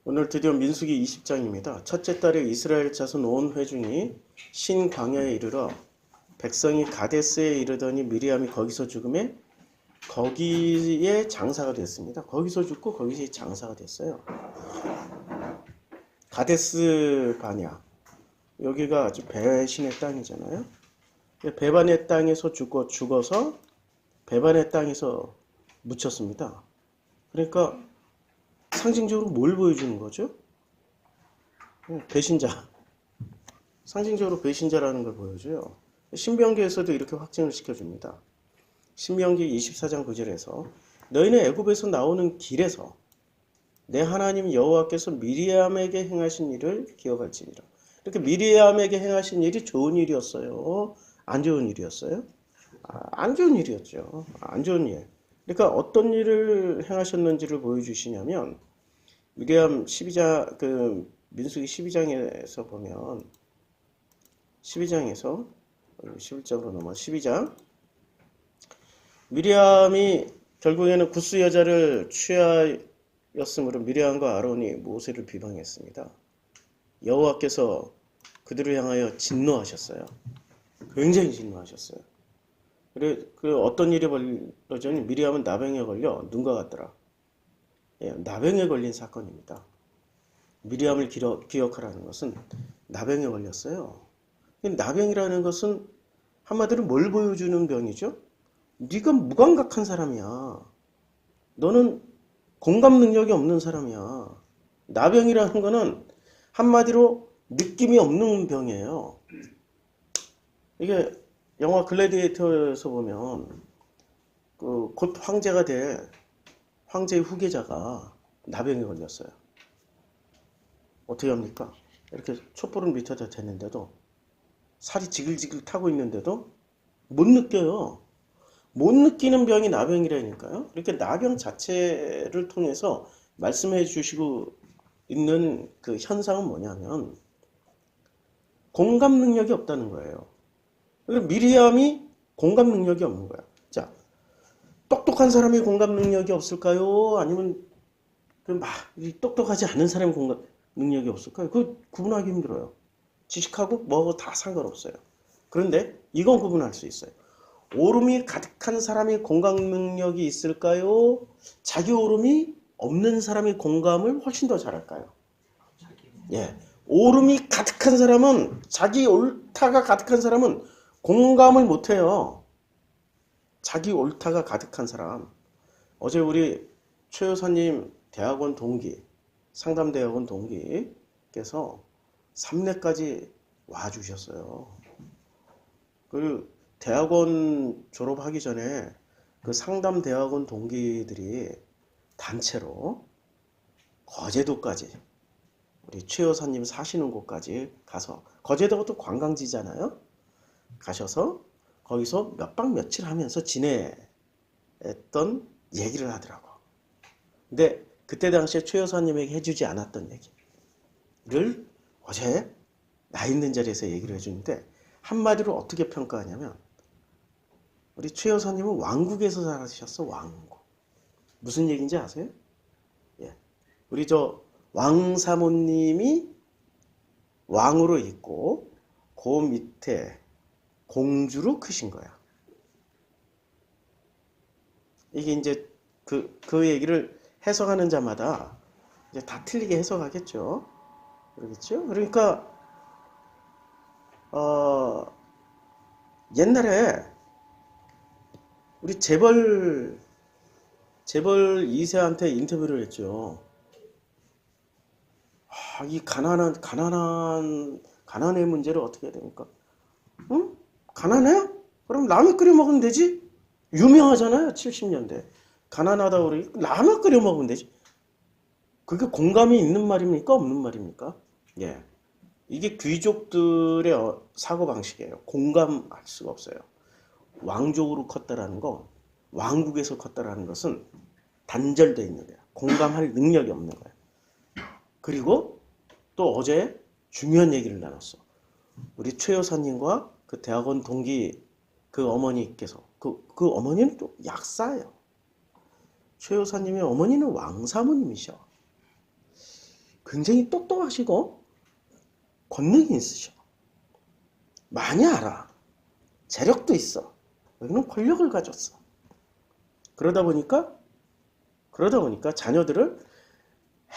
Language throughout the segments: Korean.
오늘 드디어 민수기 20장입니다. 첫째 달에 이스라엘 자손 온 회중이 신광야에 이르러 백성이 가데스에 이르더니 미리암이 거기서 죽음에 거기에 장사가 됐습니다. 거기서 죽고 거기서 장사가 됐어요. 가데스 바냐, 여기가 아주 배신의 땅이잖아요. 배반의 땅에서 죽어서 배반의 땅에서 묻혔습니다. 그러니까 상징적으로 뭘 보여주는 거죠? 배신자. 상징적으로 배신자라는 걸 보여줘요. 신명기에서도 이렇게 확증을 시켜줍니다. 신명기 24장 9절에서 너희는 애굽에서 나오는 길에서 내 하나님 여호와께서 미리암에게 행하신 일을 기억할지니라. 이렇게 미리암에게 행하신 일이 좋은 일이었어요? 안 좋은 일이었어요? 안 좋은 일이었죠. 안 좋은 일. 그러니까 어떤 일을 행하셨는지를 보여주시냐면 미리암 12장 민수기 12장에서 보면 12장에서 11장으로 넘어 12장 미리암이 결국에는 구스 여자를 취하였으므로 미리암과 아론이 모세를 비방했습니다. 여호와께서 그들을 향하여 진노하셨어요. 굉장히 진노하셨어요. 그래 그 어떤 일이 벌어졌니? 미리암은 나병에 걸려 눈과 같더라. 예, 나병에 걸린 사건입니다. 미리암을 기억하라는 것은 나병에 걸렸어요. 나병이라는 것은 한마디로 뭘 보여주는 병이죠? 네가 무감각한 사람이야. 너는 공감 능력이 없는 사람이야. 나병이라는 거는 한마디로 느낌이 없는 병이에요. 이게 영화 글래디에이터에서 보면 곧 황제가 될 황제의 후계자가 나병에 걸렸어요. 어떻게 합니까? 이렇게 촛불은 밑에다 댔는데도 살이 지글지글 타고 있는데도 못 느껴요. 못 느끼는 병이 나병이라니까요. 이렇게 나병 자체를 통해서 말씀해 주시고 있는 그 현상은 뭐냐면 공감 능력이 없다는 거예요. 그리고 미리암이 공감 능력이 없는 거야. 자, 똑똑한 사람이 공감 능력이 없을까요? 아니면 똑똑하지 않은 사람이 공감 능력이 없을까요? 그거 구분하기 힘들어요. 지식하고 뭐하고 다 상관없어요. 그런데 이건 구분할 수 있어요. 오름이 가득한 사람이 공감 능력이 있을까요? 자기 오름이 없는 사람이 공감을 훨씬 더 잘할까요? 예. 오름이 가득한 사람은, 자기 옳다가 가득한 사람은 공감을 못해요. 자기 옳다가 가득한 사람. 어제 우리 최 여사님 대학원 동기, 상담대학원 동기께서 3내까지 와주셨어요. 그 대학원 졸업하기 전에 그 상담대학원 동기들이 단체로 거제도까지, 우리 최 여사님 사시는 곳까지 가서, 거제도가 또 관광지잖아요. 가셔서 거기서 몇 박 며칠 하면서 지냈던 얘기를 하더라고. 근데 그때 당시에 최 여사님에게 해주지 않았던 얘기를 어제 나 있는 자리에서 얘기를 해주는데, 한마디로 어떻게 평가하냐면 우리 최 여사님은 왕국에서 살아셨어. 왕국. 무슨 얘기인지 아세요? 예. 우리 저 왕사모님이 왕으로 있고 그 밑에 공주로 크신 거야. 이게 이제 그 얘기를 해석하는 자마다 이제 다 틀리게 해석하겠죠. 그러겠죠? 그러니까 옛날에 우리 재벌 2세한테 인터뷰를 했죠. 이 가난의 문제를 어떻게 해야 됩니까? 응? 가난해? 그럼 라면 끓여 먹으면 되지? 유명하잖아요, 70년대. 가난하다 그러니 라면 끓여 먹으면 되지. 그게 공감이 있는 말입니까? 없는 말입니까? 예. 이게 귀족들의 사고방식이에요. 공감할 수가 없어요. 왕족으로 컸다라는 거, 왕국에서 컸다라는 것은 단절되어 있는 거예요. 공감할 능력이 없는 거예요. 그리고 또 어제 중요한 얘기를 나눴어. 우리 최 여사님과 그 대학원 동기 그 어머니께서, 그 어머니는 또 약사예요. 최 여사님의 어머니는 왕사모님이셔. 굉장히 똑똑하시고 권능이 있으셔. 많이 알아. 재력도 있어. 여기는 권력을 가졌어. 그러다 보니까 자녀들을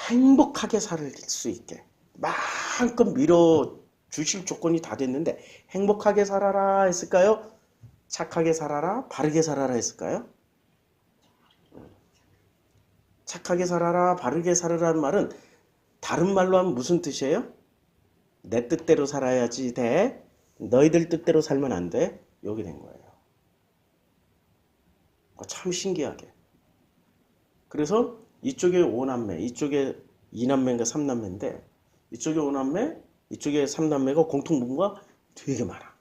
행복하게 살 수 있게 마음껏 밀어주실 조건이 다 됐는데 행복하게 살아라 했을까요? 착하게 살아라, 바르게 살아라 했을까요? 착하게 살아라, 바르게 살아라는 말은 다른 말로 하면 무슨 뜻이에요? 내 뜻대로 살아야지 돼. 너희들 뜻대로 살면 안 돼. 여기 된 거예요. 참 신기하게. 그래서 이쪽에 5남매, 이쪽에 2남매인가 3남매인데 이쪽에 5남매, 이쪽에 3남매가 공통분모가 되게 많아.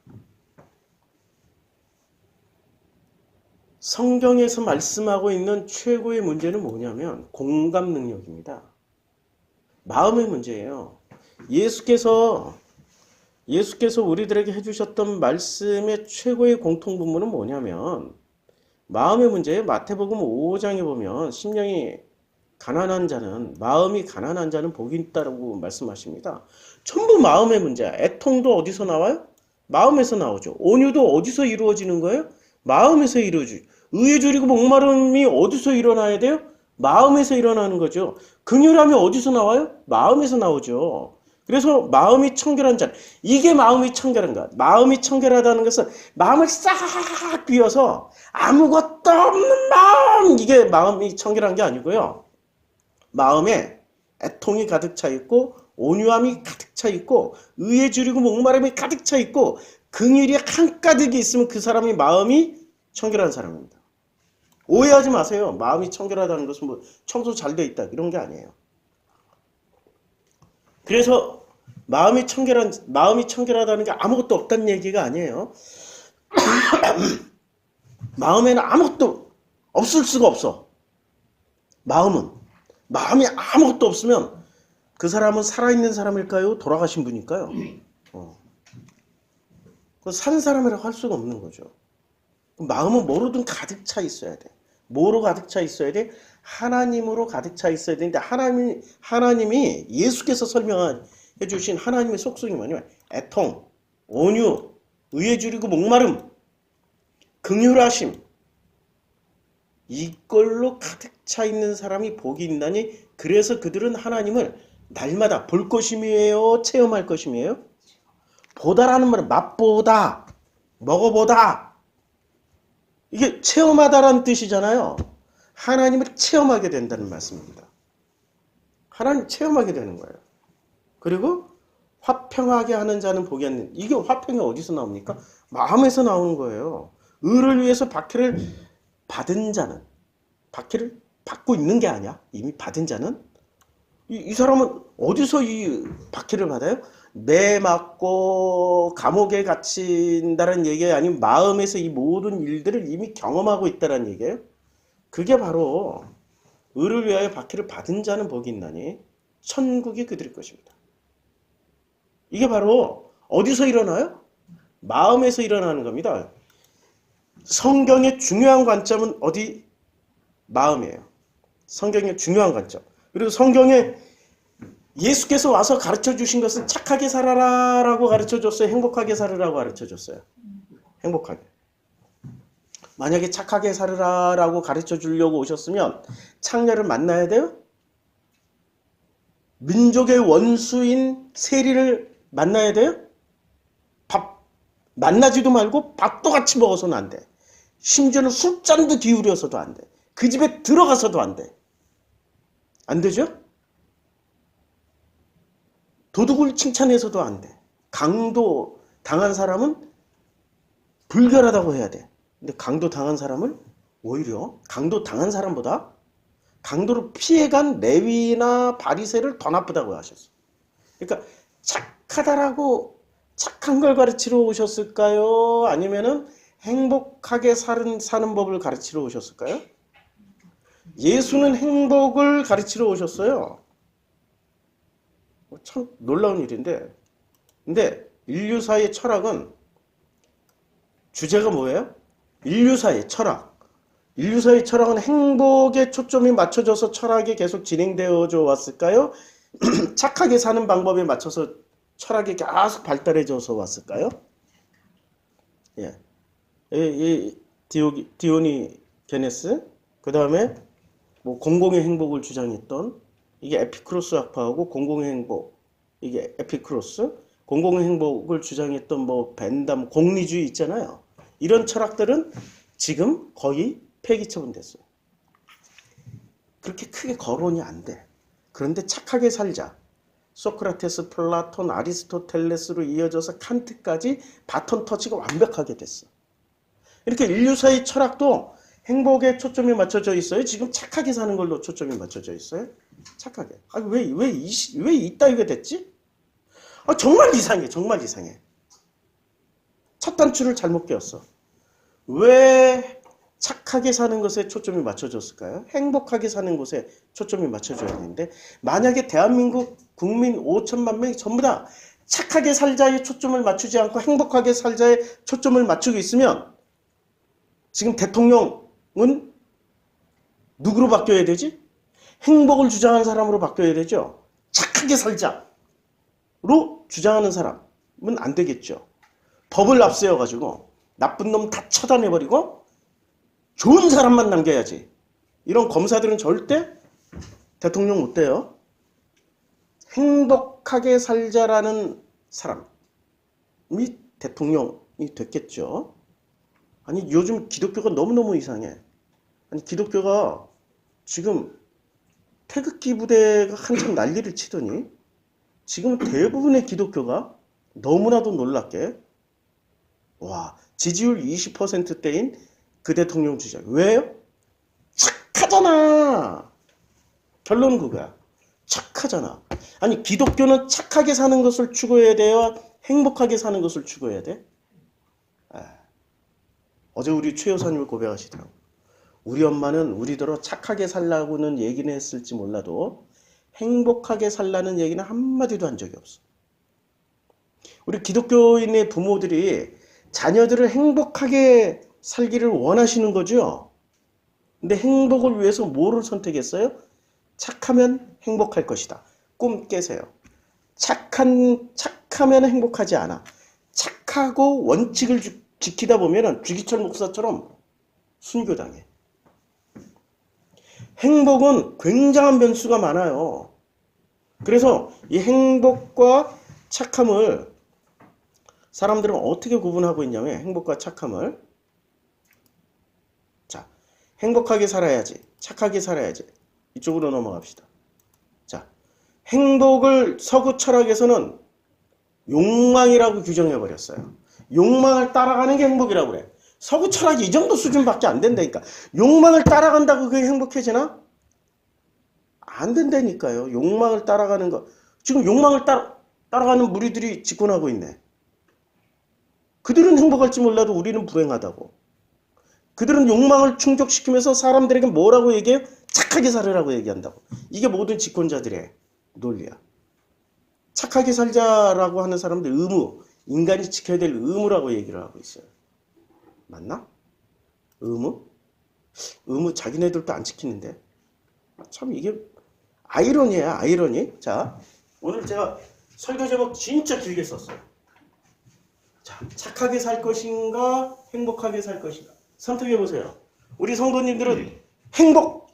성경에서 말씀하고 있는 최고의 문제는 뭐냐면 공감 능력입니다. 마음의 문제예요. 예수께서 우리들에게 해주셨던 말씀의 최고의 공통분모는 뭐냐면 마음의 문제예요. 마태복음 5장에 보면 심령이 가난한 자는, 마음이 가난한 자는 복이 있다고 말씀하십니다. 전부 마음의 문제야. 애통도 어디서 나와요? 마음에서 나오죠. 온유도 어디서 이루어지는 거예요? 마음에서 이루어지죠. 의에 줄이고 목마름이 어디서 일어나야 돼요? 마음에서 일어나는 거죠. 긍휼함이 어디서 나와요? 마음에서 나오죠. 그래서 마음이 청결한 자, 이게 마음이 청결한가? 마음이 청결하다는 것은 마음을 싹 비워서 아무것도 없는 마음, 이게 마음이 청결한 게 아니고요. 마음에 애통이 가득 차 있고 온유함이 가득 차 있고 의에 줄이고 목마름이 가득 차 있고 긍휼이 한가득이 있으면 그 사람이 마음이 청결한 사람입니다. 오해하지 마세요. 마음이 청결하다는 것은 뭐 청소 잘 돼 있다 이런 게 아니에요. 그래서 마음이 청결하다는 게 아무것도 없다는 얘기가 아니에요. 마음에는 아무것도 없을 수가 없어. 마음이 아무것도 없으면 그 사람은 살아있는 사람일까요? 돌아가신 분일까요? 산 사람이라고 할 수가 없는 거죠. 마음은 뭐로든 가득 차 있어야 돼. 뭐로 가득 차 있어야 돼? 하나님으로 가득 차 있어야 되는데 하나님이 예수께서 설명해 주신 하나님의 속성이 뭐냐면 애통, 온유, 의에 줄이고 목마름, 긍휼하심, 이걸로 가득 차 있는 사람이 복이 있나니 그래서 그들은 하나님을 날마다 볼 것임이에요? 체험할 것임이에요? 보다라는 말은 맛보다, 먹어보다, 이게 체험하다라는 뜻이잖아요. 하나님을 체험하게 된다는 말씀입니다. 하나님 체험하게 되는 거예요. 그리고 화평하게 하는 자는 복이 없는, 이게 화평이 어디서 나옵니까? 마음에서 나오는 거예요. 의를 위해서 박해를 받은 자는, 박해를 받고 있는 게 아니야. 이미 받은 자는 이 사람은 어디서 이 박해를 받아요? 매 맞고 감옥에 갇힌다는 얘기가 아니면 마음에서 이 모든 일들을 이미 경험하고 있다는 얘기예요. 그게 바로 의를 위하여 박해를 받은 자는 복이 있나니 천국이 그들의 것입니다. 이게 바로 어디서 일어나요? 마음에서 일어나는 겁니다. 성경의 중요한 관점은 어디? 마음이에요. 성경의 중요한 관점. 그리고 성경에 예수께서 와서 가르쳐 주신 것은 착하게 살아라 라고 가르쳐 줬어요? 행복하게 살으라고 가르쳐 줬어요? 행복하게. 만약에 착하게 살으라 라고 가르쳐 주려고 오셨으면 창녀를 만나야 돼요? 민족의 원수인 세리를 만나야 돼요? 만나지도 말고 밥도 같이 먹어서는 안 돼. 심지어는 술잔도 기울여서도 안 돼. 그 집에 들어가서도 안 돼. 안 되죠? 도둑을 칭찬해서도 안 돼. 강도 당한 사람은 불결하다고 해야 돼. 근데 강도 당한 사람을 오히려 강도 당한 사람보다 강도를 피해간 레위나 바리새를 더 나쁘다고 하셨어. 그러니까 착하다라고 착한 걸 가르치러 오셨을까요? 아니면은 행복하게 사는 법을 가르치러 오셨을까요? 예수는 행복을 가르치러 오셨어요. 참 놀라운 일인데, 근데 인류사의 철학은 주제가 뭐예요? 인류사의 철학. 인류사의 철학은 행복에 초점이 맞춰져서 철학이 계속 진행되어져 왔을까요? 착하게 사는 방법에 맞춰서 철학이 계속 발달해져서 왔을까요? 예. 이 디오니게네스, 그 다음에 뭐 공공의 행복을 주장했던 이게 에피크로스 학파하고 공공의 행복, 이게 에피크로스, 공공의 행복을 주장했던 뭐 벤담, 공리주의 있잖아요. 이런 철학들은 지금 거의 폐기 처분됐어요. 그렇게 크게 거론이 안 돼. 그런데 착하게 살자. 소크라테스, 플라톤, 아리스토텔레스로 이어져서 칸트까지 바톤 터치가 완벽하게 됐어. 이렇게 인류사의 철학도 행복에 초점이 맞춰져 있어요. 지금 착하게 사는 걸로 초점이 맞춰져 있어요. 착하게. 아니, 왜 이따위가 됐지? 아, 정말 이상해. 정말 이상해. 첫 단추를 잘못 끼웠어. 왜 착하게 사는 것에 초점이 맞춰졌을까요? 행복하게 사는 것에 초점이 맞춰져야 되는데, 만약에 대한민국 국민 5천만 명이 전부 다 착하게 살자에 초점을 맞추지 않고 행복하게 살자에 초점을 맞추고 있으면 지금 대통령은 누구로 바뀌어야 되지? 행복을 주장하는 사람으로 바뀌어야 되죠. 착하게 살자로 주장하는 사람은 안 되겠죠. 법을 앞세워가지고 나쁜 놈 다 처단해버리고 좋은 사람만 남겨야지. 이런 검사들은 절대 대통령 못 돼요. 행복하게 살자라는 사람이 대통령이 됐겠죠. 아니, 요즘 기독교가 너무너무 이상해. 아니, 기독교가 지금 태극기 부대가 한참 난리를 치더니 지금 대부분의 기독교가 너무나도 놀랍게 지지율 20%대인 그 대통령 주장. 왜요? 착하잖아. 결론은 그거야. 착하잖아. 아니, 기독교는 착하게 사는 것을 추구해야 돼요? 행복하게 사는 것을 추구해야 돼? 어제 우리 최 여사님을 고백하시더라고. 우리 엄마는 우리더러 착하게 살라고는 얘기는 했을지 몰라도 행복하게 살라는 얘기는 한마디도 한 적이 없어. 우리 기독교인의 부모들이 자녀들을 행복하게 살기를 원하시는 거죠. 근데 행복을 위해서 뭐를 선택했어요? 착하면 행복할 것이다. 꿈 깨세요. 착하면 행복하지 않아. 착하고 원칙을 지키다 보면 주기철 목사처럼 순교당해. 행복은 굉장한 변수가 많아요. 그래서 이 행복과 착함을 사람들은 어떻게 구분하고 있냐면, 행복과 착함을, 자, 행복하게 살아야지, 착하게 살아야지, 이쪽으로 넘어갑시다. 자, 행복을 서구 철학에서는 욕망이라고 규정해버렸어요. 욕망을 따라가는 게 행복이라고 그래. 서구 철학이 이 정도 수준밖에 안 된다니까. 욕망을 따라간다고 그게 행복해지나? 안 된다니까요. 욕망을 따라가는 거. 지금 욕망을 따라가는 무리들이 집권하고 있네. 그들은 행복할지 몰라도 우리는 불행하다고. 그들은 욕망을 충족시키면서 사람들에게 뭐라고 얘기해요? 착하게 살으라고 얘기한다고. 이게 모든 집권자들의 논리야. 착하게 살자라고 하는 사람들 의무, 인간이 지켜야 될 의무라고 얘기를 하고 있어요. 맞나? 의무? 의무 자기네들도 안 지키는데. 참 이게 아이러니야, 아이러니. 자, 오늘 제가 설교 제목 진짜 길게 썼어요. 자, 착하게 살 것인가, 행복하게 살 것인가. 선택해 보세요. 우리 성도님들은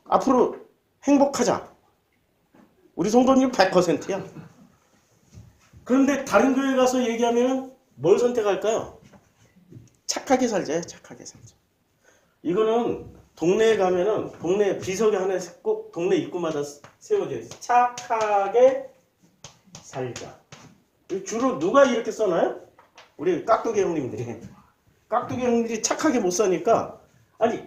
앞으로 행복하자. 우리 성도님 100%야. 그런데 다른 교회 가서 얘기하면 뭘 선택할까요? 착하게 살자, 착하게 살자. 이거는 동네에 가면은 동네 비석이 하나 꼭 동네 입구마다 세워져 있어. 착하게 살자. 주로 누가 이렇게 써놔요? 우리 깍두기 형님들이. 깍두기 형님들이 착하게 못 사니까, 아니,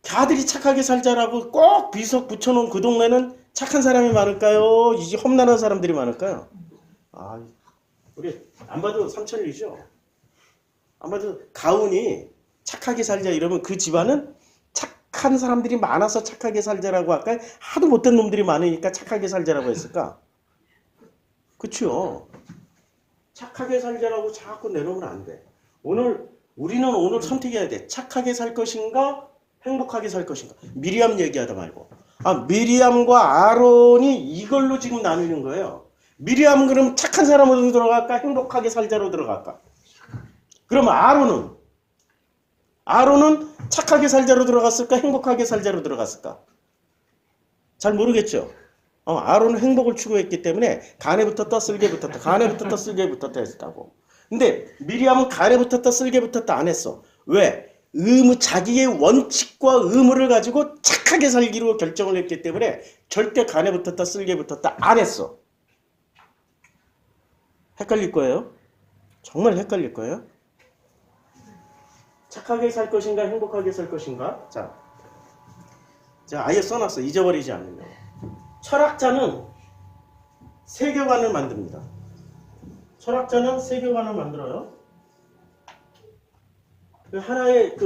걔들이 착하게 살자라고 꼭 비석 붙여놓은 그 동네는 착한 사람이 많을까요? 이제 험난한 사람들이 많을까요? 아, 우리 안 봐도 삼천리죠. 안 봐도 가훈이 착하게 살자 이러면 그 집안은 착한 사람들이 많아서 착하게 살자라고 할까요? 하도 못된 놈들이 많으니까 착하게 살자라고 했을까? 그쵸? 착하게 살자라고 자꾸 내놓으면 안 돼. 우리는 오늘 선택해야 돼. 착하게 살 것인가? 행복하게 살 것인가? 미리암 얘기하다 말고. 미리암과 아론이 이걸로 지금 나누는 거예요. 미리암은 그럼 착한 사람으로 들어갈까? 행복하게 살자로 들어갈까? 그럼 아론은 착하게 살자로 들어갔을까? 행복하게 살자로 들어갔을까? 잘 모르겠죠. 아론은 행복을 추구했기 때문에 간에 붙었다 쓸개 붙었다 간에 붙었다 쓸개 붙었다 했다고. 근데 미리암은 간에 붙었다 쓸개 붙었다 안 했어. 왜? 자기의 원칙과 의무를 가지고 착하게 살기로 결정을 했기 때문에 절대 간에 붙었다 쓸개 붙었다 안 했어. 헷갈릴 거예요. 정말 헷갈릴 거예요. 착하게 살 것인가 행복하게 살 것인가. 자 아예 써놨어. 잊어버리지 않으려고. 철학자는 세계관을 만듭니다. 철학자는 세계관을 만들어요. 하나의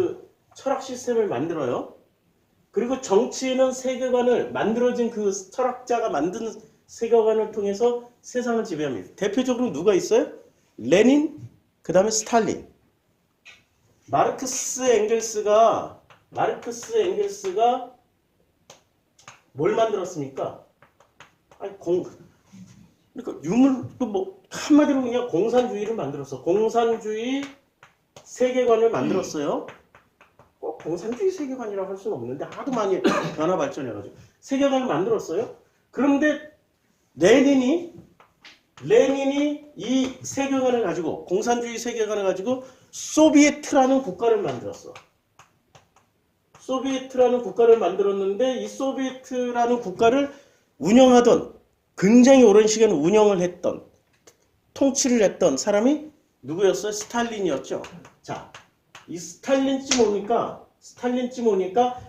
철학 시스템을 만들어요. 그리고 정치인은 세계관을 만들어진 그 철학자가 만든 세계관을 통해서 세상을 지배합니다. 대표적으로 누가 있어요? 레닌, 그 다음에 스탈린. 마르크스 엥겔스가 뭘 만들었습니까? 그러니까 한마디로 그냥 공산주의를 만들었어. 공산주의 세계관을 만들었어요. 꼭 공산주의 세계관이라고 할 수는 없는데 하도 많이 변화 발전해가지고 세계관을 만들었어요. 그런데 레닌이 이 세계관을 가지고 공산주의 세계관을 가지고 소비에트라는 국가를 만들었어. 소비에트라는 국가를 만들었는데 이 소비에트라는 국가를 운영하던 굉장히 오랜 시간 운영을 했던 통치를 했던 사람이 누구였어요? 스탈린이었죠. 자, 이 스탈린쯤 오니까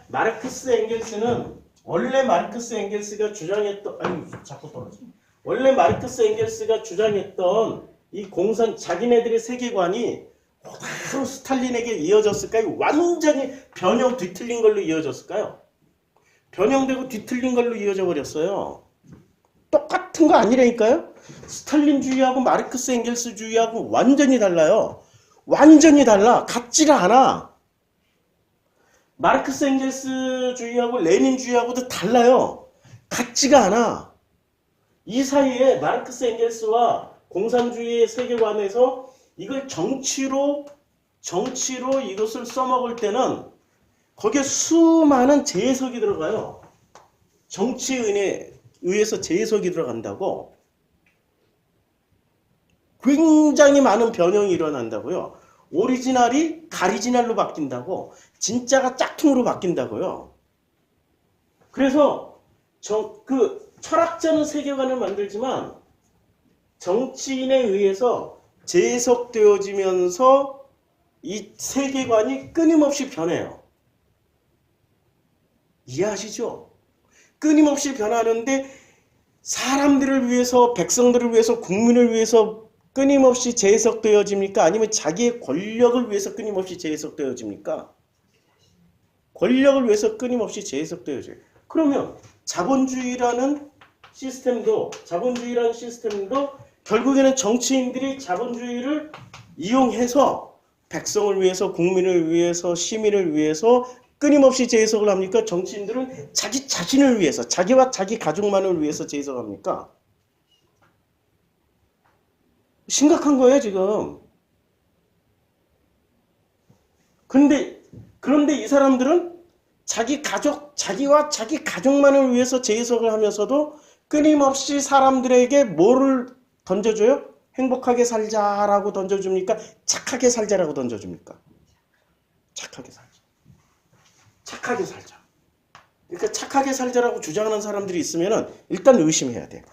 마르크스 엥겔스는 원래 마르크스 엥겔스가 주장했던 원래 마르크스 엥겔스가 주장했던 이 자기네들의 세계관이 그대로 스탈린에게 이어졌을까요? 완전히 변형 뒤틀린 걸로 이어졌을까요? 변형되고 뒤틀린 걸로 이어져 버렸어요. 똑같은 거 아니라니까요? 스탈린주의하고 마르크스 엥겔스주의하고 완전히 달라요. 완전히 달라. 같지가 않아. 마르크스 엥겔스주의하고 레닌주의하고도 달라요. 같지가 않아. 이 사이에 마르크스 엥겔스와 공산주의의 세계관에서 이걸 정치로 이것을 써먹을 때는 거기에 수많은 재해석이 들어가요. 정치에 의해서 재해석이 들어간다고. 굉장히 많은 변형이 일어난다고요. 오리지널이 가리지널로 바뀐다고. 진짜가 짝퉁으로 바뀐다고요. 그래서 철학자는 세계관을 만들지만 정치인에 의해서 재해석되어지면서 이 세계관이 끊임없이 변해요. 이해하시죠? 끊임없이 변하는데 사람들을 위해서, 백성들을 위해서, 국민을 위해서 끊임없이 재해석되어집니까? 아니면 자기의 권력을 위해서 끊임없이 재해석되어집니까? 권력을 위해서 끊임없이 재해석되어져요. 그러면 자본주의라는 시스템도 결국에는 정치인들이 자본주의를 이용해서 백성을 위해서, 국민을 위해서, 시민을 위해서 끊임없이 재해석을 합니까? 정치인들은 자기 자신을 위해서, 자기와 자기 가족만을 위해서 재해석합니까? 심각한 거예요, 지금. 그런데 이 사람들은 자기와 자기 가족만을 위해서 재해석을 하면서도 끊임없이 사람들에게 뭐를 던져줘요? 행복하게 살자라고 던져줍니까? 착하게 살자라고 던져줍니까? 착하게 살자. 착하게 살자. 그러니까 착하게 살자라고 주장하는 사람들이 있으면은 일단 의심해야 돼.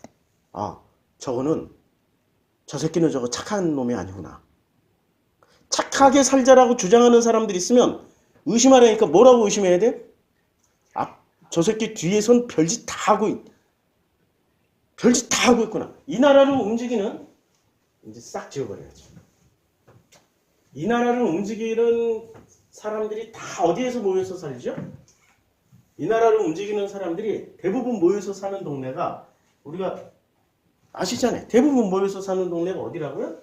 저 새끼는 저거 착한 놈이 아니구나. 착하게 살자라고 주장하는 사람들이 있으면 의심하려니까 뭐라고 의심해야 돼? 저 새끼 뒤에선 별짓 다 하고 있구나. 이 나라를 움직이는, 이제 싹 지워버려야지. 이 나라를 움직이는 사람들이 다 어디에서 모여서 살죠? 이 나라를 움직이는 사람들이 대부분 모여서 사는 동네가, 우리가 아시잖아요. 대부분 모여서 사는 동네가 어디라고요?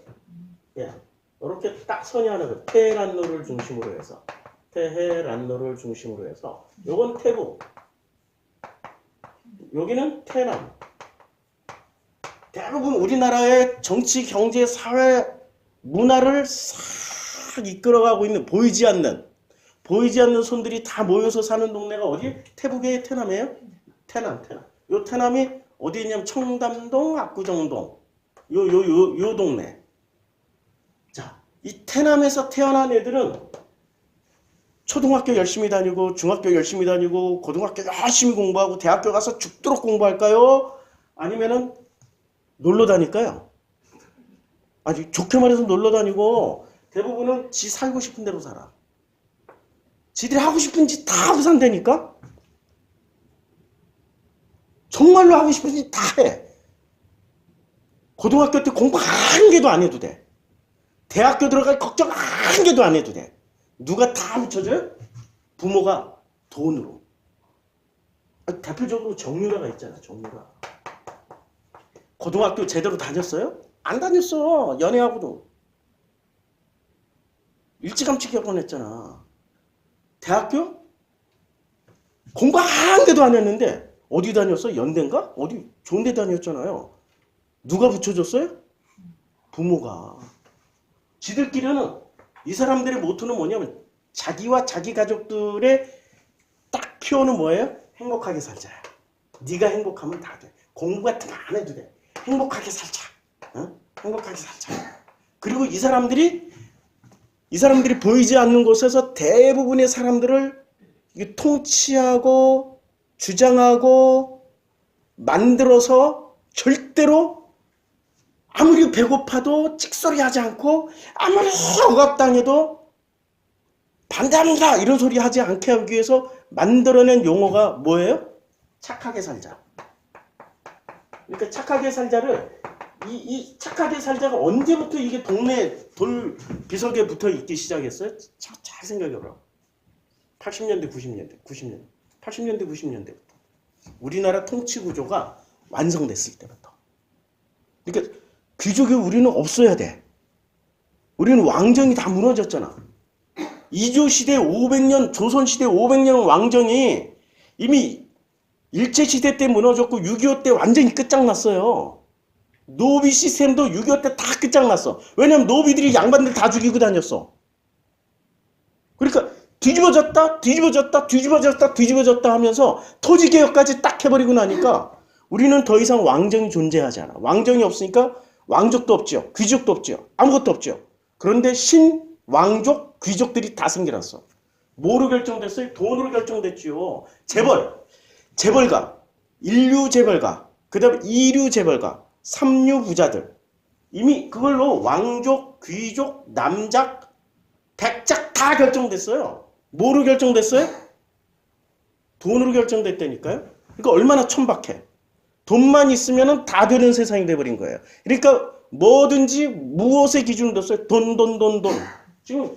이렇게 딱 선이 하나, 테헤란로를 중심으로 해서, 요건 태부, 여기는 태남. 대부분 우리나라의 정치, 경제, 사회, 문화를 싹 이끌어가고 있는 보이지 않는 손들이 다 모여서 사는 동네가 어디? 태북의 태남이에요? 태남. 요 태남이 어디 있냐면 청담동, 압구정동. 요 동네. 자, 이 태남에서 태어난 애들은 초등학교 열심히 다니고, 중학교 열심히 다니고, 고등학교 열심히 공부하고, 대학교 가서 죽도록 공부할까요? 아니면은 놀러 다닐까요? 아니, 좋게 말해서 놀러 다니고, 대부분은 지 살고 싶은 대로 살아. 지들이 하고 싶은 짓 다 하고 산다니까? 정말로 하고 싶은 짓 다 해. 고등학교 때 공부 한 개도 안 해도 돼. 대학교 들어갈 걱정 한 개도 안 해도 돼. 누가 다 붙여줘요? 부모가 돈으로. 대표적으로 정유라가 있잖아, 정유라. 고등학교 제대로 다녔어요? 안 다녔어. 연애하고도. 일찌감치 결혼했잖아. 대학교? 공부 한 개도 안 했는데 어디 다녔어? 연대인가? 어디 좋은 데 다녔잖아요. 누가 붙여줬어요? 부모가. 지들끼리는 이 사람들의 모토는 뭐냐면 자기와 자기 가족들의 딱 표현은 뭐예요? 행복하게 살자야. 네가 행복하면 다 돼. 공부 같은 거 안 해도 돼. 행복하게 살자. 어? 행복하게 살자. 그리고 이 사람들이 보이지 않는 곳에서 대부분의 사람들을 통치하고 주장하고 만들어서 절대로 아무리 배고파도 찍소리하지 않고 아무리 억압당해도 반대합니다 이런 소리 하지 않게 하기 위해서 만들어낸 용어가 뭐예요? 착하게 살자. 그러니까 착하게 살자를 이 착하게 살자가 언제부터 이게 동네 돌 비석에 붙어 있기 시작했어요? 잘 생각해보라. 80년대, 90년대부터. 우리나라 통치 구조가 완성됐을 때부터. 그러니까 귀족이 우리는 없어야 돼. 우리는 왕정이 다 무너졌잖아. 이조시대 500년, 조선시대 500년 왕정이 이미 일제시대 때 무너졌고 6.25 때 완전히 끝장났어요. 노비 시스템도 6.25 때 다 끝장났어. 왜냐면 노비들이 양반들 다 죽이고 다녔어. 그러니까 뒤집어졌다 하면서 토지개혁까지 딱 해버리고 나니까 우리는 더 이상 왕정이 존재하지 않아. 왕정이 없으니까 왕족도 없죠. 귀족도 없죠. 아무것도 없죠. 그런데 신왕족 귀족들이 다 생겨났어. 뭐로 결정됐어요? 돈으로 결정됐지요. 재벌가, 인류 재벌가, 그 다음에 이류 재벌가, 삼류 부자들. 이미 그걸로 왕족, 귀족, 남작, 백작 다 결정됐어요. 뭐로 결정됐어요? 돈으로 결정됐다니까요. 그러니까 얼마나 천박해. 돈만 있으면 다 되는 세상이 돼버린 거예요. 그러니까 뭐든지 무엇의 기준으로 뒀어요? 돈. 지금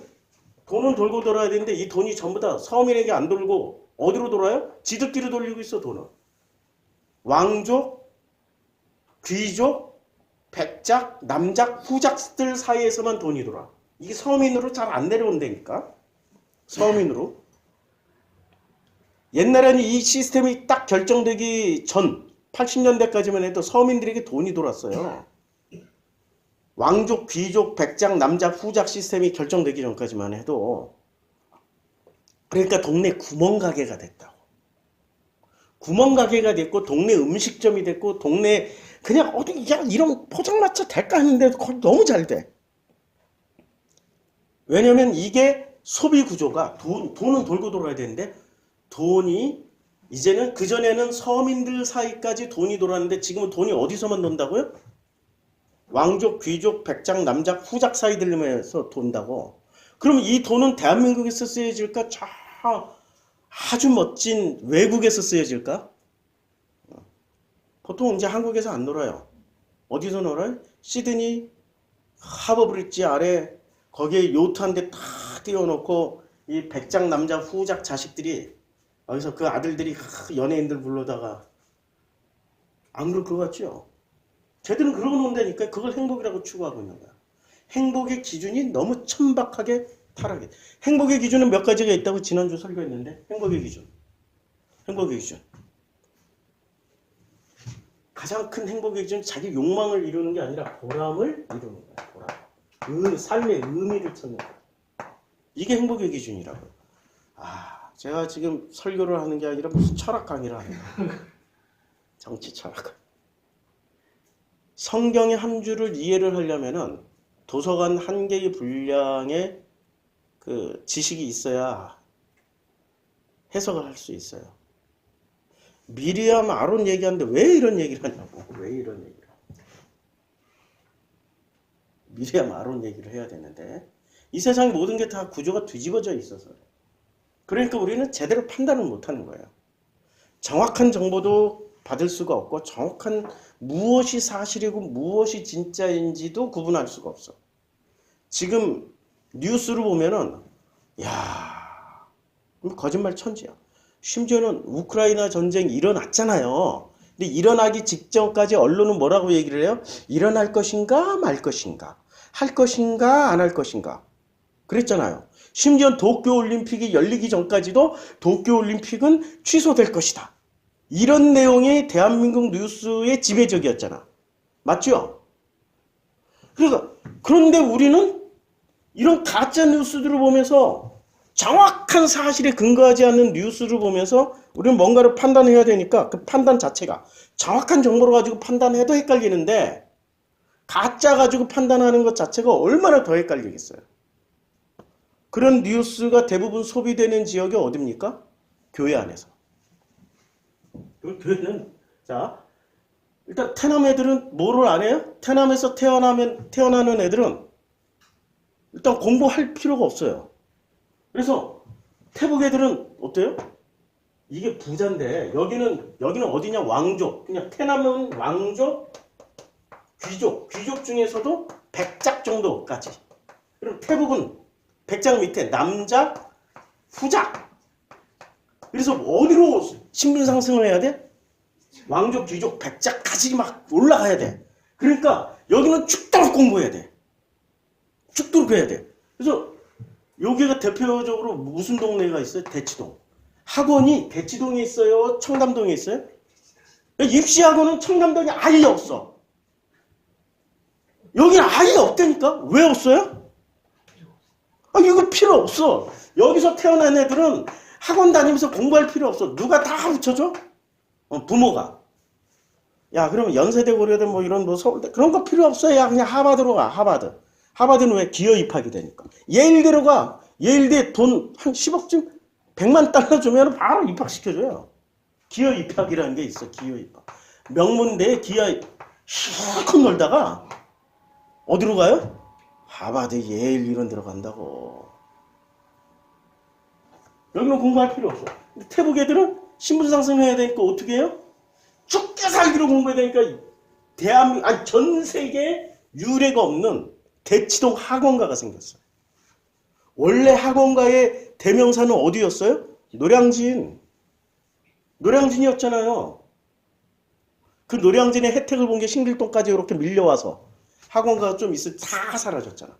돈은 돌고 돌아야 되는데 이 돈이 전부 다 서민에게 안 돌고 어디로 돌아요? 지들끼리 돌리고 있어, 돈을. 왕족, 귀족, 백작, 남작, 후작들 사이에서만 돈이 돌아. 이게 서민으로 잘 안 내려온다니까. 서민으로. 옛날에는 이 시스템이 딱 결정되기 전 80년대까지만 해도 서민들에게 돈이 돌았어요. 왕족, 귀족, 백작, 남작, 후작 시스템이 결정되기 전까지만 해도. 그러니까 동네 구멍가게가 됐다고. 구멍가게가 됐고 동네 음식점이 됐고 동네 그냥 어디 야 이런 포장마차 될까 했는데도 너무 잘 돼. 왜냐면 이게 소비 구조가 돈은 돌고 돌아야 되는데 돈이 이제는 그전에는 서민들 사이까지 돈이 돌았는데 지금은 돈이 어디서만 돈다고요? 왕족, 귀족, 백작, 남작, 후작 사이들면서 돈다고. 그러면 이 돈은 대한민국에서 쓰여질까? 아주 멋진 외국에서 쓰여질까? 보통 이제 한국에서 안 놀아요. 어디서 놀아요? 시드니 하버브리지 아래 거기에 요트 한 대 탁 띄워놓고 이 백작 남자 후작 자식들이 여기서 그 아들들이 연예인들 불러다가 안 그럴 것 같죠? 쟤들은 그러고 논다니까 그걸 행복이라고 추구하고 있는 거야. 행복의 기준이 너무 천박하게 타락해. 행복의 기준은 몇 가지가 있다고 지난주 설교했는데 행복의 기준. 가장 큰 행복의 기준은 자기 욕망을 이루는 게 아니라 보람을 이루는 거야. 보람. 삶의 의미를 찾는 거야. 이게 행복의 기준이라고요. 제가 지금 설교를 하는 게 아니라 무슨 철학 강의를 하는 거예요. 정치 철학. 성경의 한 줄을 이해를 하려면은 도서관 한 개의 분량의 그 지식이 있어야 해석을 할 수 있어요. 미리암 아론 얘기하는데 왜 이런 얘기를 하냐고. 왜 이런 얘기를 하냐고. 미리암 아론 얘기를 해야 되는데 이 세상의 모든 게 다 구조가 뒤집어져 있어서 그러니까 우리는 제대로 판단을 못하는 거예요. 정확한 정보도 받을 수가 없고 정확한 무엇이 사실이고 무엇이 진짜인지도 구분할 수가 없어. 지금 뉴스를 보면은 거짓말 천지야. 심지어는 우크라이나 전쟁이 일어났잖아요. 근데 일어나기 직전까지 언론은 뭐라고 얘기를 해요? 일어날 것인가 말 것인가, 할 것인가 안 할 것인가 그랬잖아요. 심지어 도쿄올림픽이 열리기 전까지도 도쿄올림픽은 취소될 것이다. 이런 내용이 대한민국 뉴스의 지배적이었잖아. 맞죠? 그런데 우리는 이런 가짜 뉴스들을 보면서 정확한 사실에 근거하지 않는 뉴스를 보면서 우리는 뭔가를 판단해야 되니까 그 판단 자체가 정확한 정보를 가지고 판단해도 헷갈리는데 가짜 가지고 판단하는 것 자체가 얼마나 더 헷갈리겠어요. 그런 뉴스가 대부분 소비되는 지역이 어딥니까? 교회 안에서. 교회는 자 일단 태남 애들은 뭐를 안 해요? 태남에서 태어나는 애들은 일단 공부할 필요가 없어요. 그래서 태북 애들은 어때요? 이게 부자인데 여기는 어디냐? 왕족. 그냥 태남은 왕족, 귀족 중에서도 백작 정도까지. 그럼 태북은 백작 밑에 남자, 후작. 그래서 어디로 신분 상승을 해야 돼? 왕족, 귀족, 백작까지 막 올라가야 돼. 그러니까 여기는 죽도록 공부해야 돼. 죽도록 해야 돼. 그래서 여기가 대표적으로 무슨 동네가 있어요? 대치동. 학원이 대치동에 있어요? 청담동에 있어요? 입시학원은 청담동에 아예 없어. 여기는 아예 없다니까? 왜 없어요? 이거 필요 없어. 여기서 태어난 애들은 학원 다니면서 공부할 필요 없어. 누가 다 붙여줘? 부모가. 야, 그러면 연세대 고려대 뭐 이런 뭐 서울대 그런 거 필요 없어. 야, 그냥 하버드로 가. 하버드. 하버드는 왜 기여 입학이 되니까. 예일대로 가. 예일대 돈 한 10억쯤 100만 달러 주면 바로 입학시켜줘요. 기여 입학이라는 게 있어. 기여 입학. 명문대에 실컷 놀다가 어디로 가요? 하버드, 예일 이런 데로 간다고. 여기는 공부할 필요 없어. 근데 태북 애들은 신분 상승해야 되니까 어떻게 해요? 죽게 살기로 공부해야 되니까 전 세계에 유례가 없는 대치동 학원가가 생겼어요. 원래 학원가의 대명사는 어디였어요? 노량진이었잖아요. 그 노량진의 혜택을 본 게 신길동까지 이렇게 밀려와서 학원가가 좀 있을 때 다 사라졌잖아.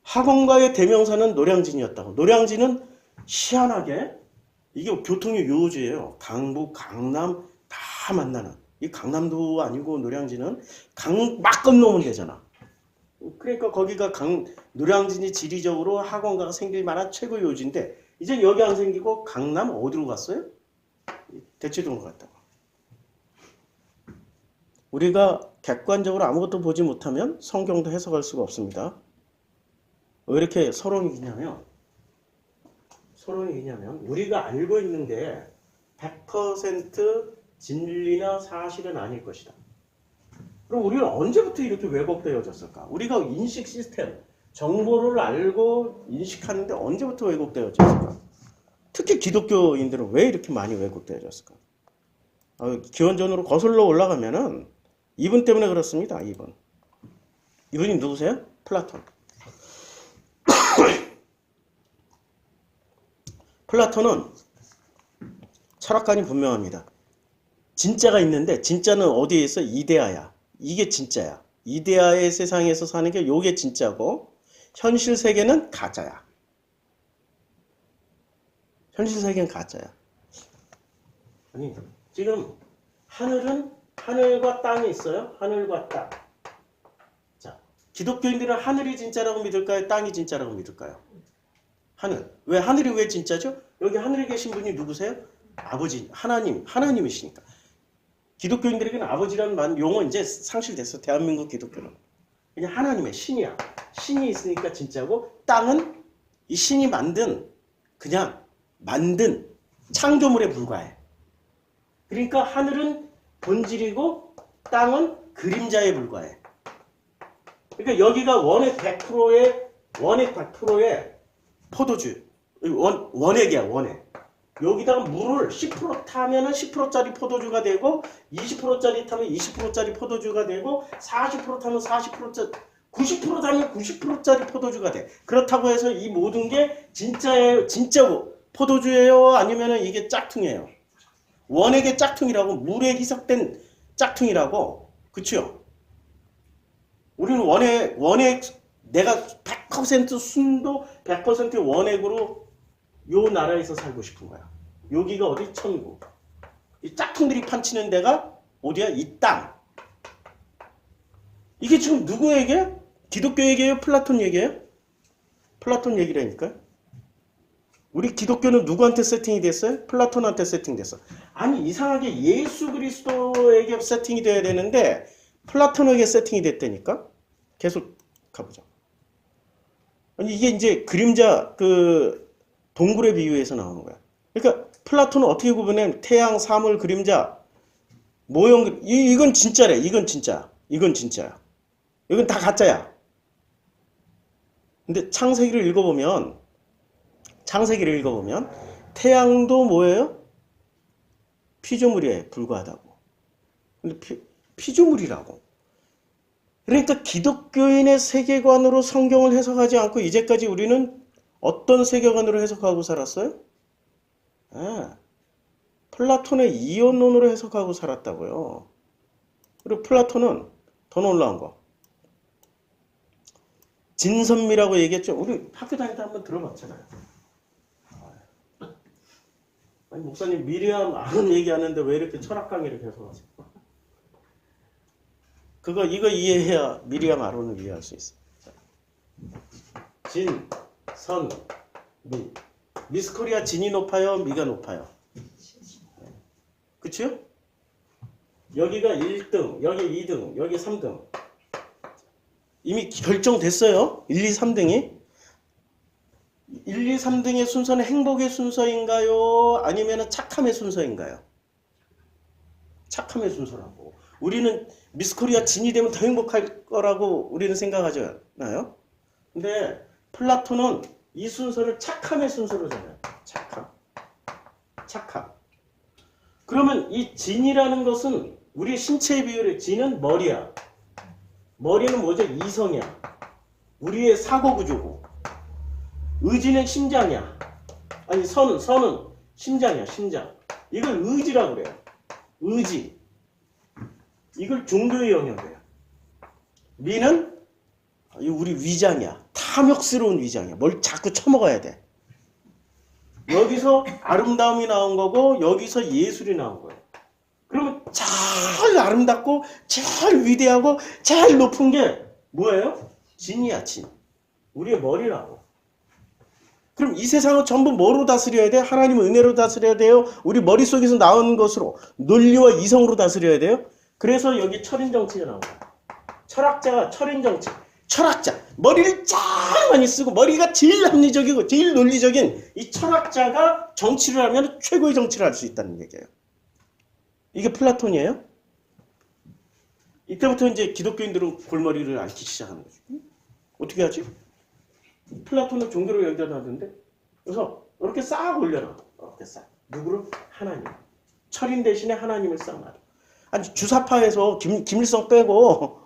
학원가의 대명사는 노량진이었다고. 노량진은 희한하게 이게 교통의 요지예요. 강북, 강남 다 만나는. 이 강남도 아니고 노량진은 강 막 건너면 되잖아. 그러니까 거기가 노량진이 지리적으로 학원가가 생길 만한 최고 요지인데 이제 여기 안 생기고 강남 어디로 갔어요? 대치동으로 갔다고. 우리가 객관적으로 아무것도 보지 못하면 성경도 해석할 수가 없습니다. 왜 이렇게 서론이 기냐면 우리가 알고 있는 게 100% 진리나 사실은 아닐 것이다. 그럼 우리는 언제부터 이렇게 왜곡되어졌을까? 우리가 인식 시스템, 정보를 알고 인식하는데 언제부터 왜곡되어졌을까? 특히 기독교인들은 왜 이렇게 많이 왜곡되어졌을까? 기원전으로 거슬러 올라가면은 이분 때문에 그렇습니다. 이분이 누구세요? 플라톤. 플라톤은 철학관이 분명합니다. 진짜가 있는데 진짜는 어디에 있어? 이데아야. 이게 진짜야. 이데아의 세상에서 사는 게 요게 진짜고 현실 세계는 가짜야. 현실 세계는 가짜야. 아니 지금 하늘은 하늘과 땅이 있어요. 하늘과 땅. 자, 기독교인들은 하늘이 진짜라고 믿을까요? 땅이 진짜라고 믿을까요? 하늘. 왜 하늘이 왜 진짜죠? 여기 하늘에 계신 분이 누구세요? 아버지, 하나님이시니까. 기독교인들에게는 아버지라는 용어 이제 상실됐어. 대한민국 기독교는. 그냥 하나님의 신이야. 신이 있으니까 진짜고, 땅은 이 신이 그냥 만든 창조물에 불과해. 그러니까 하늘은 본질이고 땅은 그림자에 불과해. 그러니까 여기가 원액 100%의 포도주. 원액이야, 원액. 여기다가 물을 10% 타면은 10%짜리 포도주가 되고 20%짜리 타면 20%짜리 포도주가 되고 40% 타면 40%짜리 90% 타면 90%짜리 포도주가 돼. 그렇다고 해서 이 모든 게 진짜예요? 진짜고 포도주예요? 아니면은 이게 짝퉁이에요? 원액의 짝퉁이라고, 물에 희석된 짝퉁이라고. 그쵸? 우리는 원액 내가 100% 순도 100% 원액으로 요 나라에서 살고 싶은 거야. 여기가 어디? 천국. 이 짝퉁들이 판치는 데가 어디야? 이 땅. 이게 지금 누구 얘기야? 기독교 얘기예요? 플라톤 얘기예요? 플라톤 얘기라니까. 우리 기독교는 누구한테 세팅이 됐어요? 플라톤한테 세팅됐어. 아니 이상하게 예수 그리스도에게 세팅이 돼야 되는데 플라톤에게 세팅이 됐다니까. 계속 가보자. 아니 이게 이제 그림자 동굴의 비유에서 나오는 거야. 그러니까 플라톤은 어떻게 구분해? 태양, 사물, 그림자, 모형. 이건 진짜래. 이건 진짜. 이건 진짜야. 이건 다 가짜야. 근데 창세기를 읽어보면 태양도 뭐예요? 피조물에 불과하다고. 근데 피조물이라고. 그러니까 기독교인의 세계관으로 성경을 해석하지 않고 이제까지 우리는 어떤 세계관으로 해석하고 살았어요? 플라톤의 이원론으로 해석하고 살았다고요. 그리고 플라톤은 더 놀라운 거. 진선미라고 얘기했죠. 우리 학교 다닐 때 한번 들어봤잖아요. 아니, 목사님 미리암 아론 얘기하는데 왜 이렇게 철학 강의를 계속 하세요? 이거 이해해야 미리암 아론을 이해할 수 있어. 진, 선, 미. 미스코리아 진이 높아요? 미가 높아요? 그치요? 여기가 1등, 여기 2등, 여기 3등. 이미 결정됐어요. 1, 2, 3등이. 1, 2, 3등의 순서는 행복의 순서인가요? 아니면 착함의 순서인가요? 착함의 순서라고. 우리는 미스코리아 진이 되면 더 행복할 거라고 우리는 생각하잖아요. 근데 플라톤은 이 순서를 착함의 순서로 정해요. 착함. 그러면 이 진이라는 것은 우리 신체의 비율의 진은 머리야. 머리는 뭐죠? 이성이야. 우리의 사고 구조고. 의지는 심장이야. 아니 선은 심장이야. 심장. 이걸 의지라고 그래요. 의지. 이걸 종교의 영역이에요. 미는 우리 위장이야. 탐욕스러운 위장이야. 뭘 자꾸 처먹어야 돼. 여기서 아름다움이 나온 거고 여기서 예술이 나온 거예요. 그러면 제일 아름답고 제일 위대하고 제일 높은 게 뭐예요? 진이야, 진. 우리의 머리라고. 그럼 이 세상을 전부 뭐로 다스려야 돼? 하나님의 은혜로 다스려야 돼요? 우리 머릿속에서 나온 것으로 논리와 이성으로 다스려야 돼요? 그래서 여기 철인정치가 나온 거야. 철학자가 철인정치. 철학자. 머리를 제일 많이 쓰고 머리가 제일 합리적이고 제일 논리적인 이 철학자가 정치를 하면 최고의 정치를 할 수 있다는 얘기예요. 이게 플라톤이에요? 이때부터 이제 기독교인들은 골머리를 앓기 시작하는 거죠. 어떻게 하지? 플라톤은 종교를 여기다 놔두는데 그래서 이렇게 싹 올려놔. 이렇게 싹. 누구를? 하나님. 철인 대신에 하나님을 싹 놔둬. 아니 주사파에서 김일성 빼고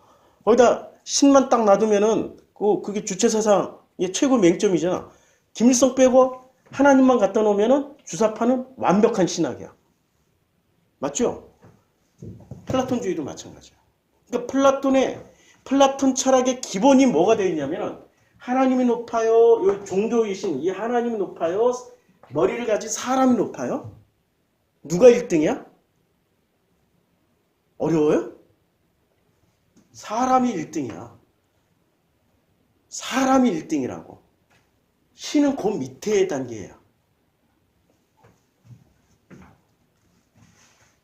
거기다 신만 딱 놔두면은 그게 주체사상의 최고 맹점이잖아. 김일성 빼고 하나님만 갖다 놓으면은 주사파는 완벽한 신학이야. 맞죠? 플라톤주의도 마찬가지야. 그러니까 플라톤 철학의 기본이 뭐가 되어 있냐면은 하나님이 높아요. 요 종교이신 이 하나님이 높아요. 머리를 가진 사람이 높아요. 누가 1등이야? 어려워요? 사람이 1등이야. 사람이 1등이라고. 신은 그 밑에 단계예요.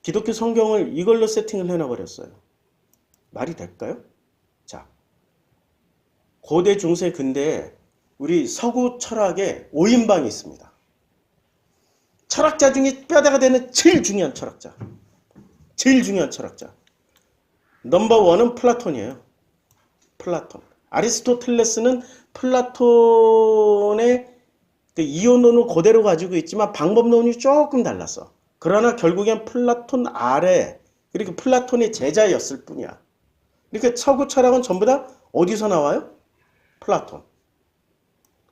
기독교 성경을 이걸로 세팅을 해놔버렸어요. 말이 될까요? 자, 고대, 중세, 근대에 우리 서구 철학에 5인방이 있습니다. 철학자 중에 뼈대가 되는 제일 중요한 철학자. 제일 중요한 철학자. 넘버 원은 플라톤이에요. 플라톤. 아리스토텔레스는 플라톤의 그 이론을 그대로 가지고 있지만 방법론이 조금 달랐어. 그러나 결국엔 플라톤 아래, 그리고 플라톤의 제자였을 뿐이야. 그러니까 서구 철학은 전부 다 어디서 나와요? 플라톤.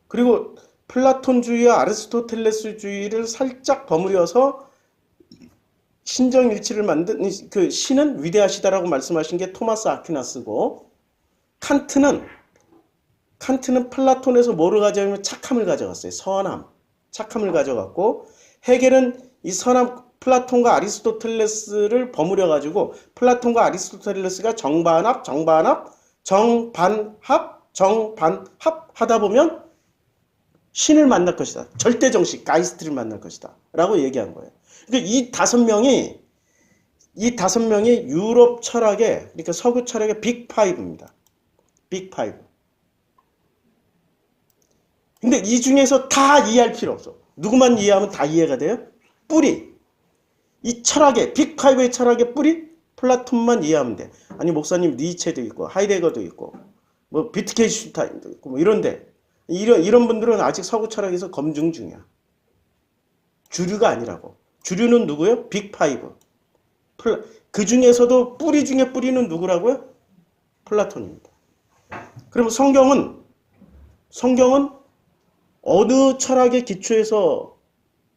그리고 플라톤주의와 아리스토텔레스주의를 살짝 버무려서 신정일치를 만든 그 신은 위대하시다라고 말씀하신 게 토마스 아퀴나스고, 칸트는 플라톤에서 뭐를 가져가면 착함을 가져갔어요. 선함, 착함을 가져갔고, 헤겔은 이 선함, 플라톤과 아리스토텔레스를 버무려 가지고 플라톤과 아리스토텔레스가 정반합 하다 보면 신을 만날 것이다. 절대정식, 가이스트를 만날 것이다. 라고 얘기한 거예요. 그러니까 이 다섯 명이 유럽 철학의, 그러니까 서구 철학의 빅5입니다. 빅5. 근데 이 중에서 다 이해할 필요 없어. 누구만 이해하면 다 이해가 돼요? 뿌리. 이 철학의, 빅5의 철학의 뿌리? 플라톤만 이해하면 돼. 아니, 목사님 니체도 있고, 하이데거도 있고, 뭐, 비트겐슈타인도 있고, 뭐, 이런데. 이런 분들은 아직 서구 철학에서 검증 중이야. 주류가 아니라고. 주류는 누구예요? 빅5. 그 중에서도 뿌리 중에 뿌리는 누구라고요? 플라톤입니다. 그럼 성경은 어느 철학의 기초에서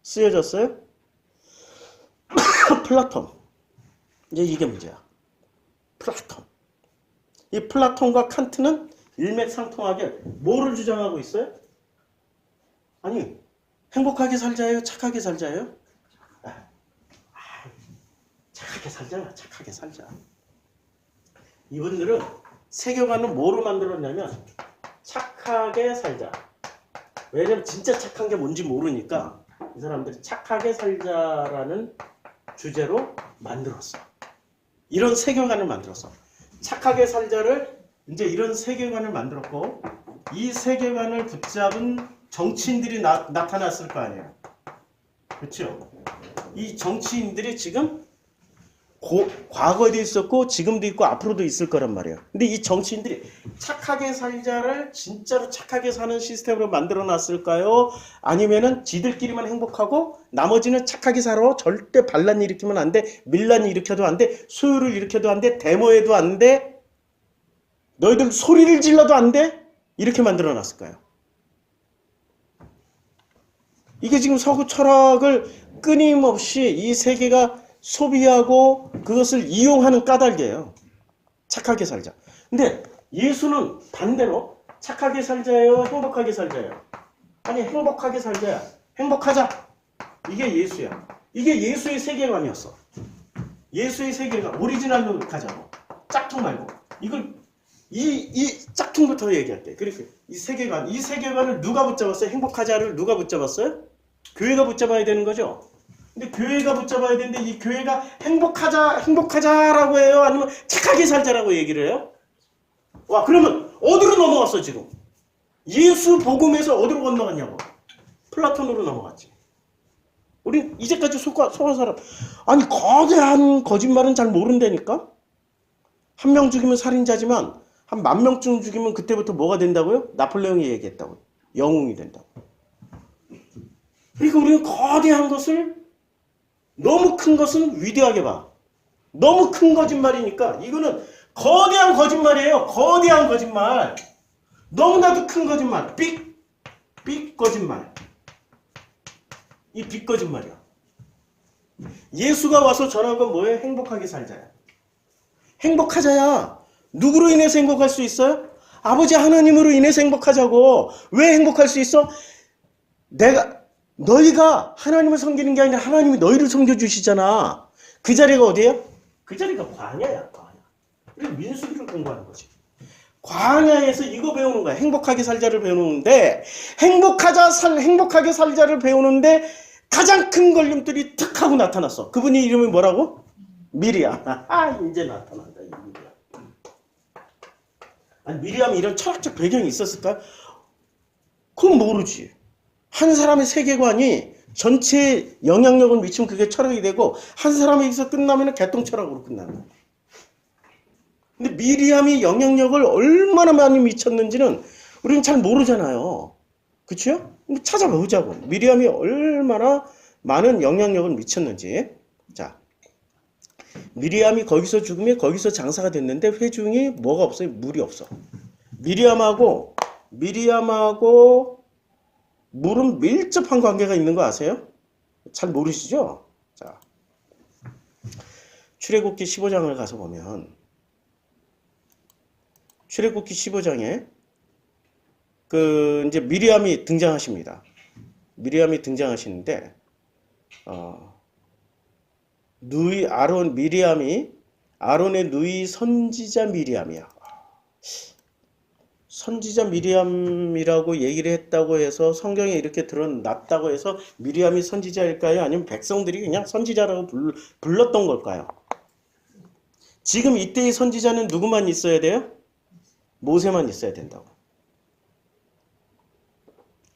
쓰여졌어요? 플라톤. 이제 이게 문제야. 플라톤. 이 플라톤과 칸트는 일맥상통하게 뭐를 주장하고 있어요? 아니, 행복하게 살자예요? 착하게 살자예요? 착하게 살자. 이분들은 세계관을 뭐로 만들었냐면 착하게 살자. 왜냐면 진짜 착한 게 뭔지 모르니까 이 사람들이 착하게 살자라는 주제로 만들었어. 이런 세계관을 만들었어. 착하게 살자를 이제 이런 세계관을 만들었고, 이 세계관을 붙잡은 정치인들이 나타났을 거 아니에요. 그렇죠? 이 정치인들이 지금 과거에도 있었고 지금도 있고 앞으로도 있을 거란 말이에요. 근데 이 정치인들이 착하게 살자를 진짜로 착하게 사는 시스템으로 만들어 놨을까요? 아니면은 지들끼리만 행복하고 나머지는 착하게 살아. 절대 반란 일으키면 안 돼. 밀란 일으켜도 안 돼. 소유를 일으켜도 안 돼. 데모해도 안 돼. 너희들 소리를 질러도 안 돼. 이렇게 만들어 놨을까요? 이게 지금 서구 철학을 끊임없이 이 세계가 소비하고 그것을 이용하는 까닭이에요. 착하게 살자. 근데 예수는 반대로 착하게 살자예요? 행복하게 살자예요? 아니, 행복하게 살자야. 행복하자. 이게 예수야. 이게 예수의 세계관이었어. 예수의 세계관. 오리지널로 가자고. 짝퉁 말고. 이 짝퉁부터 얘기할게. 그러니까 이 세계관을 누가 붙잡았어요? 행복하자를 누가 붙잡았어요? 교회가 붙잡아야 되는 거죠. 근데 교회가 붙잡아야 되는데 이 교회가 행복하자라고 해요? 아니면 착하게 살자라고 얘기를 해요? 와, 그러면 어디로 넘어갔어 지금? 예수 복음에서 어디로 건너갔냐고? 플라톤으로 넘어갔지. 우리 이제까지 속한 사람, 아니 거대한 거짓말은 잘 모른다니까? 한 명 죽이면 살인자지만 한 10,000명쯤 죽이면 그때부터 뭐가 된다고요? 나폴레옹이 얘기했다고. 영웅이 된다고. 그러니까 우리는 거대한 것을, 너무 큰 것은 위대하게 봐. 너무 큰 거짓말이니까 이거는 거대한 거짓말이에요. 거대한 거짓말. 너무나도 큰 거짓말. 빅 거짓말. 이 빅 거짓말이야. 예수가 와서 전한 건 뭐예요? 행복하게 살자야. 행복하자야. 누구로 인해서 행복할 수 있어요? 아버지 하나님으로 인해서 행복하자고. 왜 행복할 수 있어? 너희가 하나님을 섬기는 게 아니라 하나님이 너희를 섬겨주시잖아. 그 자리가 어디예요? 그 자리가 광야야, 광야. 그리고 민수기를 공부하는 거지. 광야에서 이거 배우는 거야. 행복하게 살자를 배우는데, 행복하게 살자를 배우는데 가장 큰 걸림돌이 탁 하고 나타났어. 그분이 이름이 뭐라고? 미리암. 이제 나타난다, 이 미리암. 아니, 미리암이 이런 철학적 배경이 있었을까? 그건 모르지. 한 사람의 세계관이 전체에 영향력을 미치면 그게 철학이 되고, 한 사람에게서 끝나면 개똥철학으로 끝나는 거야. 근데 미리암이 영향력을 얼마나 많이 미쳤는지는 우리는 잘 모르잖아요. 그쵸? 찾아보자고. 미리암이 얼마나 많은 영향력을 미쳤는지. 자, 미리암이 거기서 죽으면 거기서 장사가 됐는데 회중이 뭐가 없어요? 물이 없어. 미리암하고 물은 밀접한 관계가 있는 거 아세요? 잘 모르시죠? 자, 출애굽기 15장을 가서 보면 출애굽기 15장에 이제 미리암이 등장하십니다. 미리암이 등장하시는데 미리암이 아론의 누이 선지자 미리암이야. 선지자 미리암이라고 얘기를 했다고 해서 성경에 이렇게 드러났다고 해서 미리암이 선지자일까요? 아니면 백성들이 그냥 선지자라고 불렀던 걸까요? 지금 이때의 선지자는 누구만 있어야 돼요? 모세만 있어야 된다고.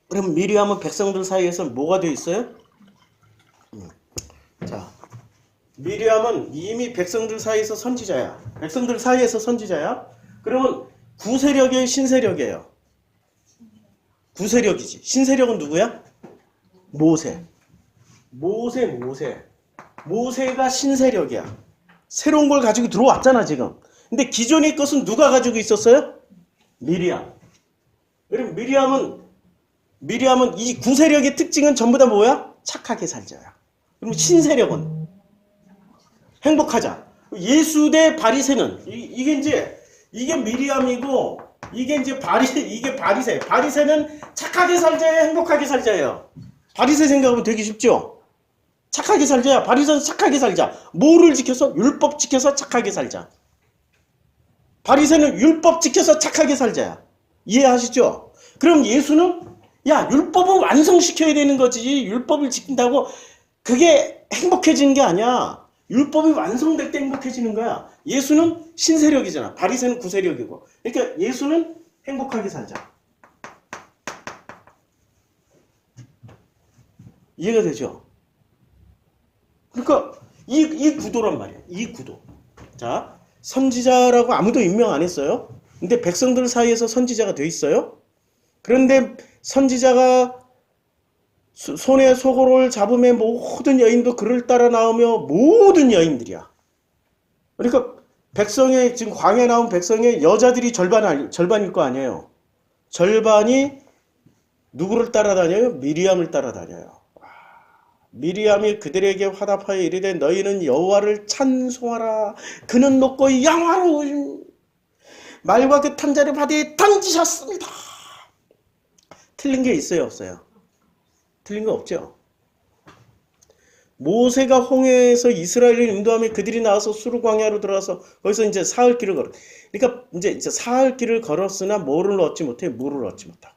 그럼 미리암은 백성들 사이에서 뭐가 되어 있어요? 자, 미리암은 이미 백성들 사이에서 선지자야. 백성들 사이에서 선지자야. 그러면 구세력이에요, 신세력이에요? 구세력이지. 신세력은 누구야? 모세. 모세가 신세력이야. 새로운 걸 가지고 들어왔잖아, 지금. 근데 기존의 것은 누가 가지고 있었어요? 미리암. 그럼 미리암은 이 구세력의 특징은 전부 다 뭐야? 착하게 살자야. 그럼 신세력은 행복하자. 예수 대 바리새는 이게 미리암이고 이게 바리새. 바리새는 착하게 살자예요, 행복하게 살자예요. 바리새 생각하면 되게 쉽죠? 착하게 살자야. 바리새는 착하게 살자. 뭐를 지켜서? 율법 지켜서 착하게 살자. 바리새는 율법 지켜서 착하게 살자야. 이해하시죠? 그럼 예수는 율법을 완성시켜야 되는 거지. 율법을 지킨다고 그게 행복해지는 게 아니야. 율법이 완성될 때 행복해지는 거야. 예수는 신세력이잖아. 바리새는 구세력이고. 그러니까 예수는 행복하게 살자. 이해가 되죠? 그러니까 이 구도란 말이야. 이 구도. 자, 선지자라고 아무도 임명 안 했어요. 근데 백성들 사이에서 선지자가 돼 있어요. 그런데 선지자가 손에 소고를 잡으며 모든 여인도 그를 따라 나오며 모든 여인들이야. 그러니까 지금 광야에 나온 백성의 여자들이 절반일 거 아니에요. 절반이 누구를 따라다녀요? 미리암을 따라다녀요. 미리암이 그들에게 화답하여 이르되 너희는 여호와를 찬송하라. 그는 높고 영화로운 말과 그 탄자를 바다에 던지셨습니다. 틀린 게 있어요, 없어요? 틀린 거 없죠. 모세가 홍해에서 이스라엘을 인도하며 그들이 나와서 수르 광야로 들어와서 거기서 이제 사흘 길을 걸어. 그러니까 이제 사흘 길을 걸었으나 뭐를 얻지 못해? 물을 얻지 못하고.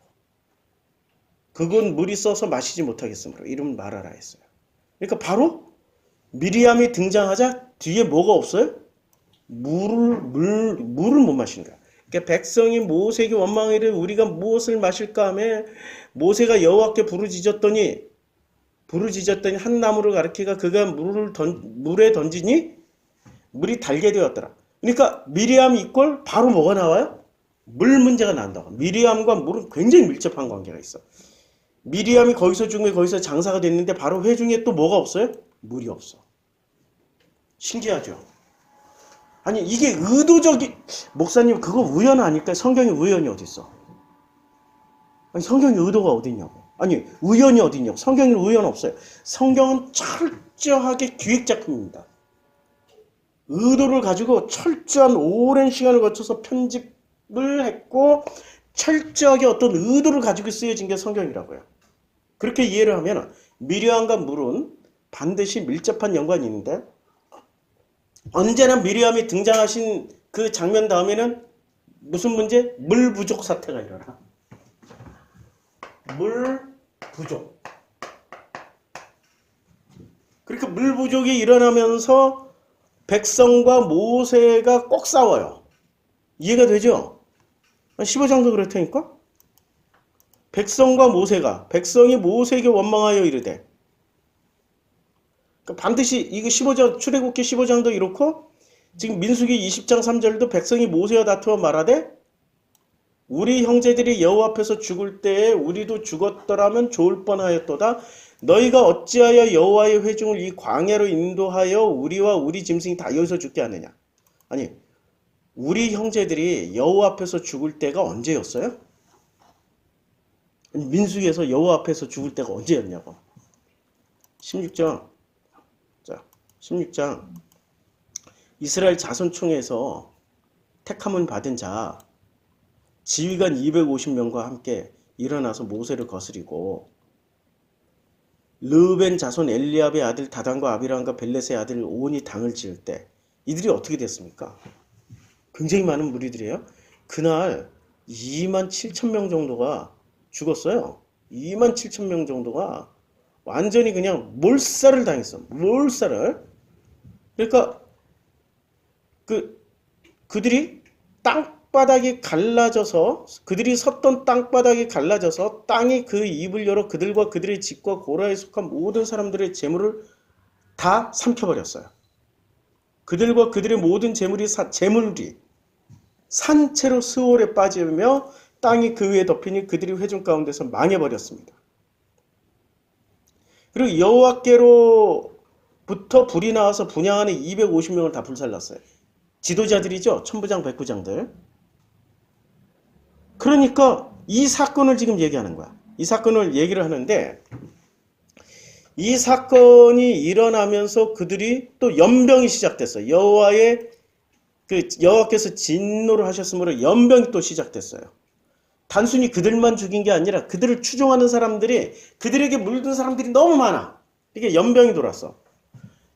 그건 물이 써서 마시지 못하겠으므로 이름 말하라 했어요. 그러니까 바로 미리암이 등장하자 뒤에 뭐가 없어요? 물을 못 마시는 거야. 그러니까 백성이 모세에게 원망하기를 우리가 무엇을 마실까 하며 모세가 여호와께 부르짖었더니 한 나무를 가리키가 그가 물에 던지니 물이 달게 되었더라. 그러니까 미리암 이꼴 바로 뭐가 나와요? 물 문제가 난다고. 미리암과 물은 굉장히 밀접한 관계가 있어. 미리암이 거기서 죽으면 거기서 장사가 됐는데 바로 회중에 또 뭐가 없어요? 물이 없어. 신기하죠? 아니 이게 목사님 그거 우연 아닐까요? 성경에 우연이 어디 있어? 아니 성경에 의도가 어디 있냐고. 아니 우연이 어디 있냐고. 성경에는 우연 없어요. 성경은 철저하게 기획작품입니다. 의도를 가지고 철저한 오랜 시간을 거쳐서 편집을 했고 철저하게 어떤 의도를 가지고 쓰여진 게 성경이라고요. 그렇게 이해를 하면 미리암과 물은 반드시 밀접한 연관이 있는데 언제나 미리암이 등장하신 그 장면 다음에는 무슨 문제? 물 부족 사태가 일어나. 물 부족. 그러니까 물 부족이 일어나면서 백성과 모세가 꼭 싸워요. 이해가 되죠? 15장도 그렇다니까? 백성과 모세가, 백성이 모세에게 원망하여 이르되, 그러니까 반드시 이거 15장, 출애굽기 15장도 이렇고 지금 민수기 20장 3절도 백성이 모세와 다투어 말하되 우리 형제들이 여호와 앞에서 죽을 때에 우리도 죽었더라면 좋을 뻔하였도다. 너희가 어찌하여 여호와의 회중을 이 광야로 인도하여 우리와 우리 짐승이 다 여기서 죽게 하느냐. 아니, 우리 형제들이 여호와 앞에서 죽을 때가 언제였어요? 민수기에서 여호와 앞에서 죽을 때가 언제였냐고. 16장. 자, 16장. 이스라엘 자손총회에서 택함을 받은 자 지휘관 250명과 함께 일어나서 모세를 거스리고 르벤 자손 엘리압의 아들 다단과 아비람과 벨렛의 아들 온이 당을 지을 때 이들이 어떻게 됐습니까? 굉장히 많은 무리들이에요. 그날 2만 7천 명 정도가 죽었어요. 2만 7천 명 정도가 완전히 그냥 몰살을 당했어. 몰살을. 그러니까 그들이 땅바닥이 갈라져서 그들이 섰던 땅바닥이 갈라져서 땅이 그 입을 열어 그들과 그들의 집과 고라에 속한 모든 사람들의 재물을 다 삼켜버렸어요. 그들과 그들의 모든 재물이 산채로 스올에 빠지며 땅이 그 위에 덮이니 그들이 회중 가운데서 망해버렸습니다. 그리고 여호와께로부터 불이 나와서 분향하는 250명을 다 불살랐어요. 지도자들이죠. 천부장 백부장들. 그러니까 이 사건을 지금 얘기하는 거야. 이 사건을 얘기를 하는데 이 사건이 일어나면서 그들이 또 연병이 시작됐어요. 여호와께서 진노를 하셨으므로 연병이 또 시작됐어요. 단순히 그들만 죽인 게 아니라 그들을 추종하는 사람들이 그들에게 물든 사람들이 너무 많아. 이게 연병이 돌았어.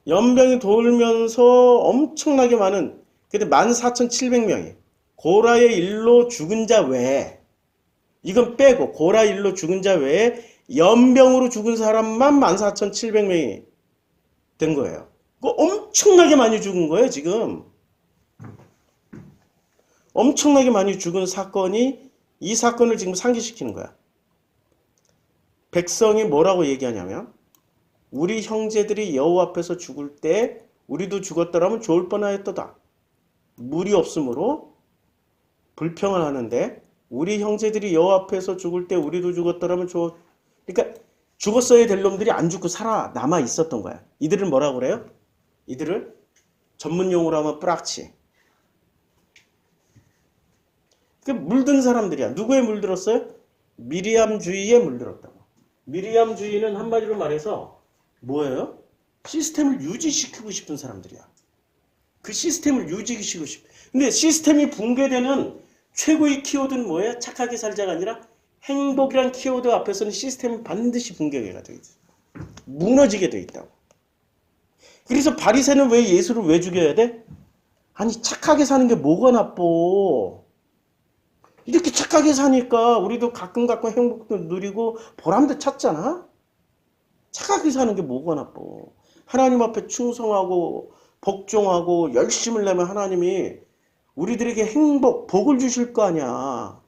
연병이 돌면서 엄청나게 많은 근데 14,700명이 고라의 일로 죽은 자 외에 이건 빼고 고라 일로 죽은 자 외에 연병으로 죽은 사람만 14,700명이 된 거예요. 엄청나게 많이 죽은 거예요, 지금. 엄청나게 많이 죽은 사건이 이 사건을 지금 상기시키는 거야. 백성이 뭐라고 얘기하냐면 우리 형제들이 여호와 앞에서 죽을 때 우리도 죽었더라면 좋을 뻔하였도다. 물이 없으므로 불평을 하는데 우리 형제들이 여호와 앞에서 죽을 때 우리도 죽었더라면 그러니까 죽었어야 될 놈들이 안 죽고 남아 있었던 거야. 이들을 뭐라고 그래요? 이들을 전문 용어로 하면 뿌락치. 물든 사람들이야. 누구에 물들었어요? 미리암주의에 물들었다고. 미리암주의는 한마디로 말해서 뭐예요? 시스템을 유지시키고 싶은 사람들이야. 그 시스템을 유지시키고 싶어. 근데 시스템이 붕괴되는 최고의 키워드는 뭐예요? 착하게 살자가 아니라 행복이란 키워드 앞에서는 시스템은 반드시 붕괴가 되어 있어. 무너지게 되어 있다고. 그래서 바리새는 왜 예수를 왜 죽여야 돼? 아니 착하게 사는 게 뭐가 나빠. 이렇게 착하게 사니까 우리도 가끔 행복도 누리고 보람도 찾잖아. 착하게 사는 게 뭐가 나빠. 하나님 앞에 충성하고 복종하고 열심을 내면 하나님이 우리들에게 행복, 복을 주실 거 아니야.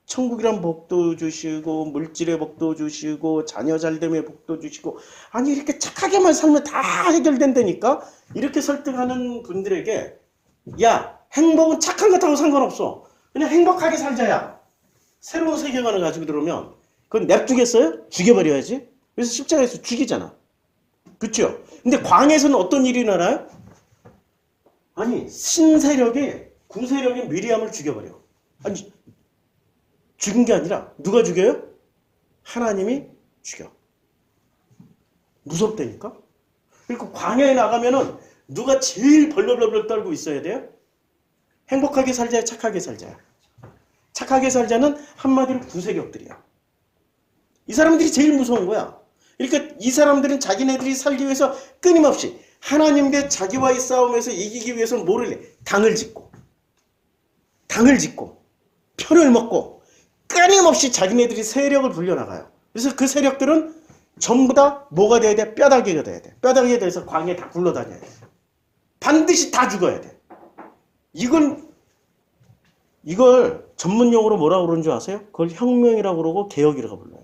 천국이란 복도 주시고 물질의 복도 주시고 자녀 잘됨의 복도 주시고 아니 이렇게 착하게만 살면 다 해결된다니까. 이렇게 설득하는 분들에게 야 행복은 착한 것하고 상관없어. 그냥 행복하게 살자야. 새로운 세계관을 가지고 들어오면 그건 냅두겠어요? 죽여버려야지. 그래서 십자가에서 죽이잖아. 그렇죠? 근데 광야에서는 어떤 일이 일어나요? 아니 신세력이 구세력이 미리암을 죽여버려. 아니 죽인 게 아니라 누가 죽여요? 하나님이 죽여. 무섭다니까? 그리고 광야에 나가면은 누가 제일 벌벌벌 떨고 있어야 돼요? 행복하게 살자야, 착하게 살자야. 착하게 살자는 한마디로 구세력들이야. 이 사람들이 제일 무서운 거야. 그러니까 이 사람들은 자기네들이 살기 위해서 끊임없이 하나님 대 자기와의 싸움에서 이기기 위해서는 뭐를 해? 당을 짓고 편을 먹고 끊임없이 자기네들이 세력을 불려나가요. 그래서 그 세력들은 전부 다 뭐가 돼야 돼? 뼈다귀가 돼야 돼. 뼈다귀가 돼서 광야에 다 굴러다녀야 돼. 반드시 다 죽어야 돼. 이걸 전문용어로 뭐라고 그러는 줄 아세요? 그걸 혁명이라고 그러고 개혁이라고 불러요.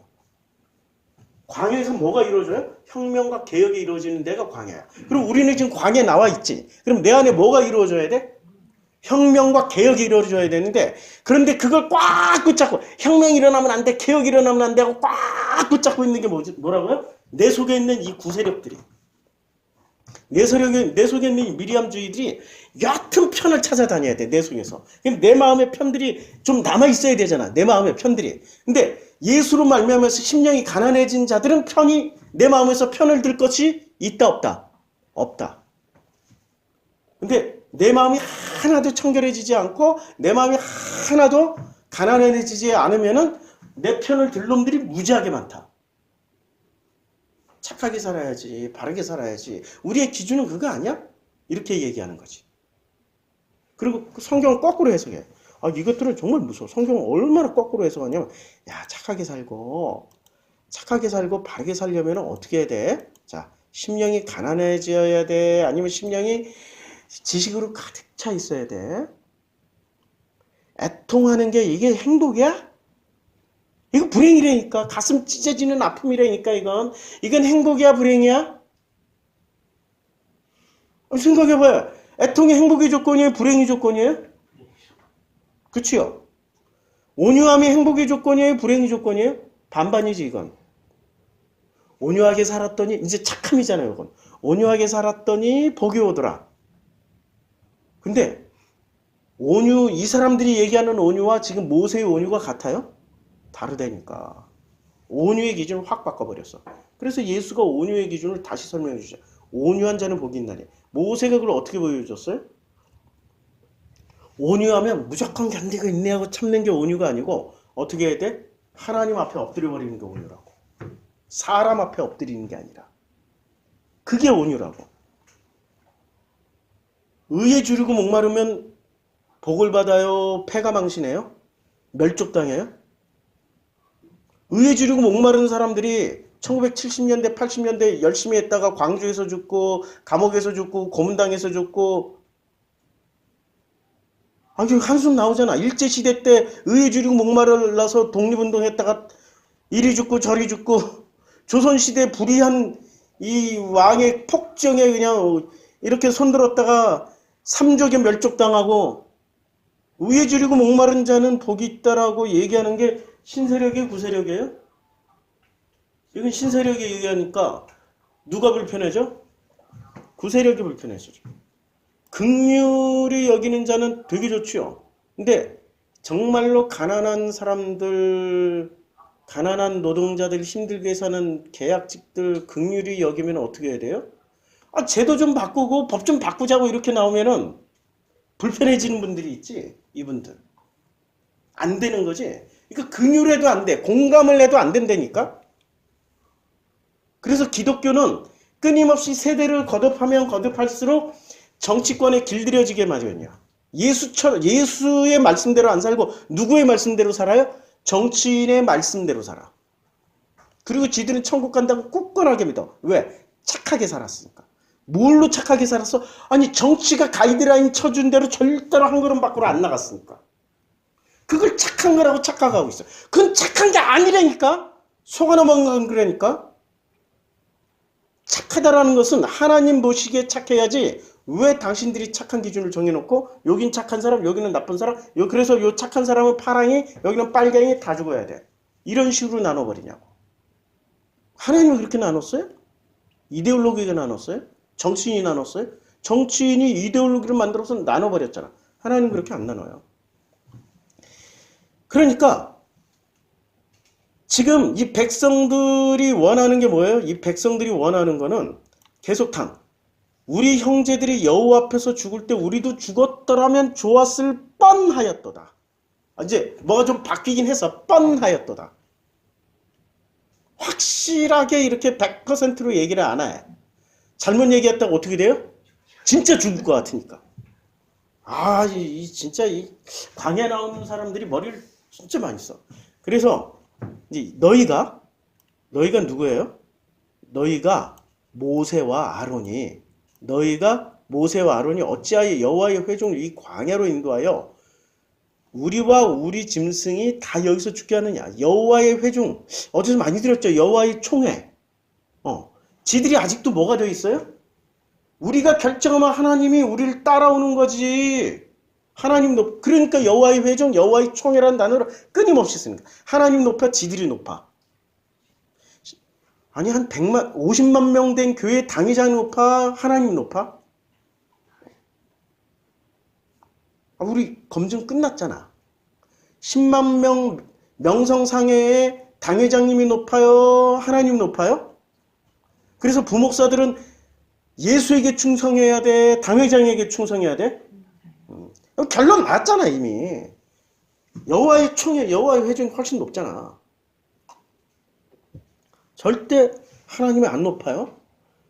광야에서 뭐가 이루어져요? 혁명과 개혁이 이루어지는 데가 광야야. 그럼 우리는 지금 광야에 나와 있지. 그럼 내 안에 뭐가 이루어져야 돼? 혁명과 개혁이 이루어져야 되는데, 그런데 그걸 꽉 붙잡고 혁명이 일어나면 안 돼, 개혁이 일어나면 안 돼 하고 꽉 붙잡고 있는 게 뭐라고요? 내 속에 있는 이 구세력들이, 내 속에 있는 이 미리암주의들이 옅은 편을 찾아다녀야 돼. 내 속에서. 내 마음의 편들이 좀 남아있어야 되잖아. 내 마음의 편들이. 근데 예수로 말미암아서 심령이 가난해진 자들은 내 마음에서 편을 들 것이 있다 없다? 없다. 근데 내 마음이 하나도 청결해지지 않고 내 마음이 하나도 가난해지지 않으면은 내 편을 들 놈들이 무지하게 많다. 착하게 살아야지, 바르게 살아야지. 우리의 기준은 그거 아니야? 이렇게 얘기하는 거지. 그리고 성경을 거꾸로 해석해. 이것들은 정말 무서워. 성경을 얼마나 거꾸로 해석하냐면, 착하게 살고 바르게 살려면 어떻게 해야 돼? 자, 심령이 가난해져야 돼? 아니면 심령이 지식으로 가득 차 있어야 돼? 애통하는 게 이게 행복이야? 이거 불행이라니까. 가슴 찢어지는 아픔이라니까. 이건 행복이야, 불행이야? 생각해봐요. 애통이 행복의 조건이에요, 불행의 조건이에요? 그치요? 온유함이 행복의 조건이에요, 불행의 조건이에요? 반반이지. 이건 온유하게 살았더니, 이제 착함이잖아요. 이건 온유하게 살았더니 복이 오더라. 근데 이 사람들이 얘기하는 온유와 지금 모세의 온유가 같아요? 다르다니까. 온유의 기준을 확 바꿔버렸어. 그래서 예수가 온유의 기준을 다시 설명해 주죠. 온유한 자는 복이 있나니. 모세가 그걸 어떻게 보여줬어요? 온유하면 무조건 견디고 인내하고 참는 게 온유가 아니고 어떻게 해야 돼? 하나님 앞에 엎드려 버리는 게 온유라고. 사람 앞에 엎드리는 게 아니라. 그게 온유라고. 의에 주르고 목마르면 복을 받아요? 패가 망신해요? 멸족당해요? 의에 주르고 목마른 사람들이 1970년대, 80년대 열심히 했다가 광주에서 죽고, 감옥에서 죽고, 고문당해서 죽고, 한숨 나오잖아. 일제시대 때 의에 주르고 목마르라서 독립운동 했다가 이리 죽고 저리 죽고, 조선시대 불의한 이 왕의 폭정에 그냥 이렇게 손들었다가 삼족에 멸족당하고, 의에 주르고 목마른 자는 복이 있다라고 얘기하는 게 신세력이에요, 구세력이에요? 이건 신세력이 얘기하니까 누가 불편해져? 구세력이 불편해지죠. 긍휼히 여기는 자는 되게 좋지요. 근데 정말로 가난한 사람들, 가난한 노동자들, 힘들게 사는 계약직들 긍휼히 여기면 어떻게 해야 돼요? 제도 좀 바꾸고 법 좀 바꾸자고 이렇게 나오면은 불편해지는 분들이 있지. 이분들 안 되는 거지. 그러니까 긍휼해도 안 돼. 공감을 해도 안 된다니까. 그래서 기독교는 끊임없이 세대를 거듭하면 거듭할수록 정치권에 길들여지게 마련이야. 예수의 말씀대로 안 살고 누구의 말씀대로 살아요? 정치인의 말씀대로 살아. 그리고 지들은 천국 간다고 굳건하게 믿어. 왜? 착하게 살았으니까. 뭘로 착하게 살았어? 정치가 가이드라인 쳐준 대로 절대로 한 걸음 밖으로 안 나갔으니까. 그걸 착한 거라고 착각하고 있어. 그건 착한 게 아니라니까. 속아 넘어간 거라니까. 착하다라는 것은 하나님 보시기에 착해야지. 왜 당신들이 착한 기준을 정해놓고 여긴 착한 사람, 여기는 나쁜 사람, 그래서 요 착한 사람은 파랑이, 여기는 빨갱이 다 죽어야 돼. 이런 식으로 나눠버리냐고. 하나님은 그렇게 나눴어요? 이데올로기가 나눴어요? 정치인이 나눴어요? 정치인이 이데올로기를 만들어서 나눠버렸잖아. 하나님은 그렇게 안 나눠요. 그러니까 지금 이 백성들이 원하는 게 뭐예요? 이 백성들이 원하는 거는 계속탕. 우리 형제들이 여호와 앞에서 죽을 때 우리도 죽었더라면 좋았을 뻔하였도다. 이제 뭐가 좀 바뀌긴 해서 뻔하였도다. 확실하게 이렇게 100%로 얘기를 안 해. 잘못 얘기했다고 어떻게 돼요? 진짜 죽을 것 같으니까. 아, 진짜 이 광야 나오는 사람들이 머리를 진짜 많이 써. 그래서 이제 너희가 누구예요? 너희가 모세와 아론이 어찌하여 여호와의 회중을 이 광야로 인도하여 우리와 우리 짐승이 다 여기서 죽게 하느냐. 여호와의 회중 어디서 많이 들었죠? 여호와의 총회. 지들이 아직도 뭐가 되어 있어요? 우리가 결정하면 하나님이 우리를 따라오는 거지. 그러니까 여호와의 회중, 여호와의 총회라는 단어를 끊임없이 씁니다. 하나님 높아, 지들이 높아. 아니 한 50만 명 된 교회 당회장이 높아, 하나님 높아? 우리 검증 끝났잖아. 10만 명 명성상회에 당회장님이 높아요, 하나님 높아요? 그래서 부목사들은 예수에게 충성해야 돼, 당회장에게 충성해야 돼? 결론 났잖아 이미. 여호와의 총회, 여호와의 회중이 훨씬 높잖아. 절대 하나님이 안 높아요.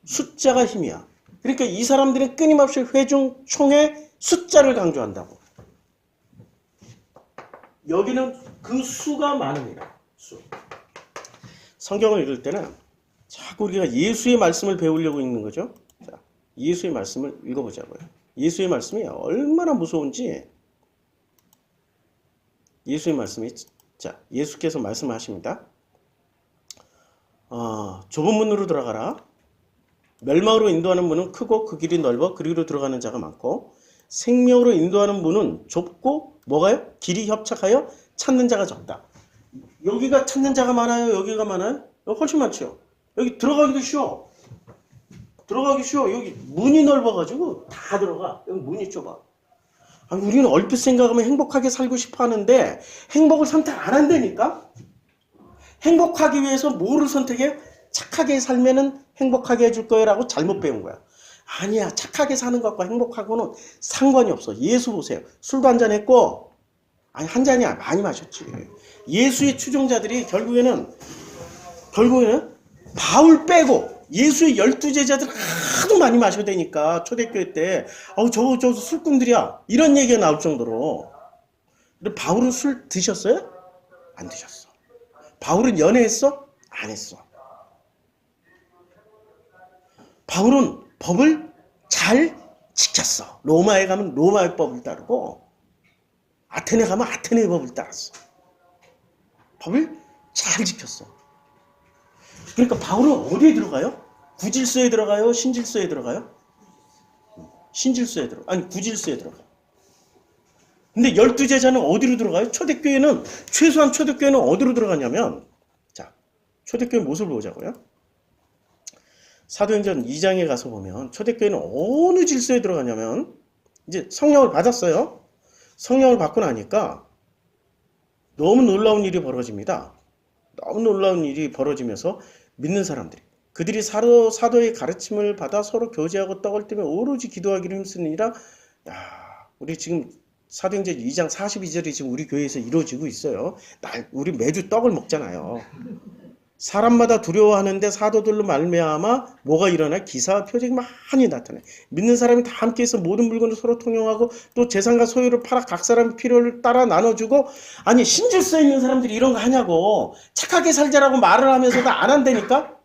숫자가 힘이야. 그러니까 이 사람들은 끊임없이 회중, 총회, 숫자를 강조한다고. 여기는 그 수가 많습니다. 수. 성경을 읽을 때는 자꾸 우리가 예수의 말씀을 배우려고 읽는 거죠. 자, 예수의 말씀을 읽어보자고요. 예수의 말씀이 얼마나 무서운지. 예수의 말씀이, 자, 예수께서 말씀하십니다. 좁은 문으로 들어가라. 멸망으로 인도하는 문은 크고 그 길이 넓어 그리로 들어가는 자가 많고, 생명으로 인도하는 문은 좁고 뭐가요? 길이 협착하여 찾는 자가 적다. 여기가 찾는 자가 많아요? 여기가 많아요? 여기 훨씬 많죠. 여기 들어가기도 쉬워. 여기 문이 넓어가지고 다 들어가. 여기 문이 좁아. 우리는 얼핏 생각하면 행복하게 살고 싶어 하는데 행복을 선택 안 한다니까? 행복하기 위해서 뭐를 선택해? 착하게 살면은 행복하게 해줄 거예요 라고 잘못 배운 거야. 아니야. 착하게 사는 것과 행복하고는 상관이 없어. 예수 보세요. 술도 한잔 했고, 아니 한 잔이야. 많이 마셨지. 예수의 추종자들이 결국에는 바울 빼고 예수의 12제자들 하도 많이 마셔야 되니까 초대교회 때 저 술꾼들이야 이런 얘기가 나올 정도로. 근데 바울은 술 드셨어요? 안 드셨어. 바울은 연애했어? 안 했어. 바울은 법을 잘 지켰어. 로마에 가면 로마의 법을 따르고 아테네 가면 아테네의 법을 따랐어. 법을 잘 지켰어. 그러니까 바울은 어디에 들어가요? 구질서에 들어가요? 신질서에 들어가요? 신질서에 들어가요. 아니 구질서에 들어가요. 근데 12제자는 어디로 들어가요? 최소한 초대교회는 어디로 들어가냐면, 자, 초대교회 모습을 보자고요. 사도행전 2장에 가서 보면 초대교회는 어느 질서에 들어가냐면, 이제 성령을 받았어요. 성령을 받고 나니까 너무 놀라운 일이 벌어집니다. 너무 놀라운 일이 벌어지면서 믿는 사람들이, 그들이 사도의 가르침을 받아 서로 교제하고 떡을 떼며 오로지 기도하기를 힘쓰느니라. 우리 지금 사도행전 2장 42절이 지금 우리 교회에서 이루어지고 있어요. 우리 매주 떡을 먹잖아요. 사람마다 두려워하는데 사도들로 말미암아 뭐가 일어나? 기사와 표적이 많이 나타나요. 믿는 사람이 다 함께해서 모든 물건을 서로 통용하고 또 재산과 소유를 팔아 각 사람 필요를 따라 나눠주고. 아니 신질서에 있는 사람들이 이런 거 하냐고. 착하게 살자라고 말을 하면서도 안 한다니까?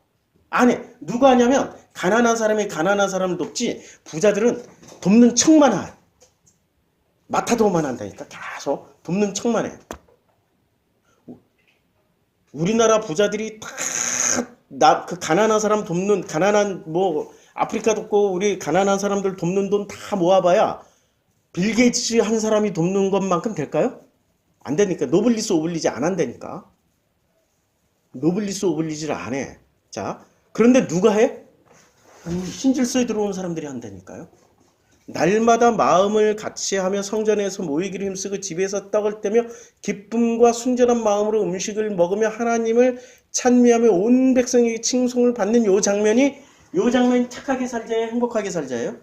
안 해. 누가 하냐면 가난한 사람이 가난한 사람을 돕지, 부자들은 돕는 척만 해. 마타도만 한다니까. 계속 돕는 척만 해. 우리나라 부자들이 다 그 가난한 사람 돕는, 아프리카 돕고 우리 가난한 사람들 돕는 돈 다 모아봐야 빌 게이츠 한 사람이 돕는 것만큼 될까요? 안 되니까. 노블리스 오블리지 안 한다니까. 노블리스 오블리지를 안 해. 자, 그런데 누가 해? 신질서에 들어온 사람들이 한다니까요. 날마다 마음을 같이하며 성전에서 모이기를 힘쓰고 집에서 떡을 떼며 기쁨과 순전한 마음으로 음식을 먹으며 하나님을 찬미하며 온 백성에게 칭송을 받는 요 장면이 착하게 살자예요? 행복하게 살자예요?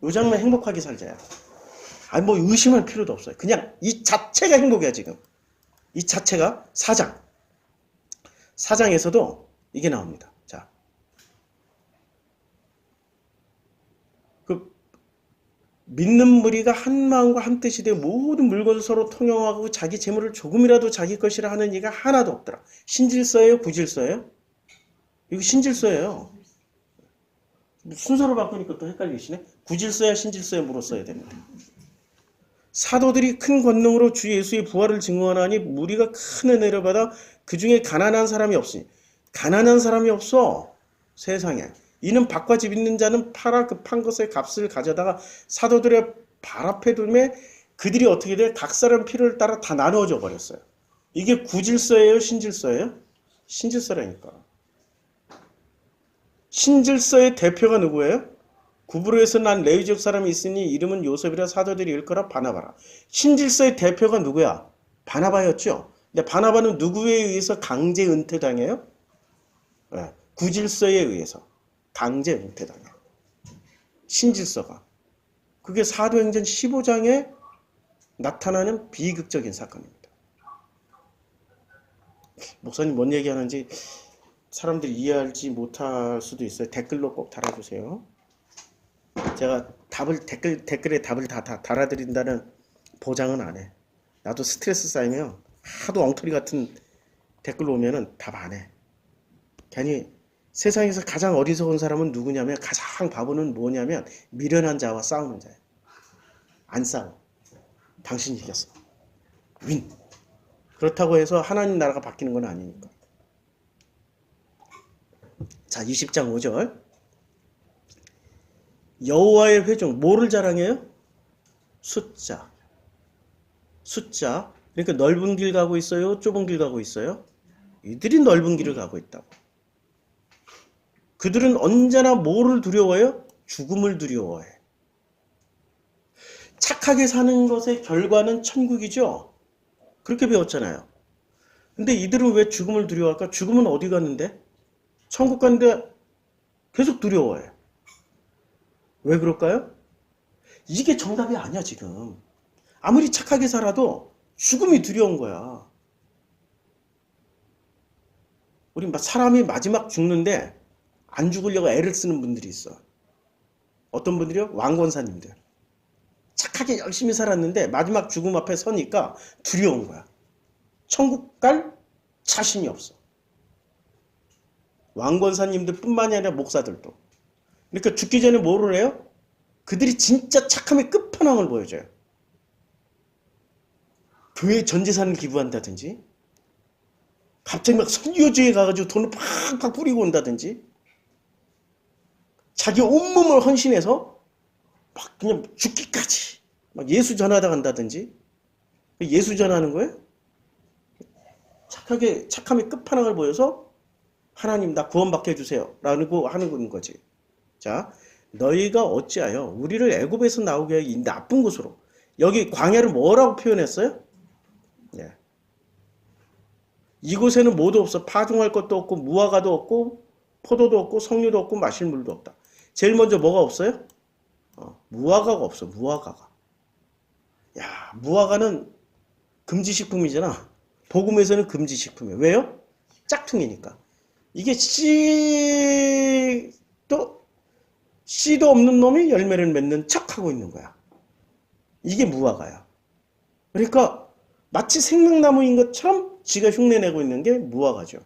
요 장면 행복하게 살자야. 의심할 필요도 없어요. 그냥 이 자체가 행복이야. 지금 이 자체가 사장에서도 이게 나옵니다. 자, 믿는 무리가 한 마음과 한 뜻이 되어 모든 물건을 서로 통용하고 자기 재물을 조금이라도 자기 것이라 하는 이가 하나도 없더라. 신질서예요? 구질서예요? 이거 신질서예요. 순서로 바꾸니까 또 헷갈리시네. 구질서야 신질서야 물었어야 되는데. 사도들이 큰 권능으로 주 예수의 부활을 증언하니 무리가 큰 은혜를 받아 그 중에 가난한 사람이 없으니. 가난한 사람이 없어. 세상에. 이는 밭과 집 있는 자는 팔아 그 판 것의 값을 가져다가 사도들의 발 앞에 두매 그들이 어떻게 돼? 각 사람 필요를 따라 다 나누어져 버렸어요. 이게 구질서예요? 신질서예요? 신질서라니까. 신질서의 대표가 누구예요? 구브로에서 난 레위 지역 사람이 있으니 이름은 요셉이라 사도들이 일컬어 바나바라. 신질서의 대표가 누구야? 바나바였죠. 근데 바나바는 누구에 의해서 강제 은퇴당해요? 네, 구질서에 의해서 강제 은퇴당해요. 신질서가. 그게 사도행전 15장에 나타나는 비극적인 사건입니다. 목사님 뭔 얘기하는지 사람들이 이해할지 못할 수도 있어요. 댓글로 꼭 달아주세요. 제가 댓글에 답을 다 달아드린다는 보장은 안 해. 나도 스트레스 쌓이면 하도 엉터리 같은 댓글 오면은 답 안 해. 괜히 세상에서 가장 어리석은 사람은 누구냐면 가장 바보는 뭐냐면 미련한 자와 싸우는 자예요. 안 싸워. 당신이 이겼어. 윈. 그렇다고 해서 하나님 나라가 바뀌는 건 아니니까. 자, 20장 5절. 여호와의 회중, 뭐를 자랑해요? 숫자. 숫자. 그러니까 넓은 길 가고 있어요? 좁은 길 가고 있어요? 이들이 넓은 길을 가고 있다고. 그들은 언제나 뭐를 두려워해요? 죽음을 두려워해. 착하게 사는 것의 결과는 천국이죠? 그렇게 배웠잖아요. 근데 이들은 왜 죽음을 두려워할까? 죽음은 어디 갔는데? 천국 갔는데 계속 두려워해. 왜 그럴까요? 이게 정답이 아니야, 지금. 아무리 착하게 살아도 죽음이 두려운 거야. 우리 사람이 마지막 죽는데 안 죽으려고 애를 쓰는 분들이 있어. 어떤 분들이요? 왕권사님들. 착하게 열심히 살았는데 마지막 죽음 앞에 서니까 두려운 거야. 천국 갈 자신이 없어. 왕권사님들 뿐만이 아니라 목사들도. 그러니까 죽기 전에 뭐를 해요? 그들이 진짜 착함의 끝판왕을 보여줘요. 교회 전 재산을 기부한다든지, 갑자기 막 선교지에 가가지고 돈을 팍팍 뿌리고 온다든지, 자기 온몸을 헌신해서 막 그냥 죽기까지 막 예수 전하다 간다든지. 예수 전하는 거예요? 착함의 끝판왕을 보여서 하나님 나 구원받게 해주세요 라고 하는 거지. 자, 너희가 어찌하여 우리를 애굽에서 나오게 하여 이 나쁜 곳으로. 여기 광야를 뭐라고 표현했어요? 예. 이곳에는 뭐도 없어. 파종할 것도 없고 무화과도 없고 포도도 없고 석류도 없고 마실 물도 없다. 제일 먼저 뭐가 없어요? 무화과가 없어. 무화과가. 야, 무화과는 금지식품이잖아. 복음에서는 금지식품이에요. 왜요? 짝퉁이니까. 이게 씨도 없는 놈이 열매를 맺는 척하고 있는 거야. 이게 무화과야. 그러니까 마치 생명나무인 것처럼 지가 흉내내고 있는 게 무화과죠.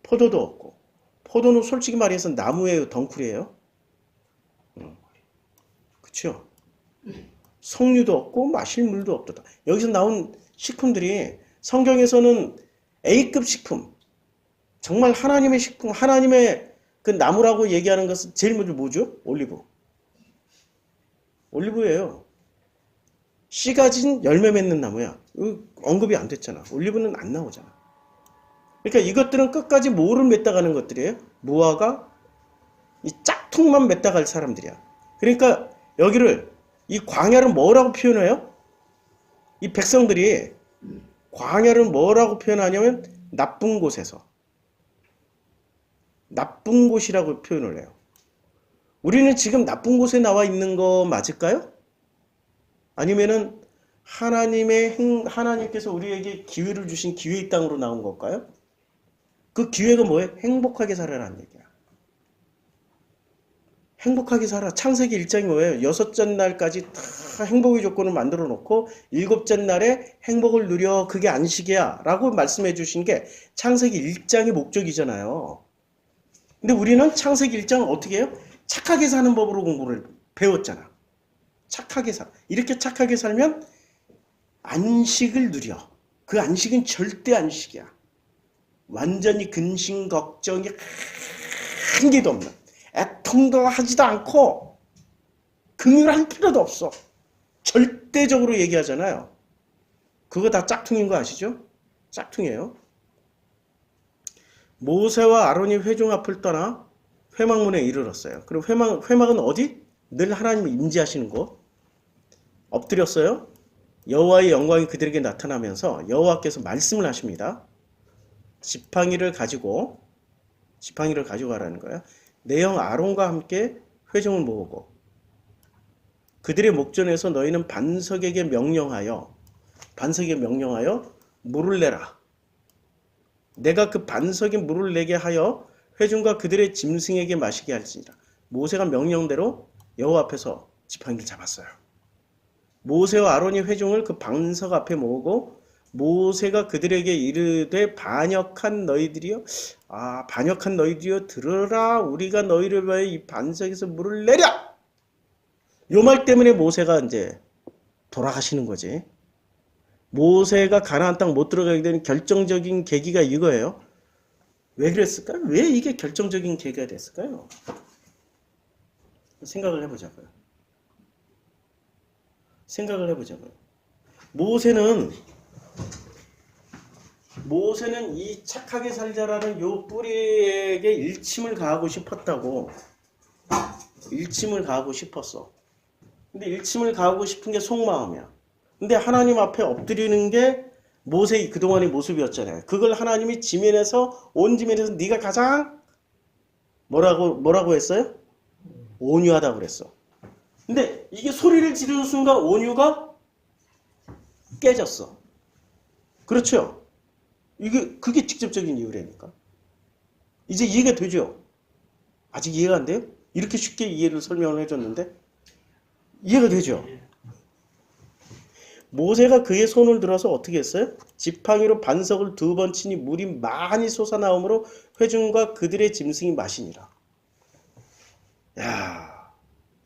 포도도 없고. 포도는 솔직히 말해서 나무예요, 덩쿨이에요? 그렇죠? 석류도 없고 마실 물도 없다. 여기서 나온 식품들이 성경에서는 A급 식품, 정말 하나님의 식품, 하나님의 그 나무라고 얘기하는 것은 제일 먼저 뭐죠? 올리브. 올리브예요. 씨 가진 열매 맺는 나무야. 언급이 안 됐잖아. 올리브는 안 나오잖아. 그러니까 이것들은 끝까지 뭐를 맺다가는 것들이에요? 무화과, 이 짝퉁만 맺다갈 사람들이야. 그러니까 여기를 이 광야를 뭐라고 표현해요? 이 백성들이 광야를 뭐라고 표현하냐면 나쁜 곳에서. 나쁜 곳이라고 표현을 해요. 우리는 지금 나쁜 곳에 나와 있는 거 맞을까요? 아니면은 하나님께서 우리에게 기회를 주신 기회의 땅으로 나온 걸까요? 그 기회가 뭐예요? 행복하게 살아라는 얘기야. 행복하게 살아. 창세기 1장이 뭐예요? 여섯째 날까지 다 행복의 조건을 만들어 놓고 일곱째 날에 행복을 누려. 그게 안식이야. 라고 말씀해 주신 게 창세기 1장의 목적이잖아요. 근데 우리는 창세기 1장 어떻게 해요? 착하게 사는 법으로 공부를 배웠잖아. 착하게 이렇게 착하게 살면 안식을 누려. 그 안식은 절대 안식이야. 완전히 근심 걱정이 한 개도 없는, 애통도 하지도 않고 긍휼할 필요도 없어. 절대적으로 얘기하잖아요. 그거 다 짝퉁인 거 아시죠? 짝퉁이에요. 모세와 아론이 회중 앞을 떠나 회막문에 이르렀어요. 그리고 회막은 어디? 늘 하나님이 임재하시는 곳. 엎드렸어요. 여호와의 영광이 그들에게 나타나면서 여호와께서 말씀을 하십니다. 지팡이를 가지고 가라는 거예요. 내 형 아론과 함께 회중을 모으고 그들의 목전에서 너희는 반석에게 명령하여 물을 내라. 내가 그 반석에 물을 내게 하여 회중과 그들의 짐승에게 마시게 할지니라. 모세가 명령대로 여호와 앞에서 지팡이를 잡았어요. 모세와 아론이 회중을 그 반석 앞에 모으고 모세가 그들에게 이르되 반역한 너희들이여 들으라. 우리가 너희를 위하여 이 반석에서 물을 내려. 요 말 때문에 모세가 이제 돌아가시는 거지. 모세가 가나안 땅 못 들어가게 된 결정적인 계기가 이거예요. 왜 그랬을까요? 왜 이게 결정적인 계기가 됐을까요? 생각을 해보자고요. 모세는 이 착하게 살자라는 요 뿌리에게 일침을 가하고 싶었다고. 일침을 가하고 싶었어. 근데 일침을 가하고 싶은 게 속마음이야. 근데 하나님 앞에 엎드리는 게 모세의 그동안의 모습이었잖아요. 그걸 하나님이 온 지면에서 네가 가장 뭐라고 했어요? 온유하다고 그랬어. 근데 이게 소리를 지르는 순간 온유가 깨졌어. 그렇죠? 그게 직접적인 이유라니까. 이제 이해가 되죠? 아직 이해가 안 돼요? 이렇게 쉽게 이해를 설명을 해줬는데 이해가 되죠? 모세가 그의 손을 들어서 어떻게 했어요? 지팡이로 반석을 2번 치니 물이 많이 솟아나오므로 회중과 그들의 짐승이 마시니라. 야,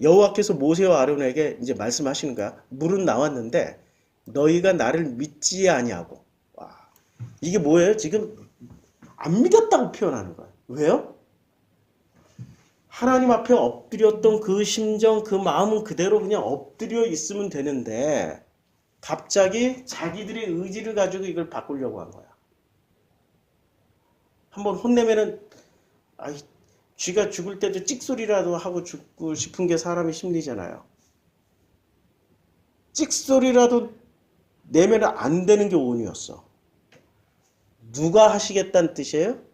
여호와께서 모세와 아론에게 이제 말씀하시는 거야. 물은 나왔는데 너희가 나를 믿지 아니하고. 와, 이게 뭐예요? 지금 안 믿었다고 표현하는 거야. 왜요? 하나님 앞에 엎드렸던 그 심정, 그 마음은 그대로 그냥 엎드려 있으면 되는데 갑자기 자기들의 의지를 가지고 이걸 바꾸려고 한 거야. 한번 혼내면은 쥐가 죽을 때도 찍소리라도 하고 죽고 싶은 게 사람의 심리잖아요. 찍소리라도 내면 안 되는 게 온유였어. 누가 하시겠다는 뜻이에요?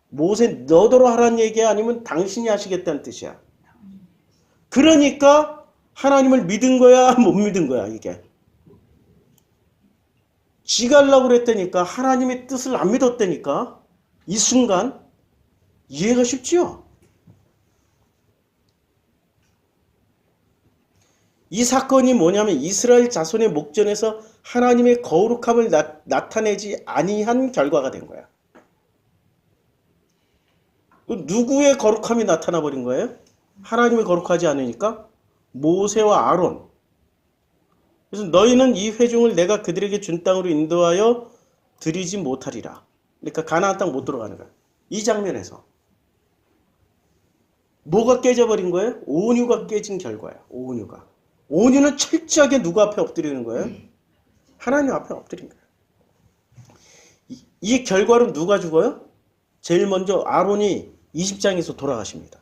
모세 너더러 하라는 얘기야? 아니면 당신이 하시겠다는 뜻이야? 그러니까 하나님을 믿은 거야? 못 믿은 거야 이게? 지가 하려고 그랬다니까. 하나님의 뜻을 안 믿었다니까. 이 순간 이해가 쉽지요? 이 사건이 뭐냐면 이스라엘 자손의 목전에서 하나님의 거룩함을 나타내지 아니한 결과가 된 거야. 누구의 거룩함이 나타나 버린 거예요? 하나님이 거룩하지 않으니까 모세와 아론. 그래서 너희는 이 회중을 내가 그들에게 준 땅으로 인도하여 드리지 못하리라. 그러니까 가나안 땅 못 들어가는 거야. 이 장면에서 뭐가 깨져버린 거예요? 온유가 깨진 결과야. 온유는 철저하게 누구 앞에 엎드리는 거예요? 하나님 앞에 엎드린 거예요. 이 결과로 누가 죽어요? 제일 먼저 아론이 20장에서 돌아가십니다.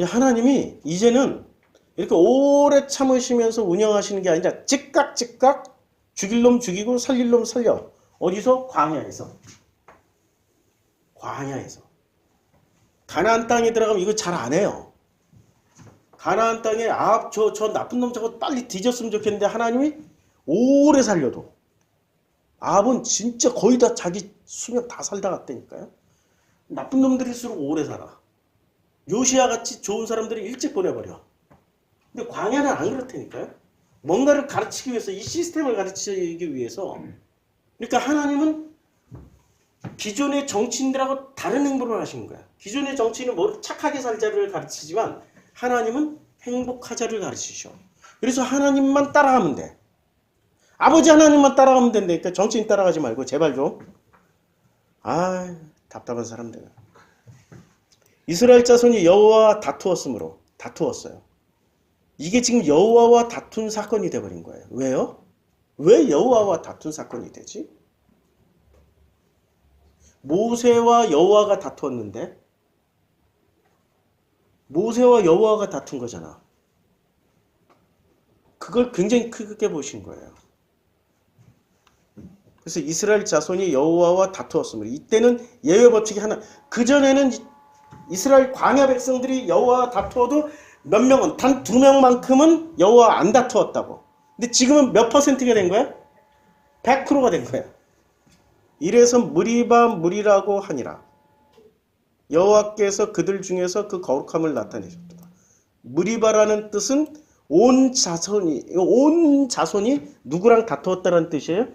하나님이 이제는 이렇게 오래 참으시면서 운영하시는 게 아니라 즉각 죽일 놈 죽이고 살릴 놈 살려. 어디서? 광야에서. 가나안 땅에 들어가면 이거 잘 안 해요. 가나안 땅에 저 나쁜 놈 저거 빨리 뒤졌으면 좋겠는데 하나님이 오래 살려도 아합은 진짜 거의 다 자기 수명 다 살다 갔다니까요. 나쁜 놈들일수록 오래 살아. 요시야 같이 좋은 사람들이 일찍 보내버려. 근데 광야는 안 그렇다니까요. 뭔가를 가르치기 위해서, 이 시스템을 가르치기 위해서. 그러니까 하나님은 기존의 정치인들하고 다른 행보를 하시는 거야. 기존의 정치인은 뭐 착하게 살자를 가르치지만 하나님은 행복하자를 가르치셔. 그래서 하나님만 따라가면 돼. 아버지 하나님만 따라가면 된다니까. 정치인 따라가지 말고 제발 좀. 아, 답답한 사람들. 이스라엘 자손이 여호와와 다투었어요. 이게 지금 여호와와 다툰 사건이 돼버린 거예요. 왜요? 왜 여호와와 다툰 사건이 되지? 모세와 여호와가 다투었는데 모세와 여호와가 다툰 거잖아. 그걸 굉장히 크게 보신 거예요. 그래서 이스라엘 자손이 여호와와 다투었습니다. 이때는 예외 법칙이 하나. 그전에는 이스라엘 광야 백성들이 여호와와 다투어도 몇 명은, 단 2명만큼은 여호와 안 다투었다고. 근데 지금은 몇 퍼센트가 된 거야? 100%가 된 거야. 이래서 무리라고 하니라. 여호와께서 그들 중에서 그 거룩함을 나타내셨다. 무리바라는 뜻은 온 자손이 누구랑 다투었다는 뜻이에요?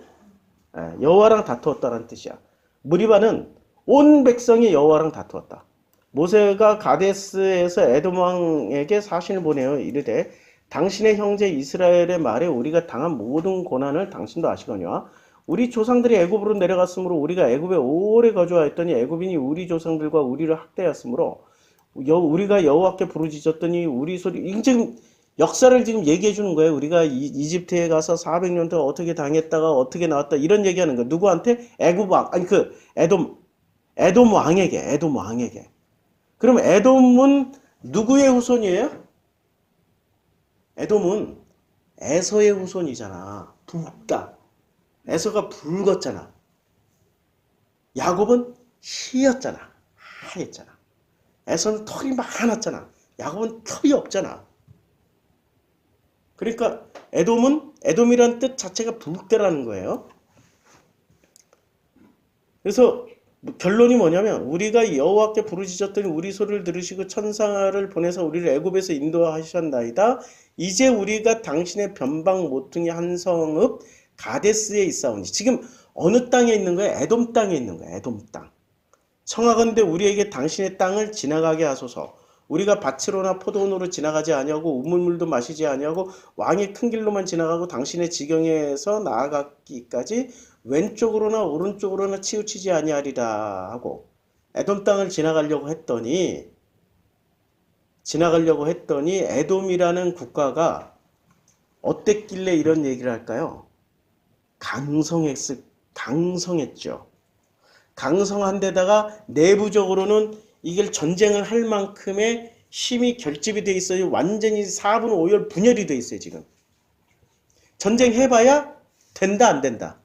여호와랑 다투었다는 뜻이야. 무리바는 온 백성이 여호와랑 다투었다. 모세가 가데스에서 에돔 왕에게 사신을 보내어 이르되 당신의 형제 이스라엘의 말에 우리가 당한 모든 고난을 당신도 아시거니와 우리 조상들이 애굽으로 내려갔으므로 우리가 애굽에 오래 거주하였더니 애굽인이 우리 조상들과 우리를 학대하였으므로 우리가 여호와께 부르짖었더니 우리 소리. 지금 역사를 지금 얘기해 주는 거예요. 우리가 이집트에 가서 400년 동안 어떻게 당했다가 어떻게 나왔다 이런 얘기하는 거예요. 누구한테? 애굽 왕, 아니 에돔 왕에게. 그럼 에돔은 누구의 후손이에요? 에돔은 에서의 후손이잖아. 붉다. 에서가 붉었잖아. 야곱은 희었잖아. 하였잖아. 에서는 털이 많았잖아. 야곱은 털이 없잖아. 그러니까 에돔이란 뜻 자체가 붉다라는 거예요. 그래서 결론이 뭐냐면 우리가 여호와께 부르짖었더니 우리 소리를 들으시고 천사를 보내서 우리를 애굽에서 인도하셨나이다. 이제 우리가 당신의 변방 모퉁이 한 성읍 가데스에 있사오니. 지금 어느 땅에 있는 거야? 에돔 땅에 있는 거야. 에돔 땅. 청하건대 우리에게 당신의 땅을 지나가게 하소서. 우리가 밭으로나 포도원으로 지나가지 아니하고 우물물도 마시지 아니하고 왕의 큰 길로만 지나가고 당신의 지경에서 나아가기까지 왼쪽으로나 오른쪽으로나 치우치지 아니하리라 하고 에돔 땅을 지나가려고 했더니 에돔이라는 국가가 어땠길래 이런 얘기를 할까요? 강성했죠. 강성한 데다가 내부적으로는 이걸 전쟁을 할 만큼의 힘이 결집이 돼 있어요. 완전히 4분 5열 분열이 돼 있어요. 지금 전쟁 해봐야 된다 안 된다.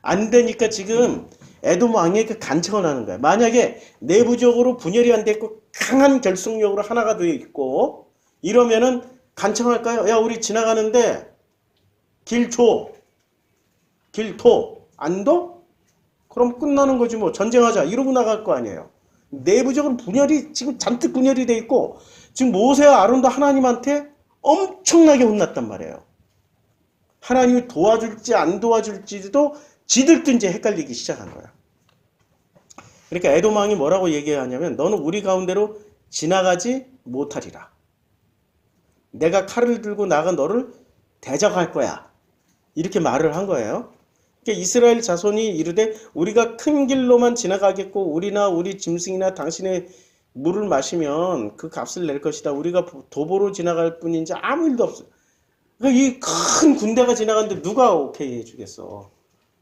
안 되니까 지금 에돔 왕에게 간청을 하는 거야. 만약에 내부적으로 분열이 안 됐고 강한 결속력으로 하나가 되어 있고 이러면은 간청할까요? 야, 우리 지나가는데 길 줘. 안 둬? 그럼 끝나는 거지 뭐. 전쟁하자. 이러고 나갈 거 아니에요. 내부적으로 분열이 지금 잔뜩 분열이 돼 있고 지금 모세와 아론도 하나님한테 엄청나게 혼났단 말이에요. 하나님이 도와줄지 안 도와줄지도 지들도 이제 헷갈리기 시작한 거야. 그러니까 에돔 왕이 뭐라고 얘기하냐면 너는 우리 가운데로 지나가지 못하리라. 내가 칼을 들고 나가 너를 대적할 거야. 이렇게 말을 한 거예요. 그러니까 이스라엘 자손이 이르되 우리가 큰 길로만 지나가겠고 우리나 우리 짐승이나 당신의 물을 마시면 그 값을 낼 것이다. 우리가 도보로 지나갈 뿐인지 아무 일도 없어. 그러니까 이 큰 군대가 지나가는데 누가 오케이 해주겠어.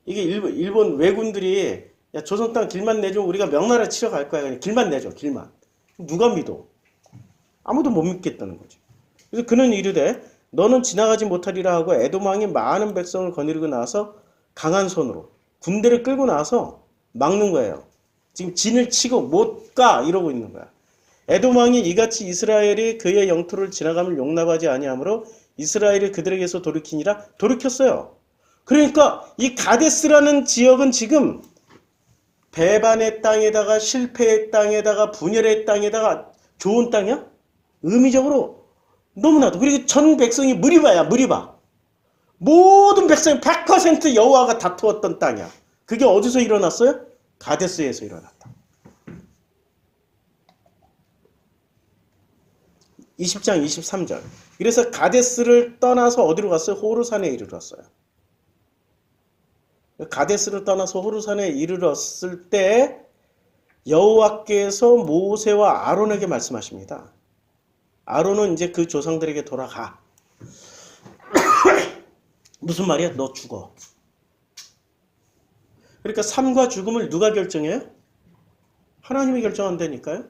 이게 일본 왜군들이 야, 조선 땅 길만 내주면 우리가 명나라 치러 갈 거야. 그냥 길만 내줘. 길만. 누가 믿어? 아무도 못 믿겠다는 거지. 그래서 그는 이르되 너는 지나가지 못하리라 하고 에돔 왕이 많은 백성을 거느리고 나서 강한 손으로 군대를 끌고 나서 막는 거예요. 지금 진을 치고 못 가 이러고 있는 거야. 에돔 왕이 이같이 이스라엘이 그의 영토를 지나가면 용납하지 아니하므로 이스라엘이 그들에게서 돌이키니라. 돌이켰어요. 그러니까 이 가데스라는 지역은 지금 배반의 땅에다가 실패의 땅에다가 분열의 땅에다가 좋은 땅이야? 의미적으로 너무나도. 그리고 전 백성이 무리바야, 무리바. 모든 백성이 100% 여호와가 다투었던 땅이야. 그게 어디서 일어났어요? 가데스에서 일어났다. 20장 23절. 그래서 가데스를 떠나서 어디로 갔어요? 호르산에 이르렀어요. 가데스를 떠나서 호르산에 이르렀을 때 여호와께서 모세와 아론에게 말씀하십니다. 아론은 이제 그 조상들에게 돌아가. 무슨 말이야? 너 죽어. 그러니까 삶과 죽음을 누가 결정해요? 하나님이 결정한다니까요.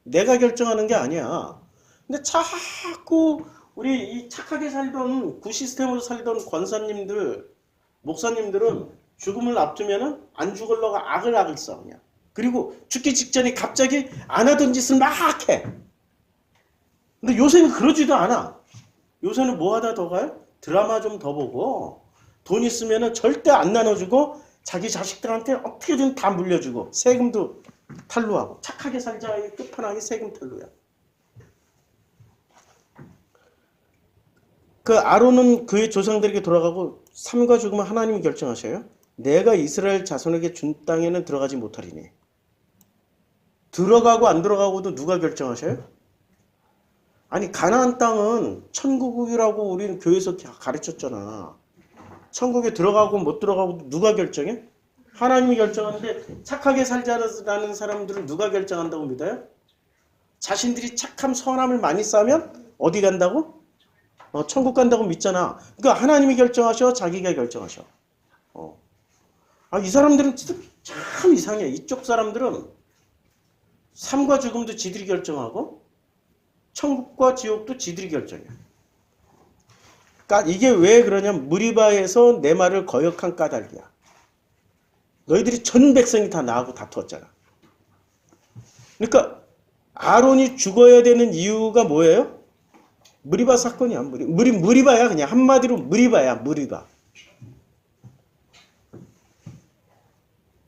내가 결정하는 게 아니야. 근데 자꾸 우리 이 착하게 살던 구시스템으로 살던 권사님들, 목사님들은 죽음을 앞두면은 안 죽으려고 악을 써 그냥. 그리고 죽기 직전에 갑자기 안 하던 짓을 막 해. 근데 요새는 그러지도 않아. 요새는 뭐 하다 더 가요? 드라마 좀 더 보고 돈 있으면은 절대 안 나눠주고 자기 자식들한테 어떻게든 다 물려주고 세금도 탈루하고 착하게 살자의 끝판왕이 세금 탈루야. 그 아론은 그의 조상들에게 돌아가고 삶과 죽음은 하나님이 결정하셔요. 내가 이스라엘 자손에게 준 땅에는 들어가지 못하리니. 들어가고 안 들어가고도 누가 결정하셔요? 아니 가나안 땅은 천국이라고 우리는 교회에서 가르쳤잖아. 천국에 들어가고 못 들어가고 누가 결정해? 하나님이 결정하는데 착하게 살자라는 사람들은 누가 결정한다고 믿어요? 자신들이 착함 선함을 많이 쌓으면 어디 간다고? 천국 간다고 믿잖아. 그러니까 하나님이 결정하셔, 자기가 결정하셔. 이 사람들은 진짜 참 이상해. 이쪽 사람들은 삶과 죽음도 지들이 결정하고 천국과 지옥도 지들이 결정해. 그러니까 이게 왜 그러냐면 무리바에서 내 말을 거역한 까닭이야. 너희들이 전 백성이 다 나하고 다투었잖아. 그러니까 아론이 죽어야 되는 이유가 뭐예요? 무리바 사건이야. 무리바야. 그냥 한마디로 무리바야. 무리바.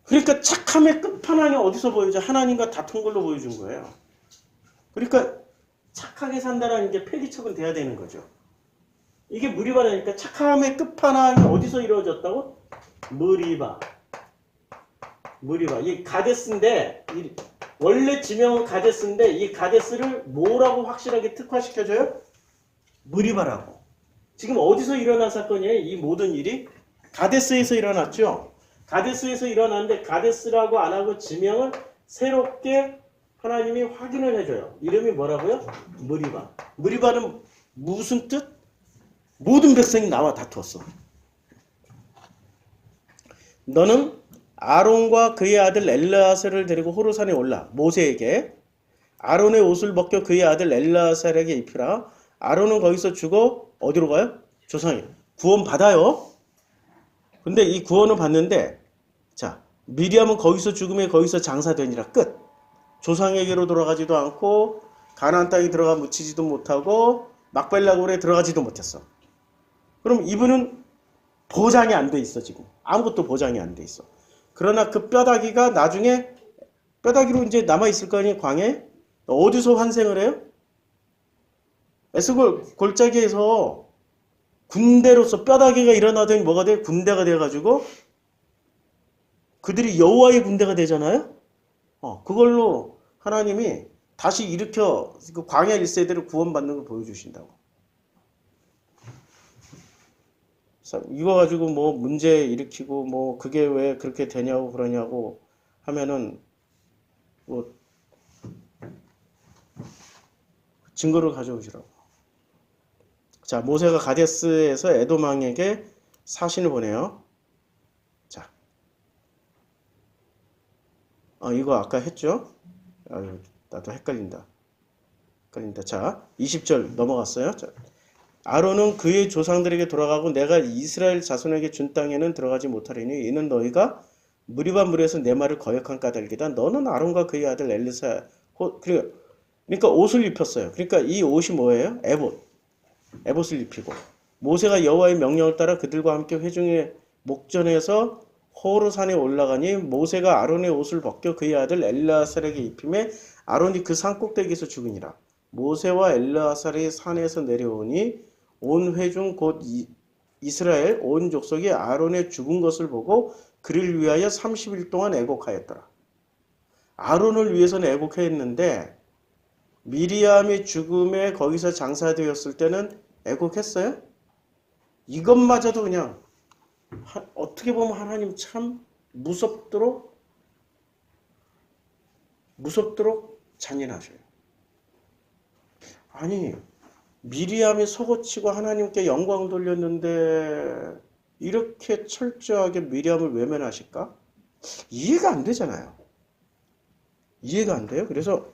그러니까 착함의 끝판왕이 어디서 보여줘? 하나님과 다툰 걸로 보여준 거예요. 그러니까 착하게 산다라는 게 폐기처분 돼야 되는 거죠. 이게 무리바라니까 착함의 끝판왕이 어디서 이루어졌다고? 무리바. 이 가데스인데 원래 지명은 가데스인데 이 가데스를 뭐라고 확실하게 특화시켜줘요? 무리바라고. 지금 어디서 일어난 사건이에요? 이 모든 일이? 가데스에서 일어났죠. 가데스에서 일어났는데 가데스라고 안 하고 지명을 새롭게 하나님이 확인을 해줘요. 이름이 뭐라고요? 무리바. 무리바는 무슨 뜻? 모든 백성이 나와 다투었어. 너는 아론과 그의 아들 엘르아살을 데리고 호르산에 올라 모세에게 아론의 옷을 벗겨 그의 아들 엘르아살에게 입히라. 아론은 거기서 죽어 어디로 가요? 조상이 구원 받아요. 근데 이 구원을 받는데 자 미리암은 거기서 죽음에 거기서 장사되니라. 끝. 조상에게로 돌아가지도 않고 가나안 땅에 들어가 묻히지도 못하고 막벨라골에 들어가지도 못했어. 그럼 이분은 보장이 안 돼 있어. 지금 아무것도 보장이 안 돼 있어. 그러나 그 뼈다귀가 나중에 뼈다귀로 이제 남아있을 거 아니에요. 광해. 어디서 환생을 해요? 에스골 골짜기에서 군대로서 뼈다귀가 일어나더니 뭐가 돼? 군대가 돼가지고 그들이 여호와의 군대가 되잖아요. 그걸로 하나님이 다시 일으켜 그 광야 1세대를 구원받는 걸 보여주신다고. 이거 가지고 뭐 문제 일으키고 뭐 그게 왜 그렇게 되냐고 그러냐고 하면은 뭐 증거를 가져오시라고. 자, 모세가 가데스에서 에돔 왕에게 사신을 보내요. 자, 이거 아까 했죠? 나도 헷갈린다. 자, 20절 넘어갔어요. 자, 아론은 그의 조상들에게 돌아가고 내가 이스라엘 자손에게 준 땅에는 들어가지 못하리니 이는 너희가 무리바 물에서 내 말을 거역한 까닭이다. 너는 아론과 그의 아들 엘르사 그러니까 옷을 입혔어요. 그러니까 이 옷이 뭐예요? 에봇을 입히고 모세가 여호와의 명령을 따라 그들과 함께 회중의 목전에서 호르산에 올라가니 모세가 아론의 옷을 벗겨 그의 아들 엘르아살에게 입히매 아론이 그 산 꼭대기에서 죽으니라. 모세와 엘르아살이 산에서 내려오니 온 회중 곧 이스라엘 온 족속이 아론의 죽은 것을 보고 그를 위하여 30일 동안 애곡하였더라. 아론을 위해서는 애곡했는데 미리암이 죽음에 거기서 장사되었을 때는 애곡했어요? 이것마저도 그냥 어떻게 보면 하나님 참 무섭도록 잔인하셔요. 아니 미리암이 속어치고 하나님께 영광 돌렸는데 이렇게 철저하게 미리암을 외면하실까? 이해가 안 되잖아요. 이해가 안 돼요. 그래서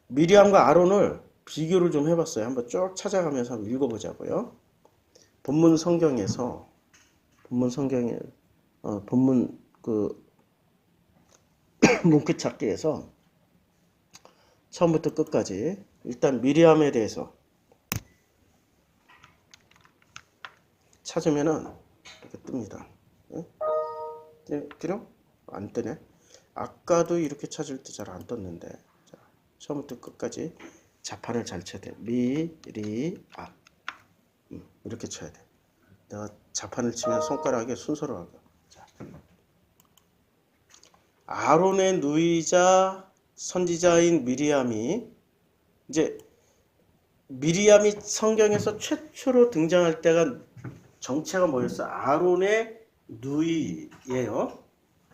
미리암과 아론을 비교를 좀 해봤어요. 한번 쭉 찾아가면서 한번 읽어보자고요. 본문 성경에 본문 그 문구 찾기에서 처음부터 끝까지 일단 미리암에 대해서 찾으면은 이렇게 뜹니다. 그래요? 안 뜨네. 아까도 이렇게 찾을 때 잘 안 떴는데. 자, 처음부터 끝까지 자판을 잘 쳐야 돼. 미리암. 이렇게 쳐야 돼. 내가 자판을 치면 손가락에 순서로 하고. 자. 아론의 누이자 선지자인 미리암이 이제 미리암이 성경에서 최초로 등장할 때가 정체가 뭐였어? 아론의 누이예요.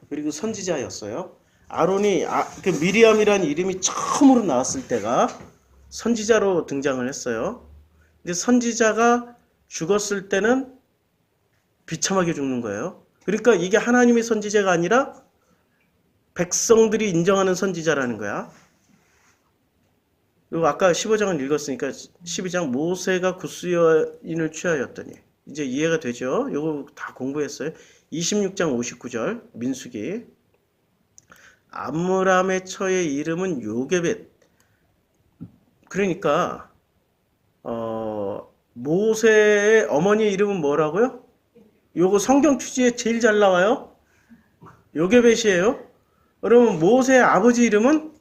그리고 선지자였어요. 아론이 그 미리암이라는 이름이 처음으로 나왔을 때가 선지자로 등장을 했어요. 근데 선지자가 죽었을 때는 비참하게 죽는 거예요. 그러니까 이게 하나님의 선지자가 아니라 백성들이 인정하는 선지자라는 거야. 그리고 아까 15장을 읽었으니까 12장 모세가 굿스 여인을 취하였더니 이제 이해가 되죠? 요거 다 공부했어요. 26장 59절 민수기 암므람의 처의 이름은 요게벳. 그러니까 모세의 어머니 이름은 뭐라고요? 요거 성경 취지에 제일 잘 나와요. 요게벳이에요. 그러면 모세의 아버지 이름은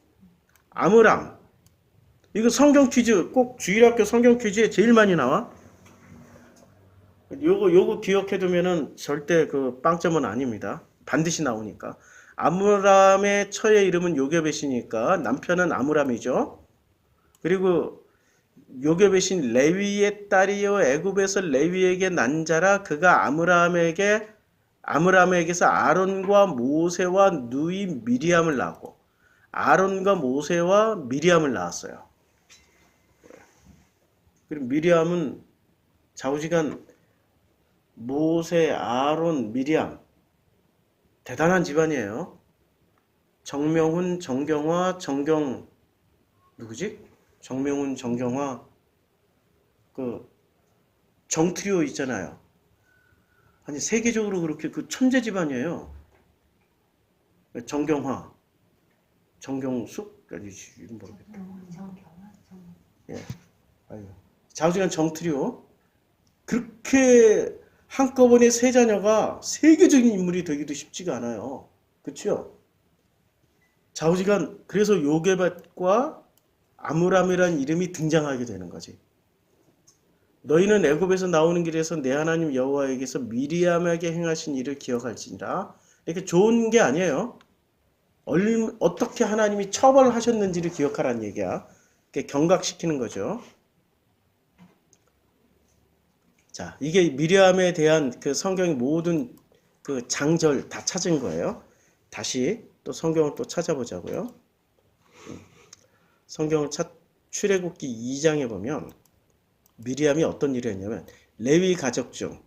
아므람. 이거 성경 퀴즈 꼭 주일학교 성경 퀴즈에 제일 많이 나와. 요거 기억해두면은 절대 그 빵점은 아닙니다. 반드시 나오니까. 아므람의 처의 이름은 요게벳이니까 남편은 아므람이죠. 그리고 요게벳인 레위의 딸이요 애굽에서 레위에게 난 자라 그가 아므람에게서 아론과 모세와 누이 미리암을 낳고 아론과 모세와 미리암을 낳았어요. 그리고 미리암은 좌우지간 모세, 아론, 미리암 대단한 집안이에요. 정명훈, 정경화, 누구지? 정명훈, 정경화 그 정트리오 있잖아요. 아니 세계적으로 그렇게 그 천재 집안이에요. 정경화, 정경숙 아니지 이름 모르겠다. 예, 아유 좌우지간 정트리오 그렇게 한꺼번에 세 자녀가 세계적인 인물이 되기도 쉽지가 않아요. 그렇죠? 좌우지간 그래서 요게벳과 아므람이라는 이름이 등장하게 되는 거지. 너희는 애굽에서 나오는 길에서 내 하나님 여호와에게서 미리암에게 행하신 일을 기억할지니라. 이렇게 좋은 게 아니에요. 어떻게 하나님이 처벌하셨는지를 기억하라는 얘기야. 이렇게 경각시키는 거죠. 자, 이게 미리암에 대한 그 성경의 모든 그 장절 다 찾은 거예요. 다시 또 성경을 또 찾아보자고요. 성경을 출애굽기 2장에 보면 미리암이 어떤 일을 했냐면 레위 가족 중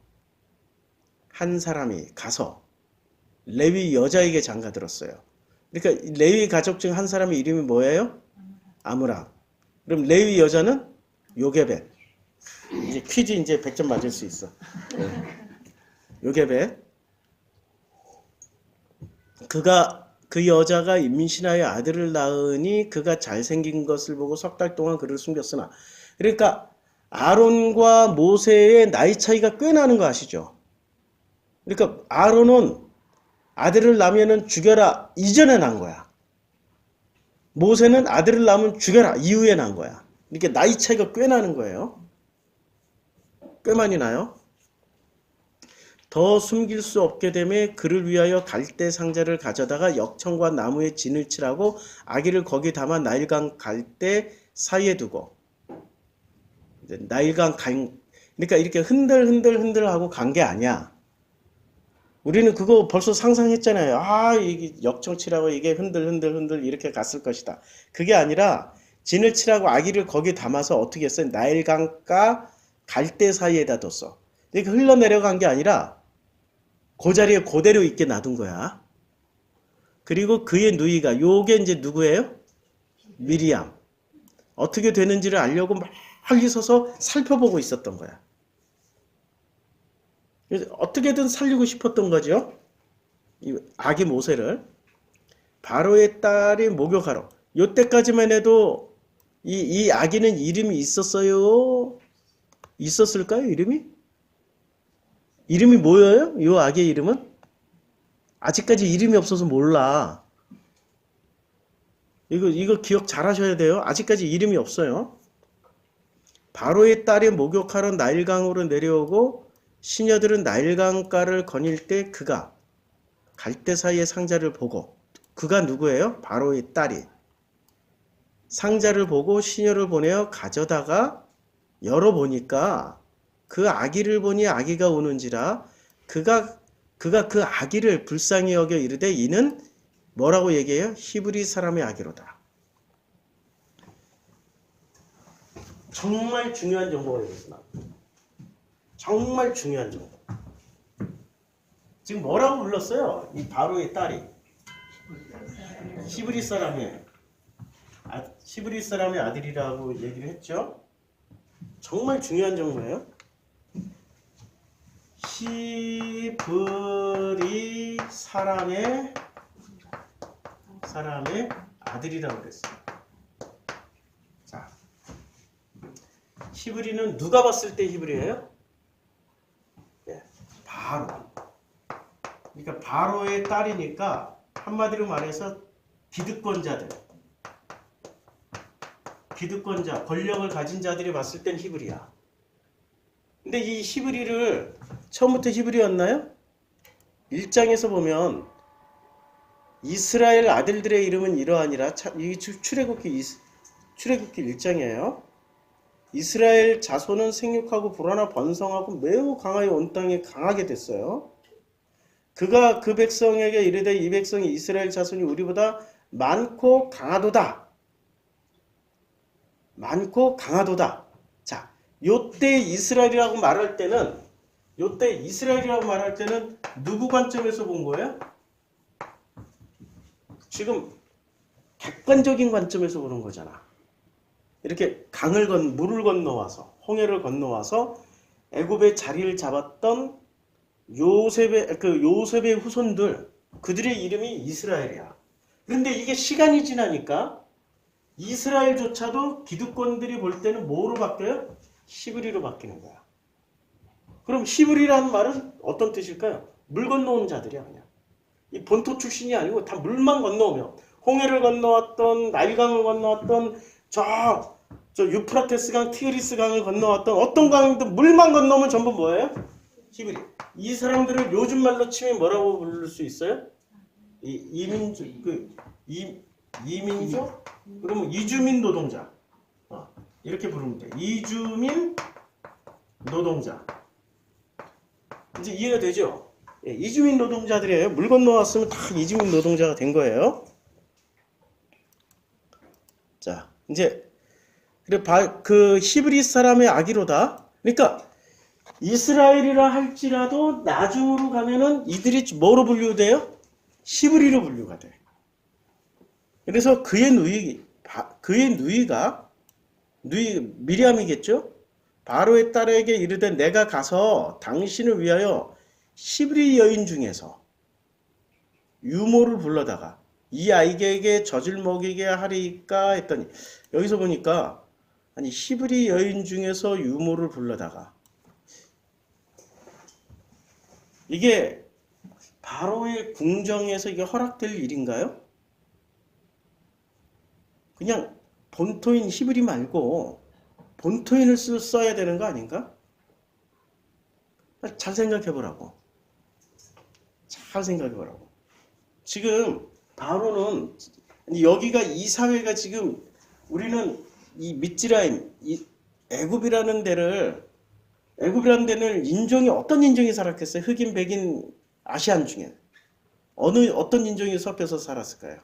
한 사람이 가서 레위 여자에게 장가들었어요. 그러니까 레위 가족 중 한 사람의 이름이 뭐예요? 아므람. 그럼 레위 여자는 요게벳. 이제 퀴즈 이제 100점 맞을 수 있어. 요게벳. 그 여자가 임신하여 아들을 낳으니 그가 잘생긴 것을 보고 석 달 동안 그를 숨겼으나. 그러니까 아론과 모세의 나이 차이가 꽤 나는 거 아시죠? 그러니까 아론은 아들을 낳으면 죽여라 이전에 난 거야. 모세는 아들을 낳으면 죽여라 이후에 난 거야. 이렇게 나이 차이가 꽤 나는 거예요. 꽤 많이 나요. 더 숨길 수 없게 되매 그를 위하여 갈대 상자를 가져다가 역청과 나무에 진을 칠하고 아기를 거기 담아 나일강 갈대 사이에 두고 나일강 그러니까 이렇게 흔들 하고 간 게 아니야. 우리는 그거 벌써 상상했잖아요. 아, 이게 역청칠하고 이게 흔들 이렇게 갔을 것이다. 그게 아니라 진을 칠하고 아기를 거기 담아서 어떻게 했어요? 나일강과 갈대 사이에다 뒀어. 이렇게 흘러내려간 게 아니라 그 자리에 그대로 있게 놔둔 거야. 그리고 그의 누이가 요게 이제 누구예요? 미리암. 어떻게 되는지를 알려고 멀리 서서 살펴보고 있었던 거야. 어떻게든 살리고 싶었던 거죠. 이 아기 모세를. 바로의 딸이 목욕하러. 요때까지만 해도 이 아기는 이름이 있었어요? 있었을까요? 이름이 뭐예요? 요 아기의 이름은? 아직까지 이름이 없어서 몰라. 이거 기억 잘 하셔야 돼요. 아직까지 이름이 없어요. 바로의 딸이 목욕하러 나일강으로 내려오고 시녀들은 나일강가를 거닐 때 그가 갈대 사이의 상자를 보고 그가 누구예요? 바로의 딸이 상자를 보고 시녀를 보내어 가져다가 열어보니까 그 아기를 보니 아기가 우는지라 그가 그 아기를 불쌍히 여겨 이르되 이는 뭐라고 얘기해요? 히브리 사람의 아기로다. 정말 중요한 정보가 여기서 정말 중요한 정보. 지금 뭐라고 불렀어요? 이 바로의 딸이 히브리 사람의 아들이라고 얘기를 했죠. 정말 중요한 정보예요. 히브리 사람의 아들이라고 그랬어요. 자, 히브리는 누가 봤을 때 히브리예요? 네, 바로. 그러니까 바로의 딸이니까 한마디로 말해서 기득권자, 권력을 가진 자들이 봤을 땐 히브리야. 근데 이 히브리를 처음부터 히브리였나요? 1장에서 보면 이스라엘 아들들의 이름은 이러하니라. 이게 출애굽기 1장이에요. 이스라엘 자손은 생육하고 불어나 번성하고 매우 강하여 온 땅에 강하게 됐어요. 그가 그 백성에게 이르되 이 백성이 이스라엘 자손이 우리보다 많고 강하도다. 자, 요때 이스라엘이라고 말할 때는 누구 관점에서 본 거예요? 지금 객관적인 관점에서 보는 거잖아. 이렇게 물을 건너와서 홍해를 건너와서 애굽의 자리를 잡았던 요셉의 후손들, 그들의 이름이 이스라엘이야. 그런데 이게 시간이 지나니까 이스라엘조차도 기득권들이 볼 때는 뭐로 바뀌어요? 히브리로 바뀌는 거야. 그럼 히브리라는 말은 어떤 뜻일까요? 물 건너온 자들이야, 그냥. 이 본토 출신이 아니고 다 물만 건너오면 홍해를 건너왔던 나일강을 건너왔던 저 유프라테스 강, 티그리스 강을 건너왔던 어떤 강이든 물만 건너오면 전부 뭐예요? 히브리. 이 사람들을 요즘 말로 치면 뭐라고 부를 수 있어요? 이민족? 그러면 이주민 노동자. 이렇게 부르면 돼. 이주민 노동자. 이제 이해가 되죠? 예, 이주민 노동자들이에요. 물 건너왔으면 다 이주민 노동자가 된 거예요. 자, 이제 그 히브리 사람의 아기로다. 그러니까 이스라엘이라 할지라도 나중으로 가면은 이들이 뭐로 분류돼요? 히브리로 분류가 돼. 그래서 그의 누이가 미리암이겠죠? 바로의 딸에게 이르되 내가 가서 당신을 위하여 히브리 여인 중에서 유모를 불러다가 이 아이에게 젖을 먹이게 하리까 했더니 여기서 보니까 아니 히브리 여인 중에서 유모를 불러다가 이게 바로의 궁정에서 이게 허락될 일인가요? 그냥 본토인 히브리 말고 본토인을 써야 되는 거 아닌가? 잘 생각해 보라고. 잘 생각해 보라고. 지금 바로는 여기가 이 사회가 지금 우리는 이 미즈라임, 이 애굽이라는 데를 인종이 어떤 인종이 살았겠어요? 흑인, 백인, 아시안 중에 어떤 인종이 섞여서 살았을까요?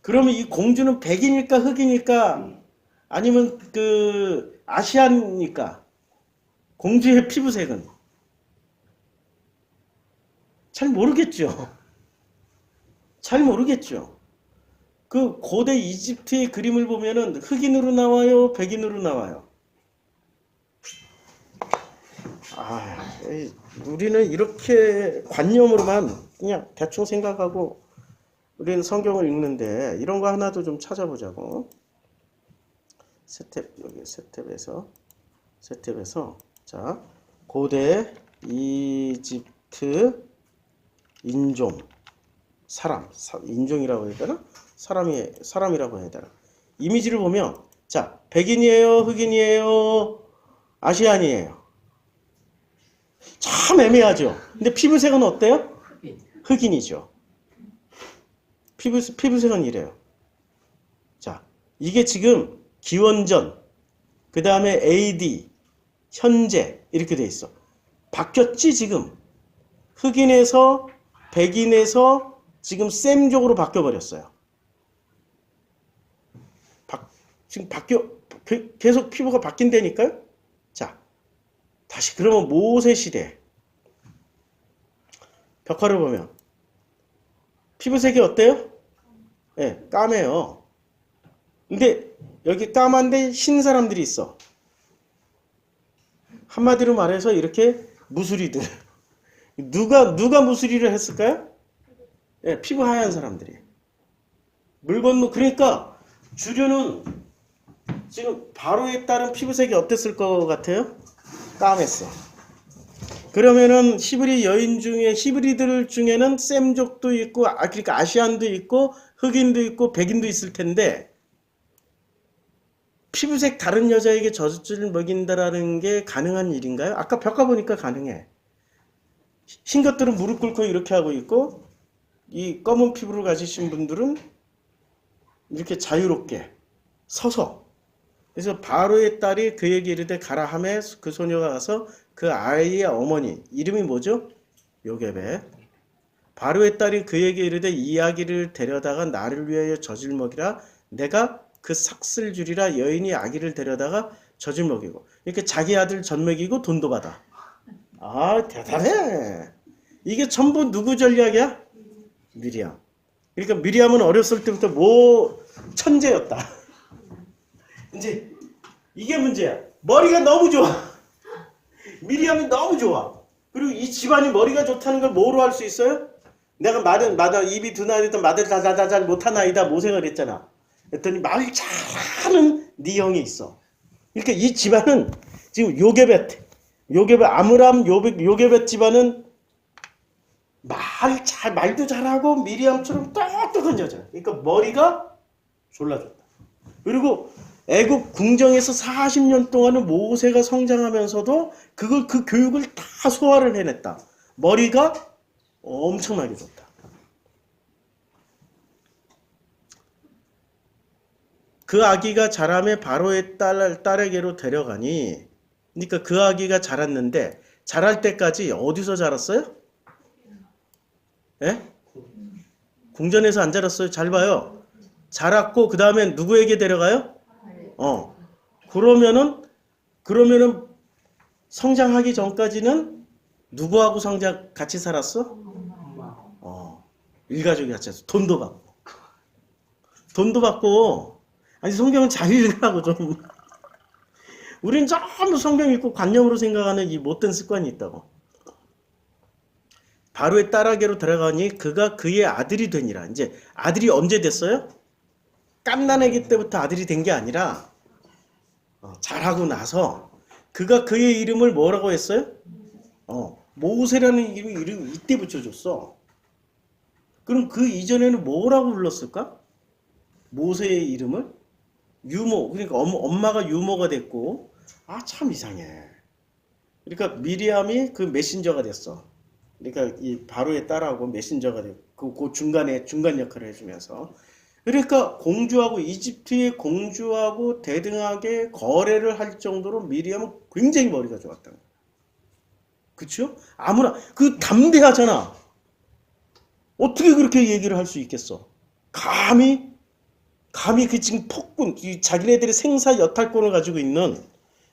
그러면 이 공주는 백인일까 흑인일까 아니면 그 아시안일까? 공주의 피부색은 잘 모르겠죠. 잘 모르겠죠. 그 고대 이집트의 그림을 보면은 흑인으로 나와요, 백인으로 나와요. 우리는 이렇게 관념으로만 그냥 대충 생각하고 우리는 성경을 읽는데 이런 거 하나도 좀 찾아보자고. 여기 스텝에서 자, 고대 이집트 인종 인종이라고 해야 되나? 사람이라고 해야 되나? 이미지를 보면 자, 백인이에요, 흑인이에요, 아시안이에요. 참 애매하죠. 근데 피부색은 어때요? 흑인이죠. 피부색은 이래요. 자, 이게 지금 기원전, 그 다음에 AD, 현재 이렇게 돼 있어. 바뀌었지 지금. 흑인에서 백인에서 지금 셈족으로 바뀌어버렸어요. 지금 계속 피부가 바뀐다니까요? 자, 다시 그러면 모세 시대 벽화를 보면 피부색이 어때요? 네, 까매요. 근데 여기 까만데 흰 사람들이 있어. 한마디로 말해서 이렇게 무수리들. 누가 무수리를 했을까요? 네, 피부 하얀 사람들이. 그러니까 주류는 지금 바로에 따른 피부색이 어땠을 것 같아요? 까맸어. 그러면은 히브리 여인 중에 히브리들 중에는 셈족도 있고 그러니까 아시안도 있고 흑인도 있고 백인도 있을 텐데 피부색 다른 여자에게 젖을 먹인다라는 게 가능한 일인가요? 아까 벽화 보니까 가능해. 흰 것들은 무릎 꿇고 이렇게 하고 있고 이 검은 피부를 가지신 분들은 이렇게 자유롭게 서서. 그래서 바로의 딸이 그에게 이르되 가라 하매 그 소녀가 가서 그 아이의 어머니 이름이 뭐죠? 요게벳. 바로의 딸이 그에게 이르되 이야기를 데려다가 나를 위하여 젖을 먹이라 내가 그 삭슬 주리라. 여인이 아기를 데려다가 젖을 먹이고 이렇게 자기 아들 젖 먹이고 돈도 받아. 대단해. 이게 전부 누구 전략이야? 미리암. 그러니까 미리암은 어렸을 때부터 천재였다. 이제 이게 문제야. 머리가 너무 좋아. 미리암이 너무 좋아. 그리고 이 집안이 머리가 좋다는 걸 뭐로 알 수 있어요? 내가 입이 둔하였던 말을 잘 못한 아이다 모세가 그랬잖아. 그랬더니 말 잘하는 네 형이 있어. 그러니까 이 집안은 지금 요게벳 아므람 요게벳 집안은 말도 잘하고 미리암처럼 똑똑한 여자. 그러니까 머리가 졸라 좋다. 그리고 애굽 궁정에서 40년 동안은 모세가 성장하면서도 그 교육을 다 소화를 해냈다. 머리가 엄청나게 좋다. 그 아기가 자라매 바로의 딸에게로 데려가니 그러니까 그 아기가 자랐는데 자랄 때까지 어디서 자랐어요? 예? 궁전에서 안 자랐어요. 잘 봐요. 자랐고 그 다음에 누구에게 데려가요? 그러면은 성장하기 전까지는 누구하고 같이 살았어? 일가족이 같이 살았어. 돈도 받고 아니 성경은 잘 읽으라고 좀. 우린 전부 성경 읽고 관념으로 생각하는 이 못된 습관이 있다고. 바로의 딸에게로 들어가니 그가 그의 아들이 되니라. 이제 아들이 언제 됐어요? 갓난아기 때부터 아들이 된 게 아니라 잘하고 나서 그가 그의 이름을 뭐라고 했어요? 모세라는 이름이 이때 붙여줬어. 그럼 그 이전에는 뭐라고 불렀을까? 모세의 이름을? 유모. 그러니까 엄마가 유모가 됐고, 아, 참 이상해. 그러니까 미리암이 그 메신저가 됐어. 그러니까 이 바로의 딸하고 메신저가 됐고, 그 중간에 중간 역할을 해주면서. 그러니까 공주하고 이집트의 공주하고 대등하게 거래를 할 정도로 미리암은 굉장히 머리가 좋았다. 그쵸? 아무나 그 담대하잖아. 어떻게 그렇게 얘기를 할 수 있겠어? 감히 그 지금 폭군, 자기네들의 생사 여탈권을 가지고 있는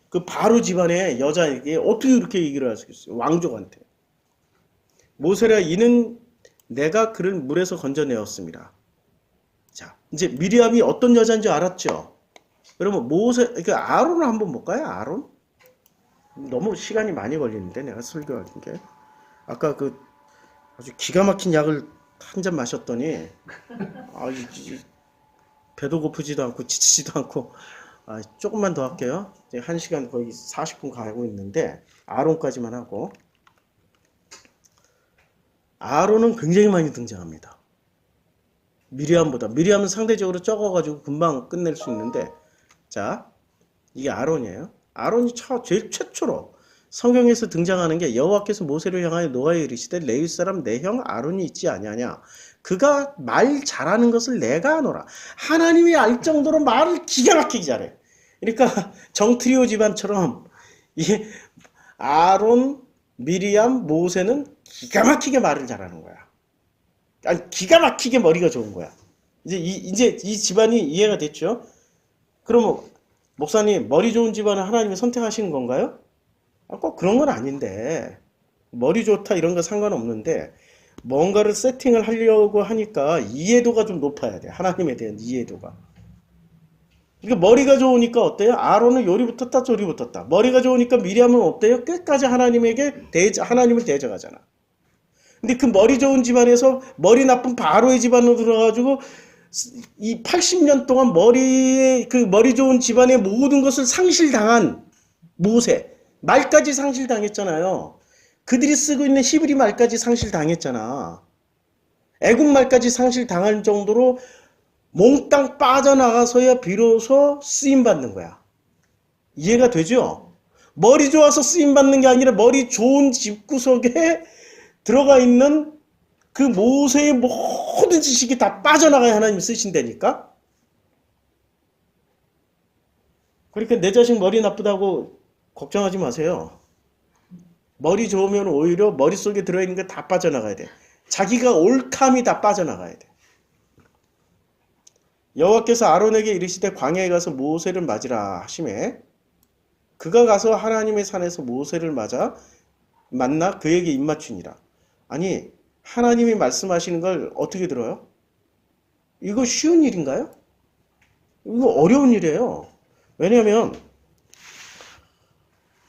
그 바로 집안의 여자에게 어떻게 그렇게 얘기를 할 수 있겠어요? 왕족한테. 모세라 이는 내가 그를 물에서 건져내었습니다. 자, 이제 미리암이 어떤 여자인지 알았죠? 그러면 그러니까 아론을 한번 볼까요? 아론? 너무 시간이 많이 걸리는데 내가 설교하는 게. 아까 그 아주 기가 막힌 약을 한 잔 마셨더니 배도 고프지도 않고 지치지도 않고 조금만 더 할게요. 이제 1시간 거의 40분 가고 있는데 아론까지만 하고. 아론은 굉장히 많이 등장합니다. 미리암은 상대적으로 적어가지고 금방 끝낼 수 있는데, 자, 이게 아론이에요. 아론이 제일 최초로 성경에서 등장하는 게 여호와께서 모세를 향하여 노아에 이르시되 레위 사람 내 형 아론이 있지 아니하냐. 그가 말 잘하는 것을 내가 하노라. 하나님이 알 정도로 말을 기가 막히게 잘해. 그러니까 정트리오 집안처럼 이 아론, 미리암, 모세는 기가 막히게 말을 잘하는 거야. 아니, 기가 막히게 머리가 좋은 거야. 이제 이 집안이 이해가 됐죠? 그러면 목사님, 머리 좋은 집안을 하나님이 선택하시는 건가요? 꼭 그런 건 아닌데, 머리 좋다 이런 거 상관없는데, 뭔가를 세팅을 하려고 하니까 이해도가 좀 높아야 돼. 하나님에 대한 이해도가. 그러니까 머리가 좋으니까 어때요? 아론은 요리 붙었다, 조리 붙었다. 머리가 좋으니까 미리암은 어때요? 끝까지 하나님을 대적하잖아. 근데 그 머리 좋은 집안에서 머리 나쁜 바로의 집안으로 들어가지고 이 80년 동안 머리 좋은 집안의 모든 것을 상실당한 모세. 말까지 상실당했잖아요. 그들이 쓰고 있는 히브리 말까지 상실당했잖아. 애굽 말까지 상실당할 정도로 몽땅 빠져나가서야 비로소 쓰임받는 거야. 이해가 되죠? 머리 좋아서 쓰임받는 게 아니라 머리 좋은 집구석에 들어가 있는 그 모세의 모든 지식이 다 빠져나가야 하나님이 쓰신다니까? 그러니까 내 자식 머리 나쁘다고 걱정하지 마세요. 머리 좋으면 오히려 머릿속에 들어있는 게 다 빠져나가야 돼. 자기가 옳감이 다 빠져나가야 돼. 여호와께서 아론에게 이르시되 광야에 가서 모세를 맞으라 하시매 그가 가서 하나님의 산에서 모세를 만나 그에게 입맞추니라. 아니, 하나님이 말씀하시는 걸 어떻게 들어요? 이거 쉬운 일인가요? 이거 어려운 일이에요. 왜냐하면